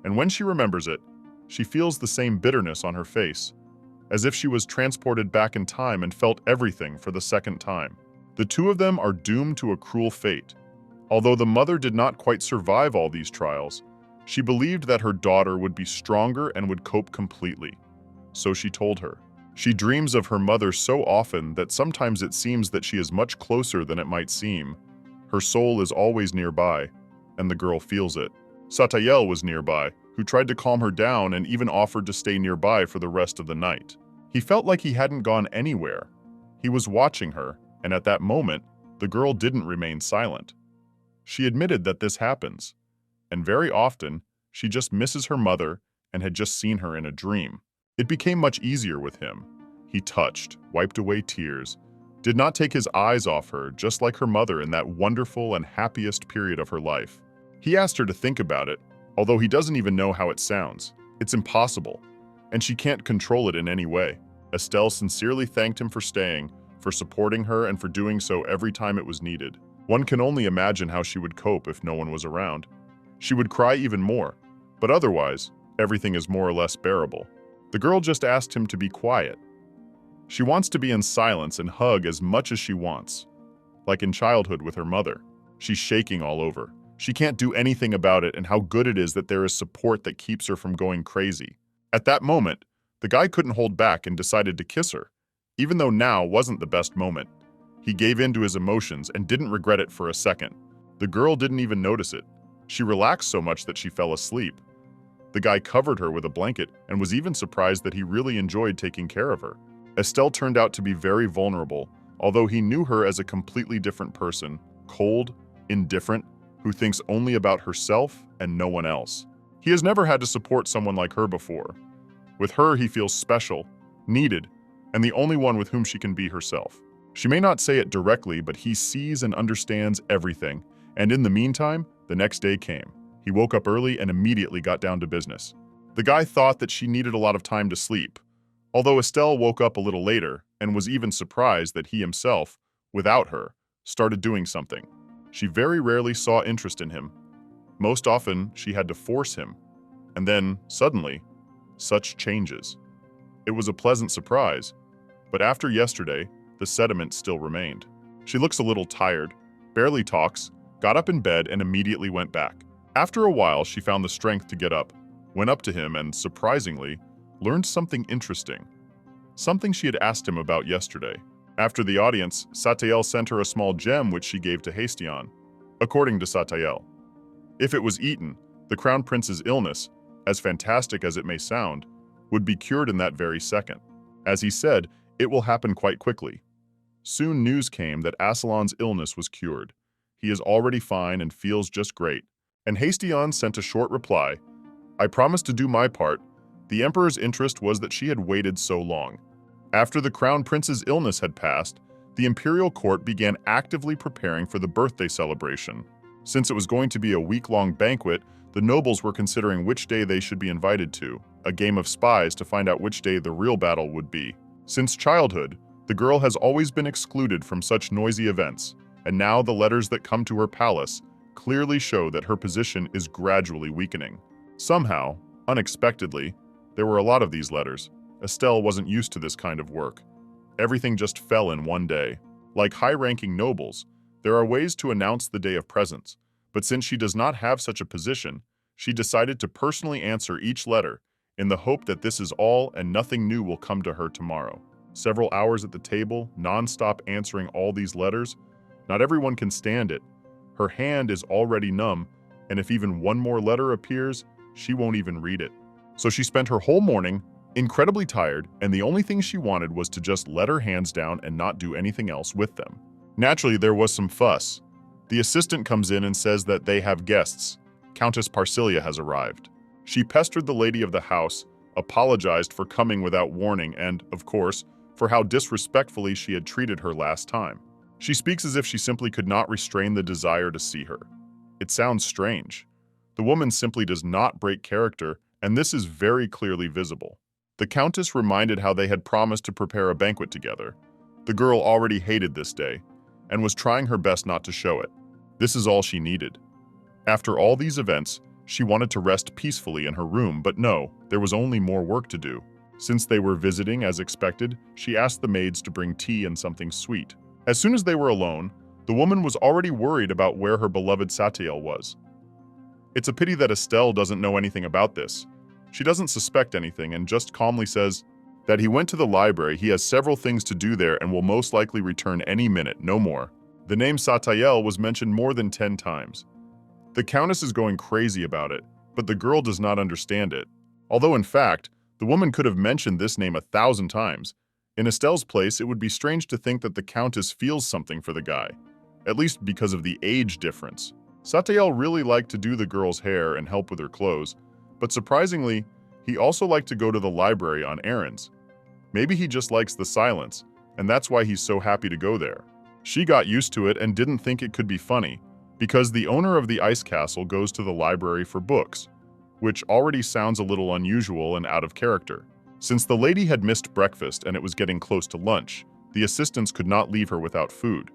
and when she remembers it, she feels the same bitterness on her face, as if she was transported back in time and felt everything for the second time. The two of them are doomed to a cruel fate. Although the mother did not quite survive all these trials, she believed that her daughter would be stronger and would cope completely. So she told her. She dreams of her mother so often that sometimes it seems that she is much closer than it might seem. Her soul is always nearby, and the girl feels it. Satael was nearby, who tried to calm her down and even offered to stay nearby for the rest of the night. He felt like he hadn't gone anywhere. He was watching her, and at that moment, the girl didn't remain silent. She admitted that this happens, and very often, she just misses her mother and had just seen her in a dream. It became much easier with him. He touched, wiped away tears, did not take his eyes off her, just like her mother in that wonderful and happiest period of her life. He asked her to think about it, although he doesn't even know how it sounds. It's impossible, and she can't control it in any way. Estelle sincerely thanked him for staying, for supporting her, and for doing so every time it was needed. One can only imagine how she would cope if no one was around. She would cry even more, but otherwise, everything is more or less bearable. The girl just asked him to be quiet. She wants to be in silence and hug as much as she wants. Like in childhood with her mother. She's shaking all over. She can't do anything about it, and how good it is that there is support that keeps her from going crazy. At that moment, the guy couldn't hold back and decided to kiss her. Even though now wasn't the best moment, he gave in to his emotions and didn't regret it for a second. The girl didn't even notice it. She relaxed so much that she fell asleep. The guy covered her with a blanket and was even surprised that he really enjoyed taking care of her. Estelle turned out to be very vulnerable, although he knew her as a completely different person, cold, indifferent, who thinks only about herself and no one else. He has never had to support someone like her before. With her, he feels special, needed, and the only one with whom she can be herself. She may not say it directly, but he sees and understands everything, and in the meantime, the next day came. He woke up early and immediately got down to business. The guy thought that she needed a lot of time to sleep, although Estelle woke up a little later and was even surprised that he himself, without her, started doing something. She very rarely saw interest in him. Most often, she had to force him. And then, suddenly, such changes. It was a pleasant surprise, but after yesterday, the sediment still remained. She looks a little tired, barely talks, got up in bed and immediately went back. After a while, she found the strength to get up, went up to him and, surprisingly, learned something interesting. Something she had asked him about yesterday. After the audience, Satael sent her a small gem which she gave to Hastion. According to Satael, if it was eaten, the Crown Prince's illness, as fantastic as it may sound, would be cured in that very second. As he said, it will happen quite quickly. Soon news came that Assalon's illness was cured. He is already fine and feels just great. And Hastion sent a short reply. I promised to do my part. The Emperor's interest was that she had waited so long. After the Crown Prince's illness had passed, the imperial court began actively preparing for the birthday celebration. Since it was going to be a week-long banquet, the nobles were considering which day they should be invited to, a game of spies to find out which day the real battle would be. Since childhood, the girl has always been excluded from such noisy events, and now the letters that come to her palace clearly show that her position is gradually weakening. Somehow, unexpectedly, there were a lot of these letters. Estelle wasn't used to this kind of work. Everything just fell in one day. Like high-ranking nobles, there are ways to announce the day of presence, but since she does not have such a position, she decided to personally answer each letter in the hope that this is all and nothing new will come to her tomorrow. Several hours at the table, non-stop answering all these letters. Not everyone can stand it. Her hand is already numb, and if even one more letter appears, she won't even read it. So she spent her whole morning incredibly tired, and the only thing she wanted was to just let her hands down and not do anything else with them. Naturally, there was some fuss. The assistant comes in and says that they have guests. Countess Parcilia has arrived. She pestered the lady of the house, apologized for coming without warning, and, of course, for how disrespectfully she had treated her last time. She speaks as if she simply could not restrain the desire to see her. It sounds strange. The woman simply does not break character, and this is very clearly visible. The Countess reminded how they had promised to prepare a banquet together. The girl already hated this day, and was trying her best not to show it. This is all she needed. After all these events, she wanted to rest peacefully in her room, but no, there was only more work to do. Since they were visiting as expected, she asked the maids to bring tea and something sweet. As soon as they were alone, the woman was already worried about where her beloved Satiel was. It's a pity that Estelle doesn't know anything about this. She doesn't suspect anything and just calmly says that he went to the library, he has several things to do there and will most likely return any minute, no more. The name Satiel was mentioned more than 10 times. The Countess is going crazy about it, but the girl does not understand it. Although in fact, the woman could have mentioned this name 1,000 times. In Estelle's place, it would be strange to think that the Countess feels something for the guy, at least because of the age difference. Satiel really liked to do the girl's hair and help with her clothes, but surprisingly, he also liked to go to the library on errands. Maybe he just likes the silence, and that's why he's so happy to go there. She got used to it and didn't think it could be funny, because the owner of the ice castle goes to the library for books, which already sounds a little unusual and out of character. Since the lady had missed breakfast and it was getting close to lunch, the assistants could not leave her without food.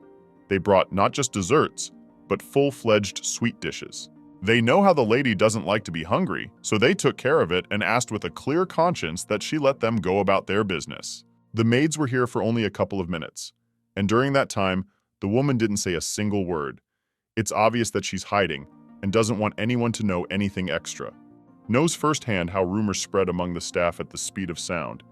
They brought not just desserts, but full-fledged sweet dishes. They know how the lady doesn't like to be hungry, so they took care of it and asked with a clear conscience that she let them go about their business. The maids were here for only a couple of minutes, and during that time, the woman didn't say a single word. It's obvious that she's hiding and doesn't want anyone to know anything extra. Knows firsthand how rumors spread among the staff at the speed of sound,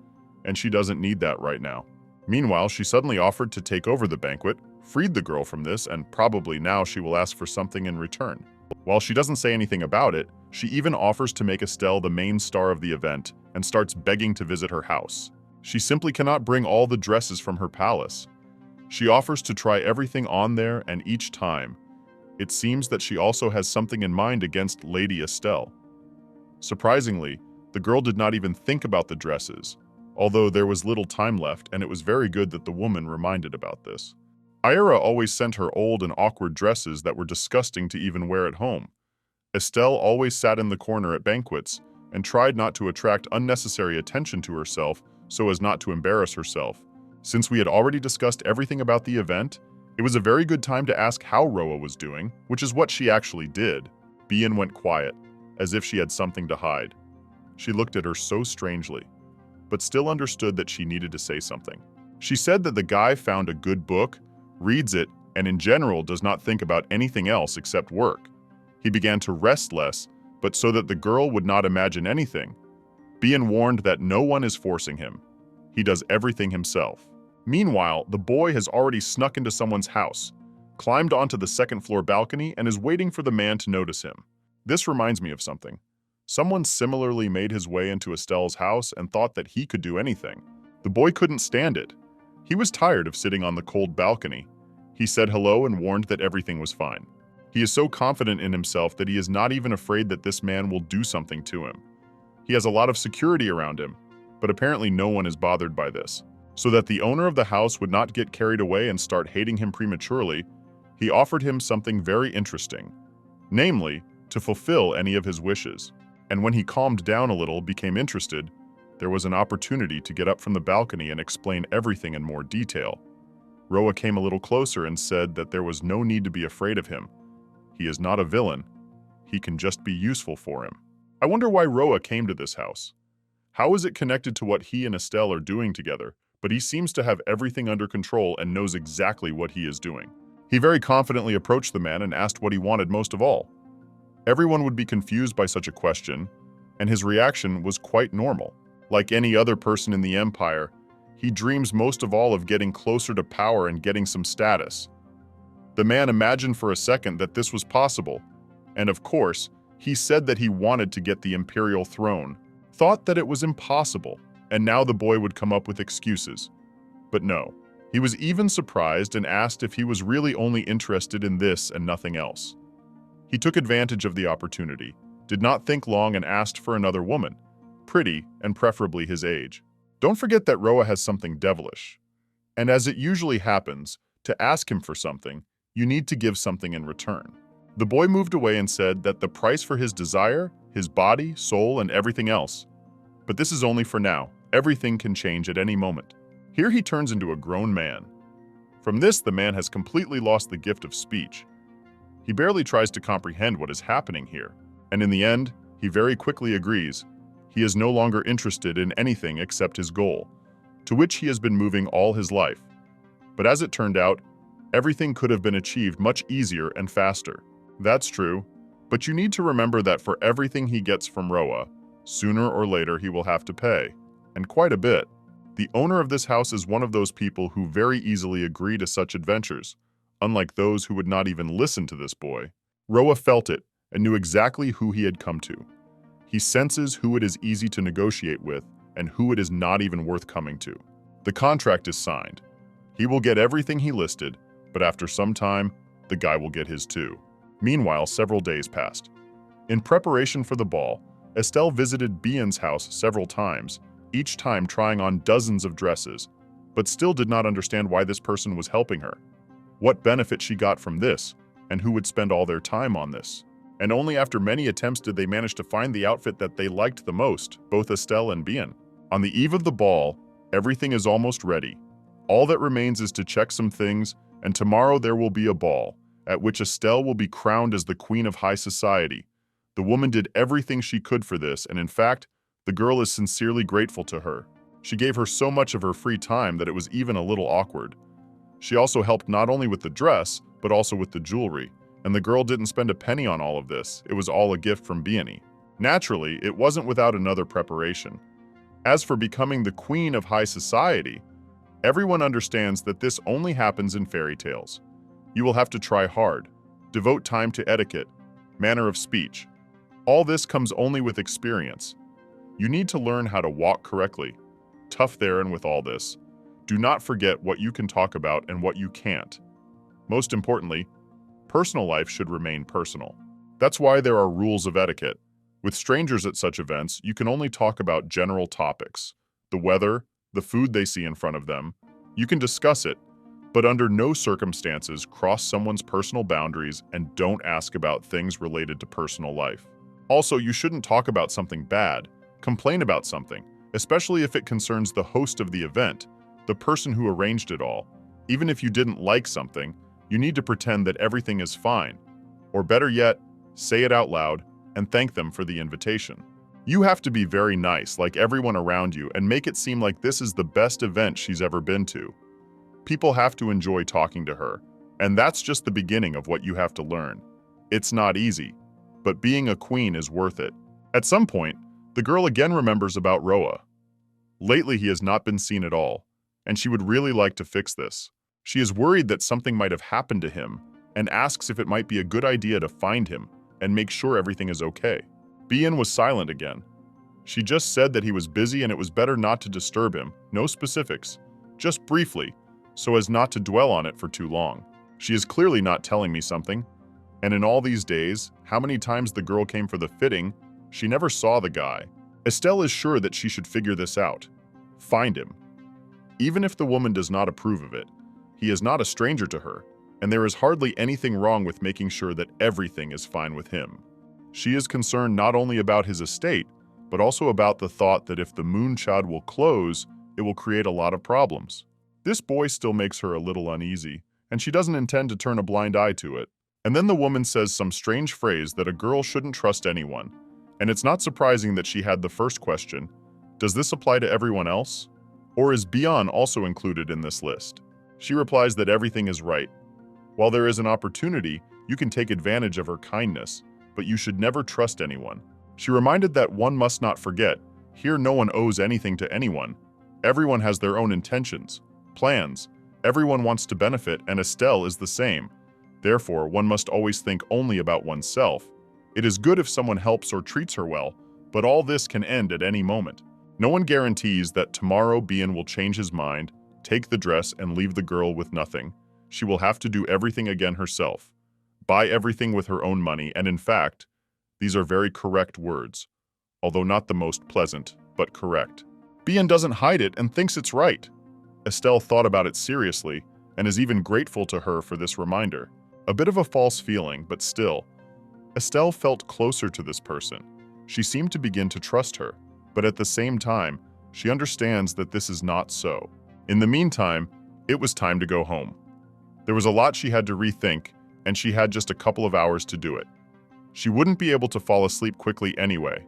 and she doesn't need that right now. Meanwhile, she suddenly offered to take over the banquet, freed the girl from this, and probably now she will ask for something in return. While she doesn't say anything about it, she even offers to make Estelle the main star of the event and starts begging to visit her house. She simply cannot bring all the dresses from her palace. She offers to try everything on there, and each time, it seems that she also has something in mind against Lady Estelle. Surprisingly, the girl did not even think about the dresses, although there was little time left, and it was very good that the woman reminded about this. Ira always sent her old and awkward dresses that were disgusting to even wear at home. Estelle always sat in the corner at banquets and tried not to attract unnecessary attention to herself so as not to embarrass herself. Since we had already discussed everything about the event, it was a very good time to ask how Roa was doing, which is what she actually did. Bian went quiet, as if she had something to hide. She looked at her so strangely, but still understood that she needed to say something. She said that the guy found a good book, reads it, and in general does not think about anything else except work. He began to rest less, but so that the girl would not imagine anything. Bian warned that no one is forcing him. He does everything himself. Meanwhile, the boy has already snuck into someone's house, climbed onto the second-floor balcony, and is waiting for the man to notice him. This reminds me of something. Someone similarly made his way into Estelle's house and thought that he could do anything. The boy couldn't stand it. He was tired of sitting on the cold balcony. He said hello and warned that everything was fine. He is so confident in himself that he is not even afraid that this man will do something to him. He has a lot of security around him, but apparently no one is bothered by this. So that the owner of the house would not get carried away and start hating him prematurely, he offered him something very interesting, namely, to fulfill any of his wishes. And when he calmed down a little, became interested, there was an opportunity to get up from the balcony and explain everything in more detail. Roa came a little closer and said that there was no need to be afraid of him. He is not a villain. He can just be useful for him. I wonder why Roa came to this house. How is it connected to what he and Estelle are doing together? But he seems to have everything under control and knows exactly what he is doing. He very confidently approached the man and asked what he wanted most of all. Everyone would be confused by such a question, and his reaction was quite normal. Like any other person in the Empire, He dreams most of all of getting closer to power and getting some status. The man imagined for a second that this was possible, and of course, he said that he wanted to get the imperial throne, thought that it was impossible, and now the boy would come up with excuses. But no, he was even surprised and asked if he was really only interested in this and nothing else. He took advantage of the opportunity, did not think long, and asked for another woman, pretty and preferably his age. Don't forget that Roa has something devilish. And as it usually happens, to ask him for something, you need to give something in return. The boy moved away and said that the price for his desire, his body, soul, and everything else. But this is only for now. Everything can change at any moment. Here he turns into a grown man. From this, the man has completely lost the gift of speech. He barely tries to comprehend what is happening here. And in the end, he very quickly agrees. He is no longer interested in anything except his goal, to which he has been moving all his life. But as it turned out, everything could have been achieved much easier and faster. That's true, but you need to remember that for everything he gets from Roa, sooner or later he will have to pay, and quite a bit. The owner of this house is one of those people who very easily agree to such adventures, unlike those who would not even listen to this boy. Roa felt it and knew exactly who he had come to. He senses who it is easy to negotiate with and who it is not even worth coming to. The contract is signed. He will get everything he listed, but after some time, the guy will get his too. Meanwhile, several days passed. In preparation for the ball, Estelle visited Bian's house several times, each time trying on dozens of dresses, but still did not understand why this person was helping her. What benefit she got from this, and who would spend all their time on this. And only after many attempts did they manage to find the outfit that they liked the most, both Estelle and Bian. On the eve of the ball, everything is almost ready. All that remains is to check some things, and tomorrow there will be a ball, at which Estelle will be crowned as the Queen of High Society. The woman did everything she could for this, and in fact, the girl is sincerely grateful to her. She gave her so much of her free time that it was even a little awkward. She also helped not only with the dress, but also with the jewelry, and the girl didn't spend a penny on all of this. It was all a gift from Biani. Naturally, it wasn't without another preparation. As for becoming the Queen of High Society, everyone understands that this only happens in fairy tales. You will have to try hard, devote time to etiquette, manner of speech. All this comes only with experience. You need to learn how to walk correctly. Tough there, and with all this, do not forget what you can talk about and what you can't. Most importantly, personal life should remain personal. That's why there are rules of etiquette. With strangers at such events, you can only talk about general topics. The weather, the food they see in front of them. You can discuss it, but under no circumstances cross someone's personal boundaries and don't ask about things related to personal life. Also, you shouldn't talk about something bad, complain about something, especially if it concerns the host of the event, the person who arranged it all. Even if you didn't like something, you need to pretend that everything is fine. Or better yet, say it out loud and thank them for the invitation. You have to be very nice, like everyone around you, and make it seem like this is the best event she's ever been to. People have to enjoy talking to her, and that's just the beginning of what you have to learn. It's not easy, but being a queen is worth it. At some point, the girl again remembers about Roa. Lately, he has not been seen at all, and she would really like to fix this. She is worried that something might have happened to him and asks if it might be a good idea to find him and make sure everything is okay. Bian was silent again. She just said that he was busy and it was better not to disturb him, no specifics, just briefly, so as not to dwell on it for too long. She is clearly not telling me something, and in all these days, how many times the girl came for the fitting, she never saw the guy. Estelle is sure that she should figure this out. Find him. Even if the woman does not approve of it, he is not a stranger to her, and there is hardly anything wrong with making sure that everything is fine with him. She is concerned not only about his estate, but also about the thought that if the moonchild will close, it will create a lot of problems. This boy still makes her a little uneasy, and she doesn't intend to turn a blind eye to it. And then the woman says some strange phrase that a girl shouldn't trust anyone. And it's not surprising that she had the first question, does this apply to everyone else? Or is Bian also included in this list? She replies that everything is right. While there is an opportunity, you can take advantage of her kindness, but you should never trust anyone. She reminded that one must not forget, here no one owes anything to anyone. Everyone has their own intentions, plans. Everyone wants to benefit, and Estelle is the same. Therefore, one must always think only about oneself. It is good if someone helps or treats her well, but all this can end at any moment. No one guarantees that tomorrow Bien will change his mind, take the dress, and leave the girl with nothing. She will have to do everything again herself, buy everything with her own money, and in fact, these are very correct words, although not the most pleasant, but correct. Bien doesn't hide it and thinks it's right. Estelle thought about it seriously and is even grateful to her for this reminder. A bit of a false feeling, but still, Estelle felt closer to this person. She seemed to begin to trust her, but at the same time, she understands that this is not so. In the meantime, it was time to go home. There was a lot she had to rethink, and she had just a couple of hours to do it. She wouldn't be able to fall asleep quickly anyway,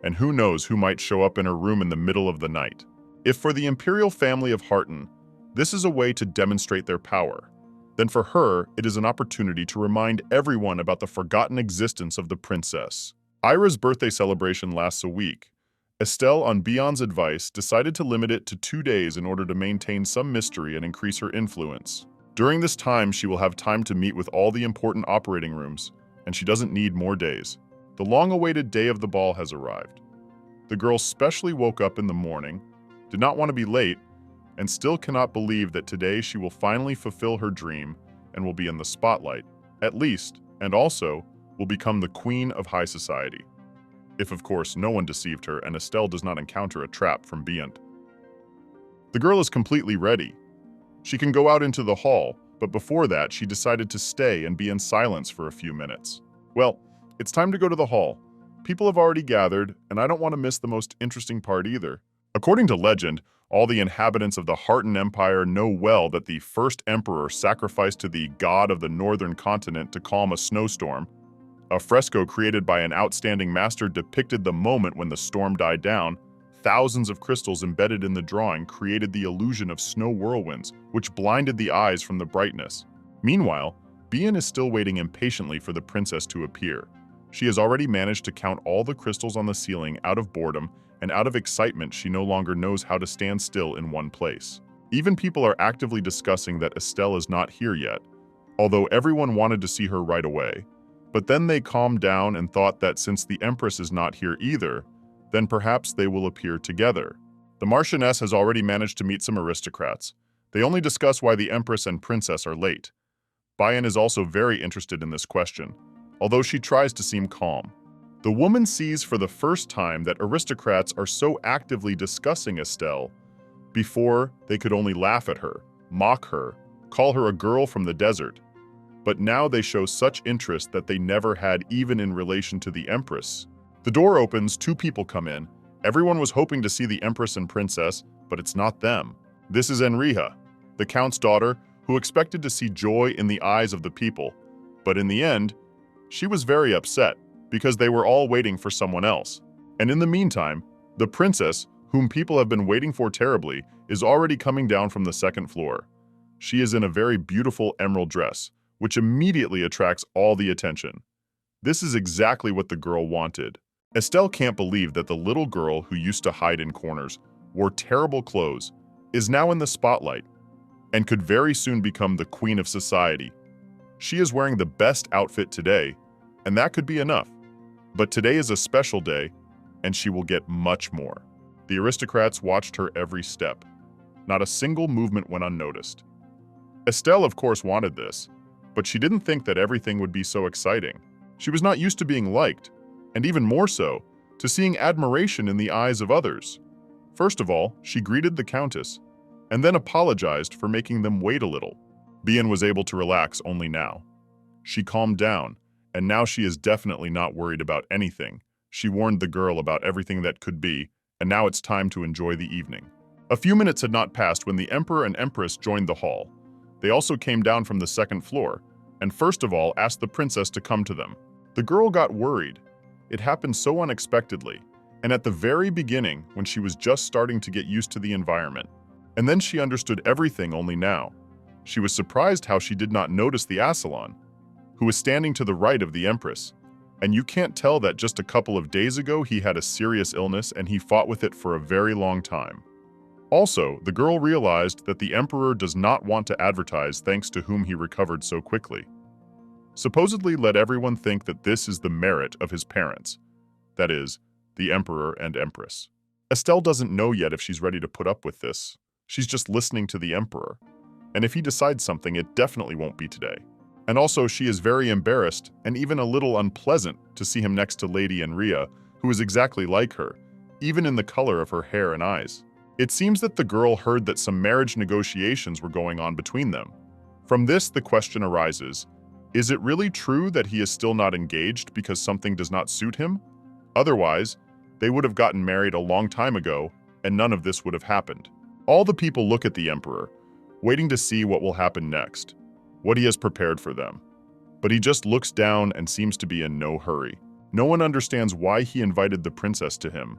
and who knows who might show up in her room in the middle of the night. If for the imperial family of Harton, this is a way to demonstrate their power, then for her, it is an opportunity to remind everyone about the forgotten existence of the princess. Ira's birthday celebration lasts a week. Estelle, on Bion's advice, decided to limit it to 2 days in order to maintain some mystery and increase her influence. During this time, she will have time to meet with all the important operating rooms, and she doesn't need more days. The long-awaited day of the ball has arrived. The girl specially woke up in the morning, did not want to be late, and still cannot believe that today she will finally fulfill her dream and will be in the spotlight, at least, and also will become the queen of high society. If, of course, no one deceived her and Estelle does not encounter a trap from beyond. The girl is completely ready. She can go out into the hall, but before that, she decided to stay and be in silence for a few minutes. Well, it's time to go to the hall. People have already gathered, and I don't want to miss the most interesting part either. According to legend, all the inhabitants of the Harton Empire know well that the first emperor sacrificed to the god of the northern continent to calm a snowstorm. A fresco created by an outstanding master depicted the moment when the storm died down. Thousands of crystals embedded in the drawing created the illusion of snow whirlwinds, which blinded the eyes from the brightness. Meanwhile, Bien is still waiting impatiently for the princess to appear. She has already managed to count all the crystals on the ceiling out of boredom, and out of excitement she no longer knows how to stand still in one place. Even people are actively discussing that Estelle is not here yet, although everyone wanted to see her right away. But then they calmed down and thought that since the Empress is not here either, then perhaps they will appear together. The Marchioness has already managed to meet some aristocrats. They only discuss why the Empress and Princess are late. Bayan is also very interested in this question, although she tries to seem calm. The woman sees for the first time that aristocrats are so actively discussing Estelle. Before, they could only laugh at her, mock her, call her a girl from the desert. But now they show such interest that they never had even in relation to the Empress. The door opens, 2 people come in. Everyone was hoping to see the Empress and Princess, but it's not them. This is Enrija, the Count's daughter, who expected to see joy in the eyes of the people. But in the end, she was very upset, because they were all waiting for someone else. And in the meantime, the princess, whom people have been waiting for terribly, is already coming down from the 2nd floor. She is in a very beautiful emerald dress, which immediately attracts all the attention. This is exactly what the girl wanted. Estelle can't believe that the little girl who used to hide in corners, wore terrible clothes, is now in the spotlight, and could very soon become the queen of society. She is wearing the best outfit today, and that could be enough. But today is a special day, and she will get much more. The aristocrats watched her every step. Not a single movement went unnoticed. Estelle, of course, wanted this, but she didn't think that everything would be so exciting. She was not used to being liked, and even more so, to seeing admiration in the eyes of others. First of all, she greeted the Countess, and then apologized for making them wait a little. Bien was able to relax only now. She calmed down, and now she is definitely not worried about anything. She warned the girl about everything that could be, and now it's time to enjoy the evening. A few minutes had not passed when the Emperor and Empress joined the hall. They also came down from the 2nd floor, and first of all asked the princess to come to them. The girl got worried. It happened so unexpectedly, and at the very beginning when she was just starting to get used to the environment. And then she understood everything only now. She was surprised how she did not notice the Assalon, who was standing to the right of the Empress. And you can't tell that just a couple of days ago he had a serious illness and he fought with it for a very long time. Also, the girl realized that the emperor does not want to advertise thanks to whom he recovered so quickly. Supposedly let everyone think that this is the merit of his parents, that is, the emperor and empress. Estelle doesn't know yet if she's ready to put up with this. She's just listening to the emperor. And if he decides something, it definitely won't be today. And also, she is very embarrassed and even a little unpleasant to see him next to Lady Enria, who is exactly like her, even in the color of her hair and eyes. It seems that the girl heard that some marriage negotiations were going on between them. From this, the question arises, is it really true that he is still not engaged because something does not suit him? Otherwise, they would have gotten married a long time ago, and none of this would have happened. All the people look at the emperor, waiting to see what will happen next, what he has prepared for them. But he just looks down and seems to be in no hurry. No one understands why he invited the princess to him,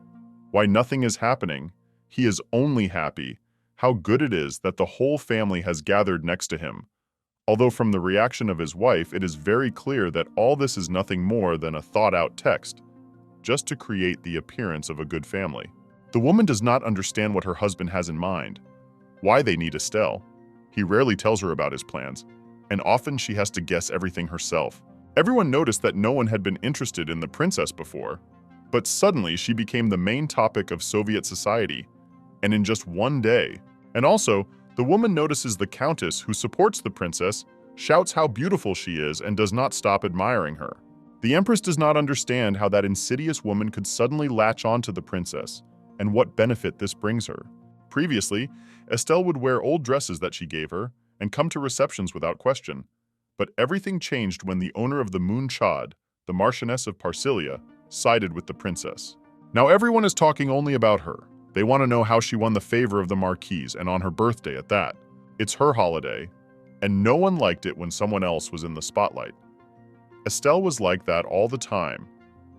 why nothing is happening. He is only happy how good it is that the whole family has gathered next to him. Although from the reaction of his wife, it is very clear that all this is nothing more than a thought-out text, just to create the appearance of a good family. The woman does not understand what her husband has in mind, why they need Estelle. He rarely tells her about his plans, and often she has to guess everything herself. Everyone noticed that no one had been interested in the princess before, but suddenly she became the main topic of Soviet society, and in just one day. And also, the woman notices the countess who supports the princess, shouts how beautiful she is, and does not stop admiring her. The empress does not understand how that insidious woman could suddenly latch on to the princess, and what benefit this brings her. Previously, Estelle would wear old dresses that she gave her, and come to receptions without question. But everything changed when the owner of the Moon Chad, the Marchioness of Parsilia, sided with the princess. Now everyone is talking only about her. They want to know how she won the favor of the Marquise, and on her birthday at that. It's her holiday, and no one liked it when someone else was in the spotlight. Estelle was like that all the time,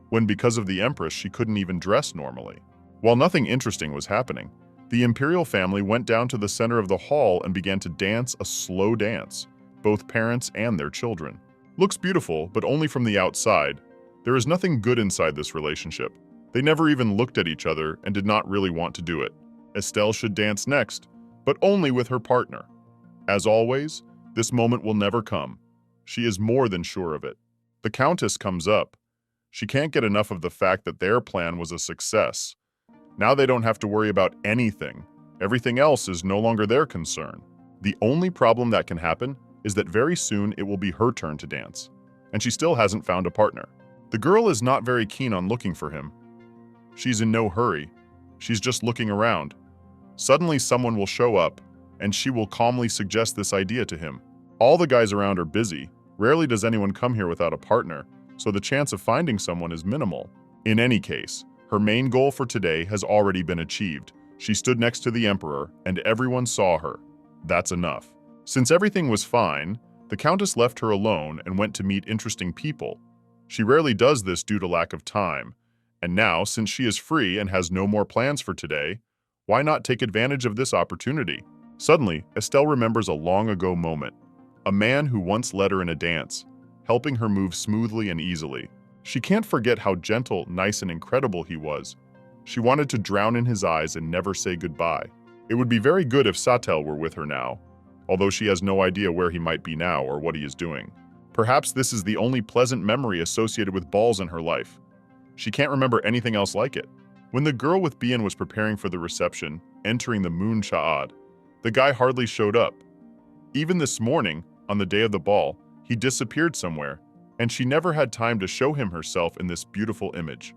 when because of the Empress she couldn't even dress normally. While nothing interesting was happening, the imperial family went down to the center of the hall and began to dance a slow dance, both parents and their children. Looks beautiful, but only from the outside. There is nothing good inside this relationship. They never even looked at each other and did not really want to do it. Estelle should dance next, but only with her partner. As always, this moment will never come. She is more than sure of it. The Countess comes up. She can't get enough of the fact that their plan was a success. Now they don't have to worry about anything. Everything else is no longer their concern. The only problem that can happen is that very soon it will be her turn to dance, and she still hasn't found a partner. The girl is not very keen on looking for him. She's in no hurry. She's just looking around. Suddenly someone will show up, and she will calmly suggest this idea to him. All the guys around are busy. Rarely does anyone come here without a partner, so the chance of finding someone is minimal. In any case, her main goal for today has already been achieved. She stood next to the emperor, and everyone saw her. That's enough. Since everything was fine, the Countess left her alone and went to meet interesting people. She rarely does this due to lack of time. And now, since she is free and has no more plans for today, why not take advantage of this opportunity? Suddenly, Estelle remembers a long-ago moment. A man who once led her in a dance, helping her move smoothly and easily. She can't forget how gentle, nice, and incredible he was. She wanted to drown in his eyes and never say goodbye. It would be very good if Satel were with her now, although she has no idea where he might be now or what he is doing. Perhaps this is the only pleasant memory associated with balls in her life. She can't remember anything else like it. When the girl with Bian was preparing for the reception, entering the Moon Cha'ad, the guy hardly showed up. Even this morning, on the day of the ball, he disappeared somewhere, and she never had time to show him herself in this beautiful image,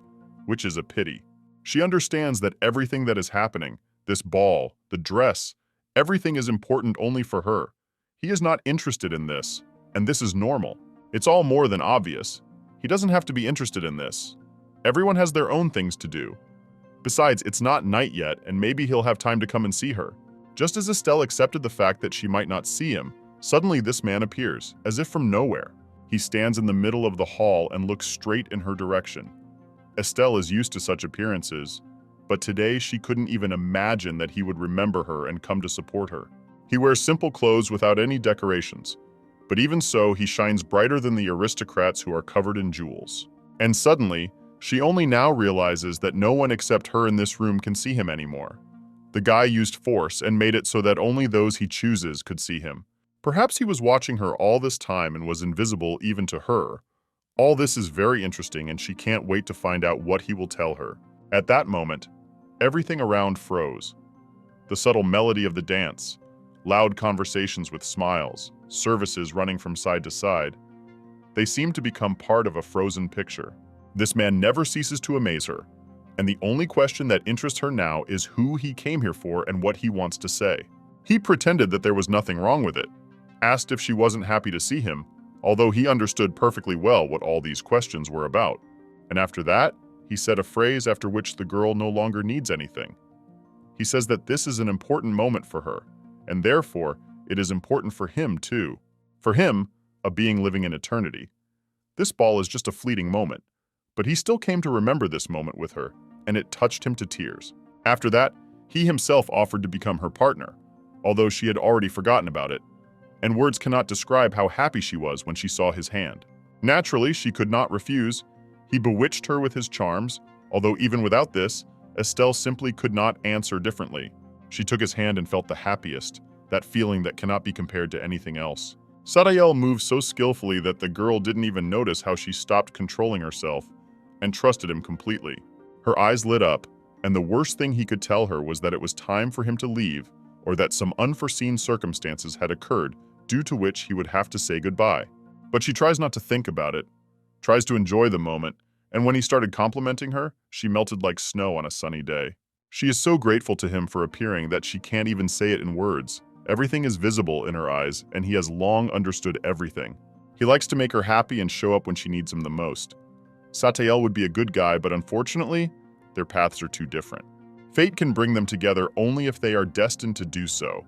which is a pity. She understands that everything that is happening, this ball, the dress, everything is important only for her. He is not interested in this, and this is normal. It's all more than obvious. He doesn't have to be interested in this. Everyone has their own things to do. Besides, it's not night yet, and maybe he'll have time to come and see her. Just as Estelle accepted the fact that she might not see him, suddenly this man appears, as if from nowhere. He stands in the middle of the hall and looks straight in her direction. Estelle is used to such appearances, but today she couldn't even imagine that he would remember her and come to support her. He wears simple clothes without any decorations, but even so, he shines brighter than the aristocrats who are covered in jewels. And suddenly, she only now realizes that no one except her in this room can see him anymore. The guy used force and made it so that only those he chooses could see him. Perhaps he was watching her all this time and was invisible even to her. All this is very interesting and she can't wait to find out what he will tell her. At that moment, everything around froze. The subtle melody of the dance, loud conversations with smiles, services running from side to side. They seem to become part of a frozen picture. This man never ceases to amaze her, and the only question that interests her now is who he came here for and what he wants to say. He pretended that there was nothing wrong with it, asked if she wasn't happy to see him, although he understood perfectly well what all these questions were about. And after that, he said a phrase after which the girl no longer needs anything. He says that this is an important moment for her, and therefore it is important for him too. For him, a being living in eternity. This ball is just a fleeting moment, but he still came to remember this moment with her, and it touched him to tears. After that, he himself offered to become her partner, although she had already forgotten about it, and words cannot describe how happy she was when she saw his hand. Naturally, she could not refuse. He bewitched her with his charms, although even without this, Estelle simply could not answer differently. She took his hand and felt the happiest, that feeling that cannot be compared to anything else. Sarael moved so skillfully that the girl didn't even notice how she stopped controlling herself and trusted him completely. Her eyes lit up, and the worst thing he could tell her was that it was time for him to leave or that some unforeseen circumstances had occurred due to which he would have to say goodbye. But she tries not to think about it, tries to enjoy the moment, and when he started complimenting her, she melted like snow on a sunny day. She is so grateful to him for appearing that she can't even say it in words. Everything is visible in her eyes, and he has long understood everything. He likes to make her happy and show up when she needs him the most. Satael would be a good guy, but unfortunately, their paths are too different. Fate can bring them together only if they are destined to do so.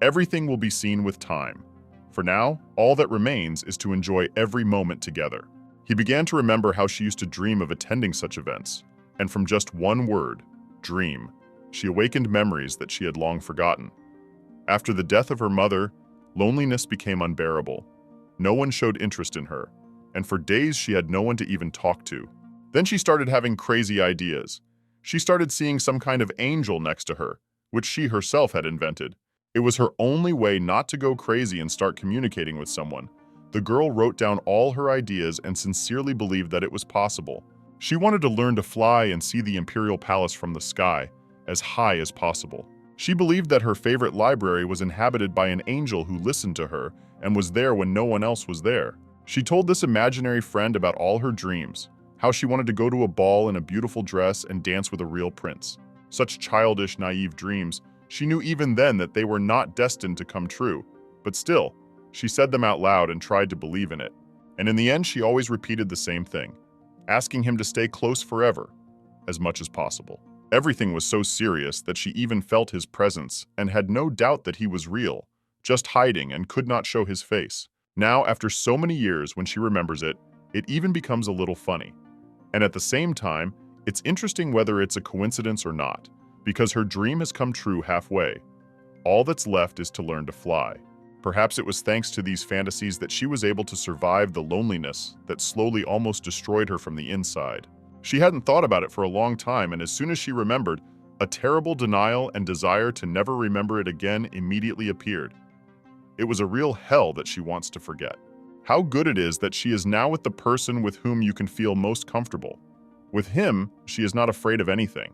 Everything will be seen with time. For now, all that remains is to enjoy every moment together. He began to remember how she used to dream of attending such events, and from just one word, dream, she awakened memories that she had long forgotten. After the death of her mother, loneliness became unbearable. No one showed interest in her, and for days she had no one to even talk to. Then she started having crazy ideas. She started seeing some kind of angel next to her, which she herself had invented. It was her only way not to go crazy and start communicating with someone. The girl wrote down all her ideas and sincerely believed that it was possible. She wanted to learn to fly and see the imperial palace from the sky, as high as possible. She believed that her favorite library was inhabited by an angel who listened to her and was there when no one else was there. She told this imaginary friend about all her dreams, how she wanted to go to a ball in a beautiful dress and dance with a real prince. Such childish, naive dreams, she knew even then that they were not destined to come true. But still, she said them out loud and tried to believe in it. And in the end, she always repeated the same thing, asking him to stay close forever, as much as possible. Everything was so serious that she even felt his presence and had no doubt that he was real, just hiding and could not show his face. Now, after so many years, when she remembers it, it even becomes a little funny. And at the same time, it's interesting whether it's a coincidence or not, because her dream has come true halfway. All that's left is to learn to fly. Perhaps it was thanks to these fantasies that she was able to survive the loneliness that slowly almost destroyed her from the inside. She hadn't thought about it for a long time, and as soon as she remembered, a terrible denial and desire to never remember it again immediately appeared. It was a real hell that she wants to forget. How good it is that she is now with the person with whom you can feel most comfortable. With him, she is not afraid of anything.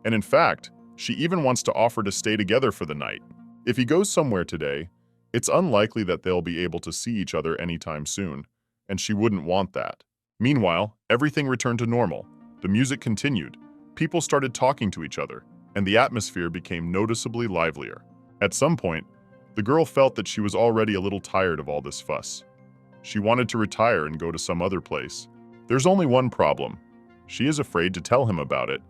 And in fact, she even wants to offer to stay together for the night. If he goes somewhere today, it's unlikely that they'll be able to see each other anytime soon, and she wouldn't want that. Meanwhile, everything returned to normal. The music continued, people started talking to each other, and the atmosphere became noticeably livelier. At some point, the girl felt that she was already a little tired of all this fuss. She wanted to retire and go to some other place. There's only one problem. She is afraid to tell him about it.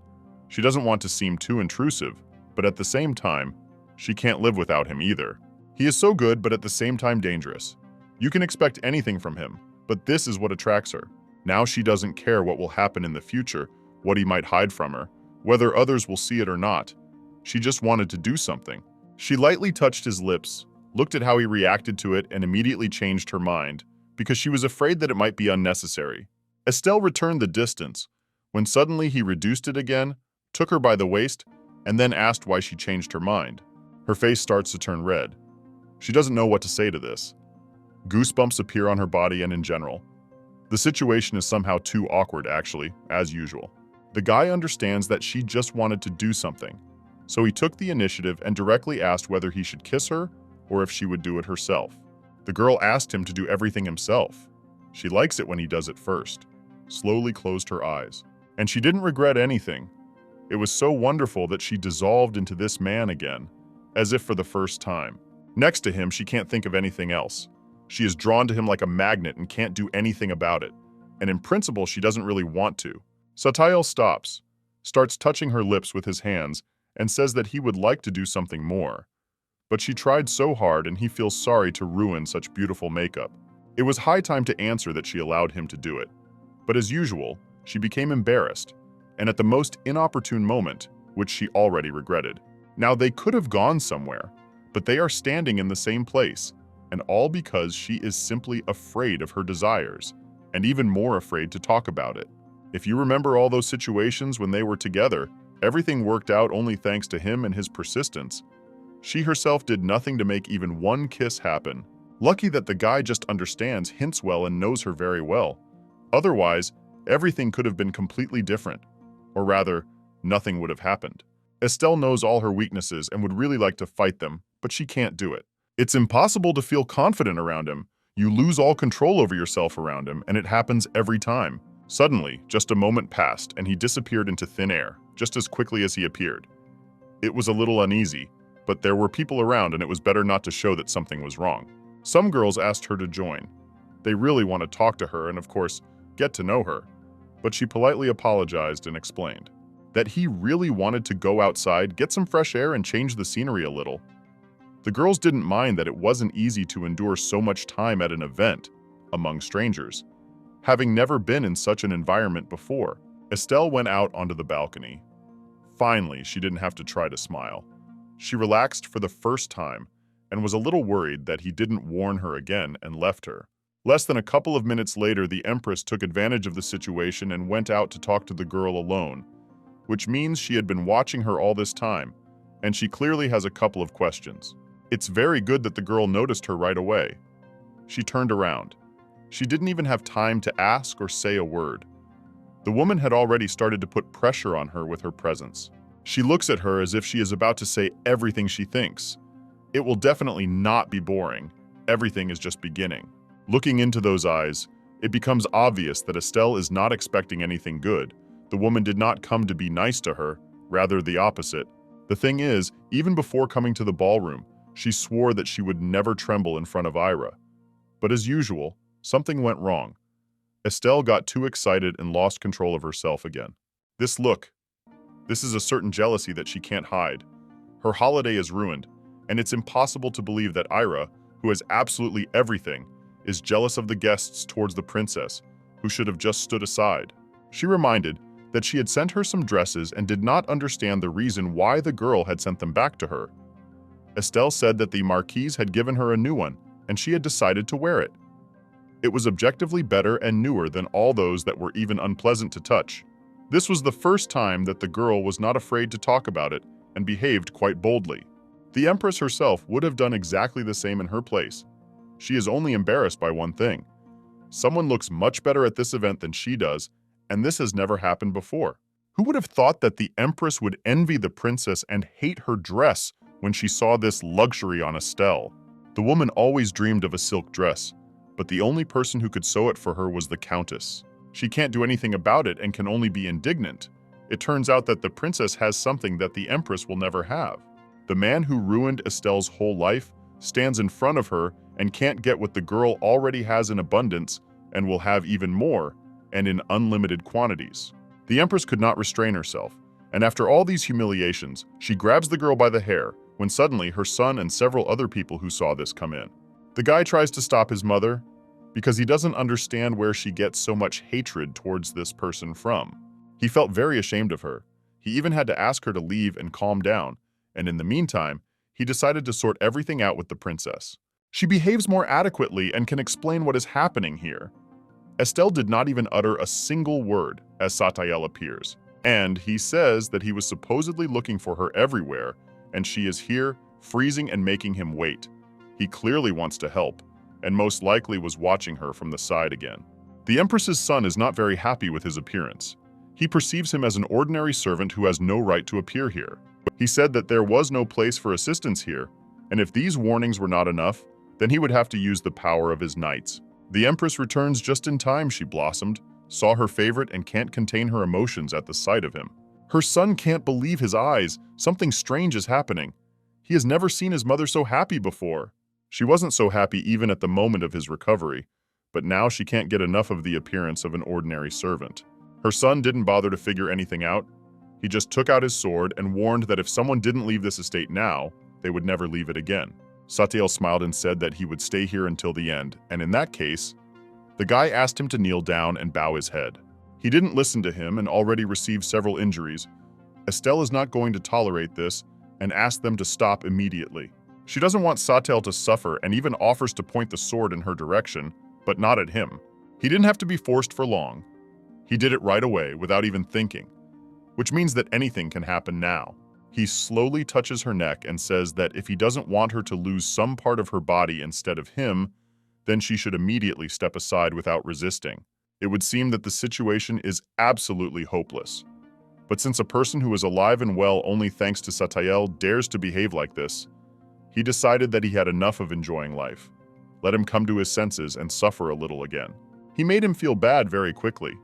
She doesn't want to seem too intrusive, but at the same time, she can't live without him either. He is so good, but at the same time dangerous. You can expect anything from him, but this is what attracts her. Now she doesn't care what will happen in the future, what he might hide from her, whether others will see it or not. She just wanted to do something. She lightly touched his lips, looked at how he reacted to it, and immediately changed her mind, because she was afraid that it might be unnecessary. Estelle returned the distance, when suddenly he reduced it again, took her by the waist, and then asked why she changed her mind. Her face starts to turn red. She doesn't know what to say to this. Goosebumps appear on her body and in general. The situation is somehow too awkward, actually, as usual. The guy understands that she just wanted to do something, so he took the initiative and directly asked whether he should kiss her or if she would do it herself. The girl asked him to do everything himself. She likes it when he does it first. Slowly closed her eyes. And she didn't regret anything. It was so wonderful that she dissolved into this man again, as if for the first time. Next to him, she can't think of anything else. She is drawn to him like a magnet and can't do anything about it. And in principle, she doesn't really want to. Satael stops, starts touching her lips with his hands, and says that he would like to do something more. But she tried so hard and he feels sorry to ruin such beautiful makeup. It was high time to answer that she allowed him to do it. But as usual, she became embarrassed, and at the most inopportune moment, which she already regretted. Now they could have gone somewhere, but they are standing in the same place, and all because she is simply afraid of her desires, and even more afraid to talk about it. If you remember all those situations when they were together, everything worked out only thanks to him and his persistence. She herself did nothing to make even one kiss happen. Lucky that the guy just understands, hints well, and knows her very well. Otherwise, everything could have been completely different. Or rather, nothing would have happened. Estelle knows all her weaknesses and would really like to fight them, but she can't do it. It's impossible to feel confident around him. You lose all control over yourself around him, and it happens every time. Suddenly, just a moment passed, and he disappeared into thin air, just as quickly as he appeared. It was a little uneasy, but there were people around and it was better not to show that something was wrong. Some girls asked her to join. They really want to talk to her and, of course, get to know her. But she politely apologized and explained that he really wanted to go outside, get some fresh air, and change the scenery a little. The girls didn't mind that it wasn't easy to endure so much time at an event, among strangers. Having never been in such an environment before, Estelle went out onto the balcony. Finally, she didn't have to try to smile. She relaxed for the first time and was a little worried that he didn't warn her again and left her. Less than a couple of minutes later, the Empress took advantage of the situation and went out to talk to the girl alone, which means she had been watching her all this time, and she clearly has a couple of questions. It's very good that the girl noticed her right away. She turned around. She didn't even have time to ask or say a word. The woman had already started to put pressure on her with her presence. She looks at her as if she is about to say everything she thinks. It will definitely not be boring. Everything is just beginning. Looking into those eyes, it becomes obvious that Estelle is not expecting anything good. The woman did not come to be nice to her, rather the opposite. The thing is, even before coming to the ballroom, she swore that she would never tremble in front of Ira. But as usual, something went wrong. Estelle got too excited and lost control of herself again. This is a certain jealousy that she can't hide. Her holiday is ruined, and it's impossible to believe that Ira, who has absolutely everything, is jealous of the guests towards the princess, who should have just stood aside. She reminded that she had sent her some dresses and did not understand the reason why the girl had sent them back to her. Estelle said that the Marquise had given her a new one, and she had decided to wear it. It was objectively better and newer than all those that were even unpleasant to touch. This was the first time that the girl was not afraid to talk about it and behaved quite boldly. The Empress herself would have done exactly the same in her place. She is only embarrassed by one thing. Someone looks much better at this event than she does, and this has never happened before. Who would have thought that the Empress would envy the princess and hate her dress when she saw this luxury on Estelle? The woman always dreamed of a silk dress, but the only person who could sew it for her was the Countess. She can't do anything about it and can only be indignant. It turns out that the princess has something that the Empress will never have. The man who ruined Estelle's whole life stands in front of her and can't get what the girl already has in abundance and will have even more, and in unlimited quantities. The Empress could not restrain herself, and after all these humiliations, she grabs the girl by the hair when suddenly her son and several other people who saw this come in. The guy tries to stop his mother because he doesn't understand where she gets so much hatred towards this person from. He felt very ashamed of her. He even had to ask her to leave and calm down, and in the meantime, he decided to sort everything out with the princess. She behaves more adequately and can explain what is happening here. Estelle did not even utter a single word as Satael appears. And he says that he was supposedly looking for her everywhere, and she is here, freezing and making him wait. He clearly wants to help, and most likely was watching her from the side again. The Empress's son is not very happy with his appearance. He perceives him as an ordinary servant who has no right to appear here. He said that there was no place for assistance here, and if these warnings were not enough, then he would have to use the power of his knights. The Empress returns just in time, she blossomed, saw her favorite and can't contain her emotions at the sight of him. Her son can't believe his eyes. Something strange is happening. He has never seen his mother so happy before. She wasn't so happy even at the moment of his recovery, but now she can't get enough of the appearance of an ordinary servant. Her son didn't bother to figure anything out. He just took out his sword and warned that if someone didn't leave this estate now, they would never leave it again. Satiel smiled and said that he would stay here until the end, and in that case, the guy asked him to kneel down and bow his head. He didn't listen to him and already received several injuries. Estelle is not going to tolerate this and asked them to stop immediately. She doesn't want Satiel to suffer and even offers to point the sword in her direction, but not at him. He didn't have to be forced for long. He did it right away without even thinking, which means that anything can happen now. He slowly touches her neck and says that if he doesn't want her to lose some part of her body instead of him, then she should immediately step aside without resisting. It would seem that the situation is absolutely hopeless. But since a person who is alive and well only thanks to Satiel dares to behave like this, he decided that he had enough of enjoying life. Let him come to his senses and suffer a little again. He made him feel bad very quickly.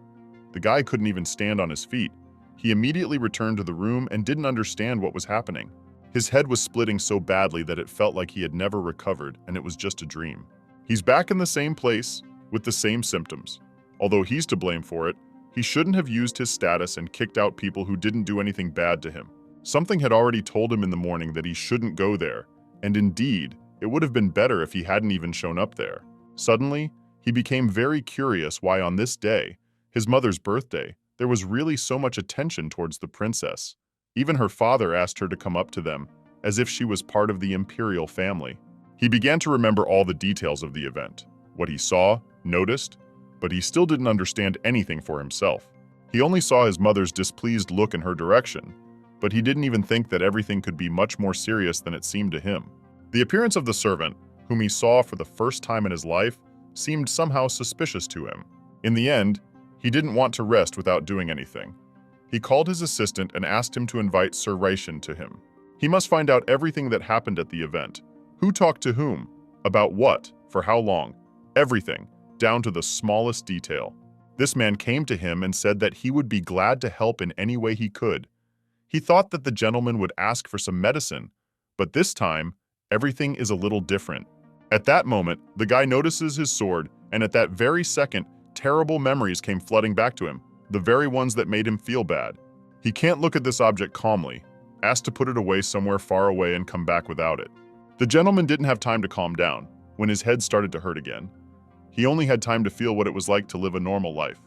The guy couldn't even stand on his feet. He immediately returned to the room and didn't understand what was happening. His head was splitting so badly that it felt like he had never recovered and it was just a dream. He's back in the same place with the same symptoms. Although he's to blame for it, he shouldn't have used his status and kicked out people who didn't do anything bad to him. Something had already told him in the morning that he shouldn't go there, and indeed, it would have been better if he hadn't even shown up there. Suddenly, he became very curious why on this day, his mother's birthday, there was really so much attention towards the princess. Even her father asked her to come up to them, as if she was part of the imperial family. He began to remember all the details of the event, what he saw, noticed, but he still didn't understand anything for himself. He only saw his mother's displeased look in her direction, but he didn't even think that everything could be much more serious than it seemed to him. The appearance of the servant, whom he saw for the first time in his life, seemed somehow suspicious to him. In the end, he didn't want to rest without doing anything. He called his assistant and asked him to invite Sir Raishin to him. He must find out everything that happened at the event. Who talked to whom? About what? For how long? Everything, down to the smallest detail. This man came to him and said that he would be glad to help in any way he could. He thought that the gentleman would ask for some medicine, but this time, everything is a little different. At that moment, the guy notices his sword, and at that very second, terrible memories came flooding back to him, the very ones that made him feel bad. He can't look at this object calmly, asked to put it away somewhere far away and come back without it. The gentleman didn't have time to calm down when his head started to hurt again. He only had time to feel what it was like to live a normal life,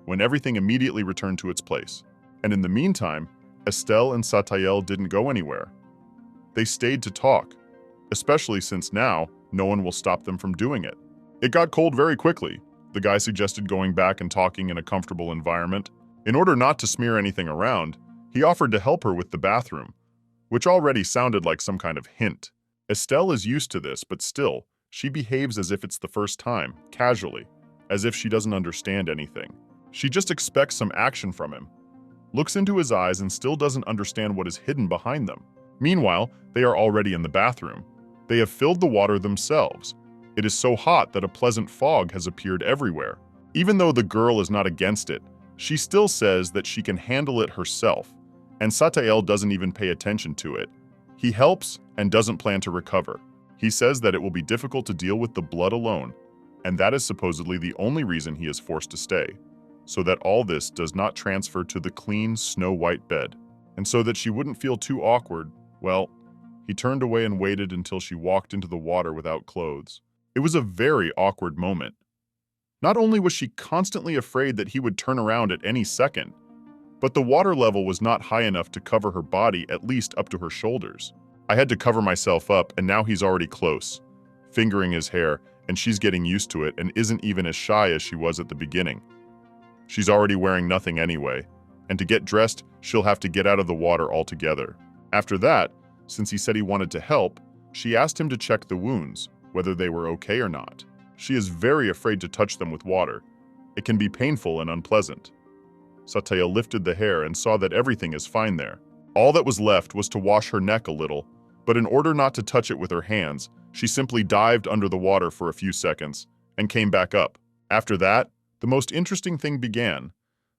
when everything immediately returned to its place. And in the meantime, Estelle and Satiel didn't go anywhere. They stayed to talk, especially since now no one will stop them from doing it. It got cold very quickly. The guy suggested going back and talking in a comfortable environment. In order not to smear anything around, he offered to help her with the bathroom, which already sounded like some kind of hint. Estelle is used to this, but still, she behaves as if it's the first time, casually, as if she doesn't understand anything. She just expects some action from him, looks into his eyes and still doesn't understand what is hidden behind them. Meanwhile, they are already in the bathroom. They have filled the water themselves. It is so hot that a pleasant fog has appeared everywhere. Even though the girl is not against it, she still says that she can handle it herself, and Satiel doesn't even pay attention to it. He helps and doesn't plan to recover. He says that it will be difficult to deal with the blood alone, and that is supposedly the only reason he is forced to stay, so that all this does not transfer to the clean, snow-white bed. And so that she wouldn't feel too awkward, well, he turned away and waited until she walked into the water without clothes. It was a very awkward moment. Not only was she constantly afraid that he would turn around at any second, but the water level was not high enough to cover her body at least up to her shoulders. I had to cover myself up, and now he's already close, fingering his hair, and she's getting used to it and isn't even as shy as she was at the beginning. She's already wearing nothing anyway, and to get dressed, she'll have to get out of the water altogether. After that, since he said he wanted to help, she asked him to check the wounds, whether they were okay or not. She is very afraid to touch them with water. It can be painful and unpleasant. Satael lifted the hair and saw that everything is fine there. All that was left was to wash her neck a little, but in order not to touch it with her hands, she simply dived under the water for a few seconds and came back up. After that, the most interesting thing began.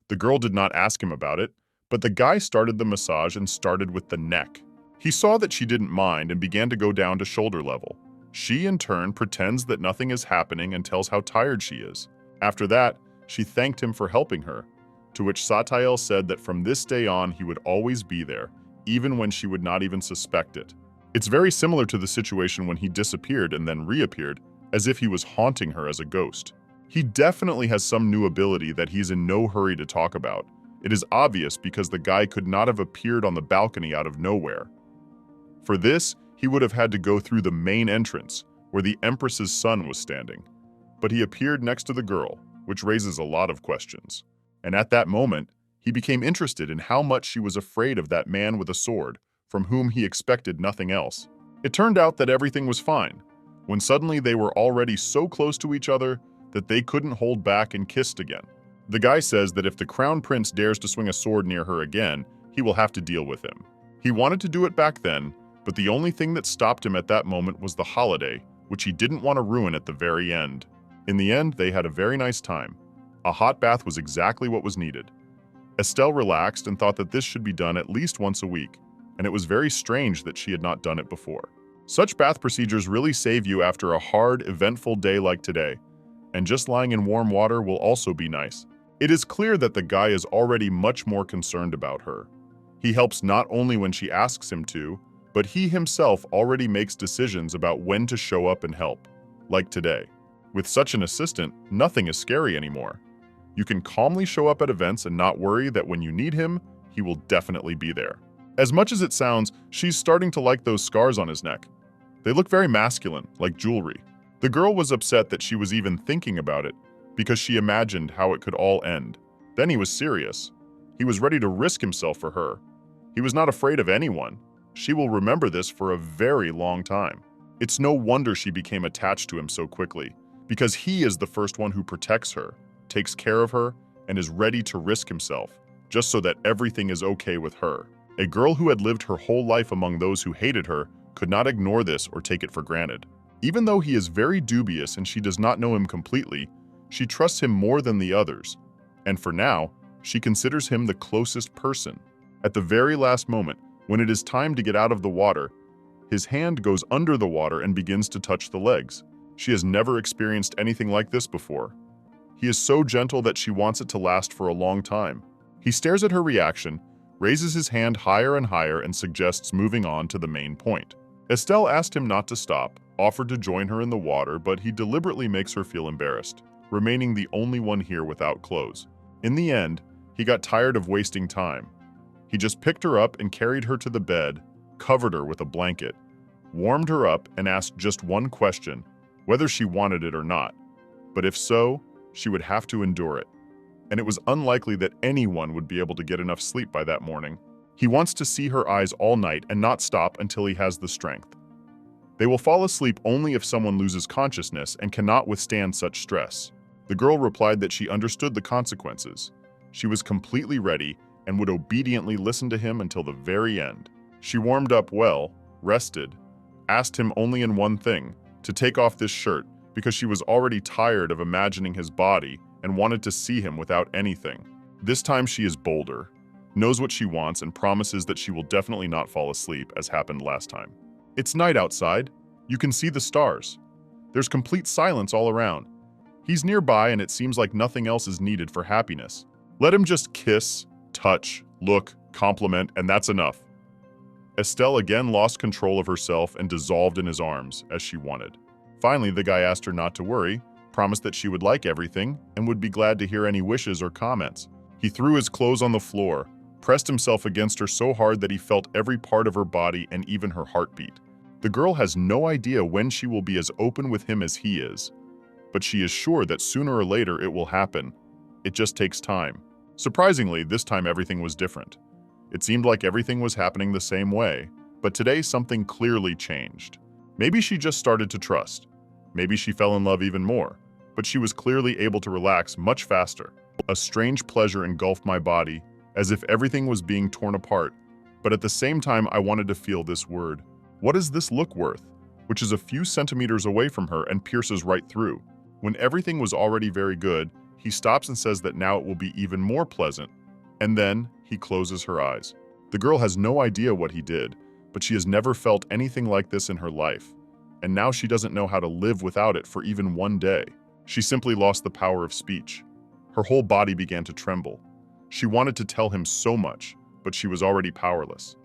The girl did not ask him about it, but the guy started the massage and started with the neck. He saw that she didn't mind and began to go down to shoulder level. She, in turn, pretends that nothing is happening and tells how tired she is. After that, she thanked him for helping her, to which Satael said that from this day on he would always be there, even when she would not even suspect it. It's very similar to the situation when he disappeared and then reappeared, as if he was haunting her as a ghost. He definitely has some new ability that he's in no hurry to talk about. It is obvious because the guy could not have appeared on the balcony out of nowhere. For this, he would have had to go through the main entrance, where the Empress's son was standing. But he appeared next to the girl, which raises a lot of questions. And at that moment, he became interested in how much she was afraid of that man with a sword, from whom he expected nothing else. It turned out that everything was fine, when suddenly they were already so close to each other that they couldn't hold back and kissed again. The guy says that if the crown prince dares to swing a sword near her again, he will have to deal with him. He wanted to do it back then, but the only thing that stopped him at that moment was the holiday, which he didn't want to ruin at the very end. In the end, they had a very nice time. A hot bath was exactly what was needed. Estelle relaxed and thought that this should be done at least once a week, and it was very strange that she had not done it before. Such bath procedures really save you after a hard, eventful day like today, and just lying in warm water will also be nice. It is clear that the guy is already much more concerned about her. He helps not only when she asks him to, but he himself already makes decisions about when to show up and help, like today. With such an assistant, nothing is scary anymore. You can calmly show up at events and not worry that when you need him, he will definitely be there. As much as it sounds, she's starting to like those scars on his neck. They look very masculine, like jewelry. The girl was upset that she was even thinking about it, because she imagined how it could all end. Then he was serious. He was ready to risk himself for her. He was not afraid of anyone. She will remember this for a very long time. It's no wonder she became attached to him so quickly, because he is the first one who protects her, takes care of her, and is ready to risk himself, just so that everything is okay with her. A girl who had lived her whole life among those who hated her could not ignore this or take it for granted. Even though he is very dubious and she does not know him completely, she trusts him more than the others, and for now, she considers him the closest person. At the very last moment, when it is time to get out of the water, his hand goes under the water and begins to touch the legs. She has never experienced anything like this before. He is so gentle that she wants it to last for a long time. He stares at her reaction, raises his hand higher and higher, and suggests moving on to the main point. Estelle asked him not to stop, offered to join her in the water, but he deliberately makes her feel embarrassed, remaining the only one here without clothes. In the end, he got tired of wasting time. He just picked her up and carried her to the bed, covered her with a blanket, warmed her up, and asked just one question, whether she wanted it or not. But if so, she would have to endure it. And it was unlikely that anyone would be able to get enough sleep by that morning. He wants to see her eyes all night and not stop until he has the strength. They will fall asleep only if someone loses consciousness and cannot withstand such stress. The girl replied that she understood the consequences. She was completely ready and would obediently listen to him until the very end. She warmed up well, rested, asked him only in one thing, to take off this shirt, because she was already tired of imagining his body and wanted to see him without anything. This time she is bolder, knows what she wants, and promises that she will definitely not fall asleep, as happened last time. It's night outside. You can see the stars. There's complete silence all around. He's nearby and it seems like nothing else is needed for happiness. Let him just kiss, touch, look, compliment, and that's enough. Estelle again lost control of herself and dissolved in his arms, as she wanted. Finally, the guy asked her not to worry, promised that she would like everything, and would be glad to hear any wishes or comments. He threw his clothes on the floor, pressed himself against her so hard that he felt every part of her body and even her heartbeat. The girl has no idea when she will be as open with him as he is, but she is sure that sooner or later it will happen. It just takes time. Surprisingly, this time everything was different. It seemed like everything was happening the same way, but today something clearly changed. Maybe she just started to trust. Maybe she fell in love even more, but she was clearly able to relax much faster. A strange pleasure engulfed my body, as if everything was being torn apart, but at the same time I wanted to feel this word. What is this look worth? Which is a few centimeters away from her and pierces right through. When everything was already very good, he stops and says that now it will be even more pleasant. And then he closes her eyes. The girl has no idea what he did, but she has never felt anything like this in her life. And now she doesn't know how to live without it for even one day. She simply lost the power of speech. Her whole body began to tremble. She wanted to tell him so much, but she was already powerless.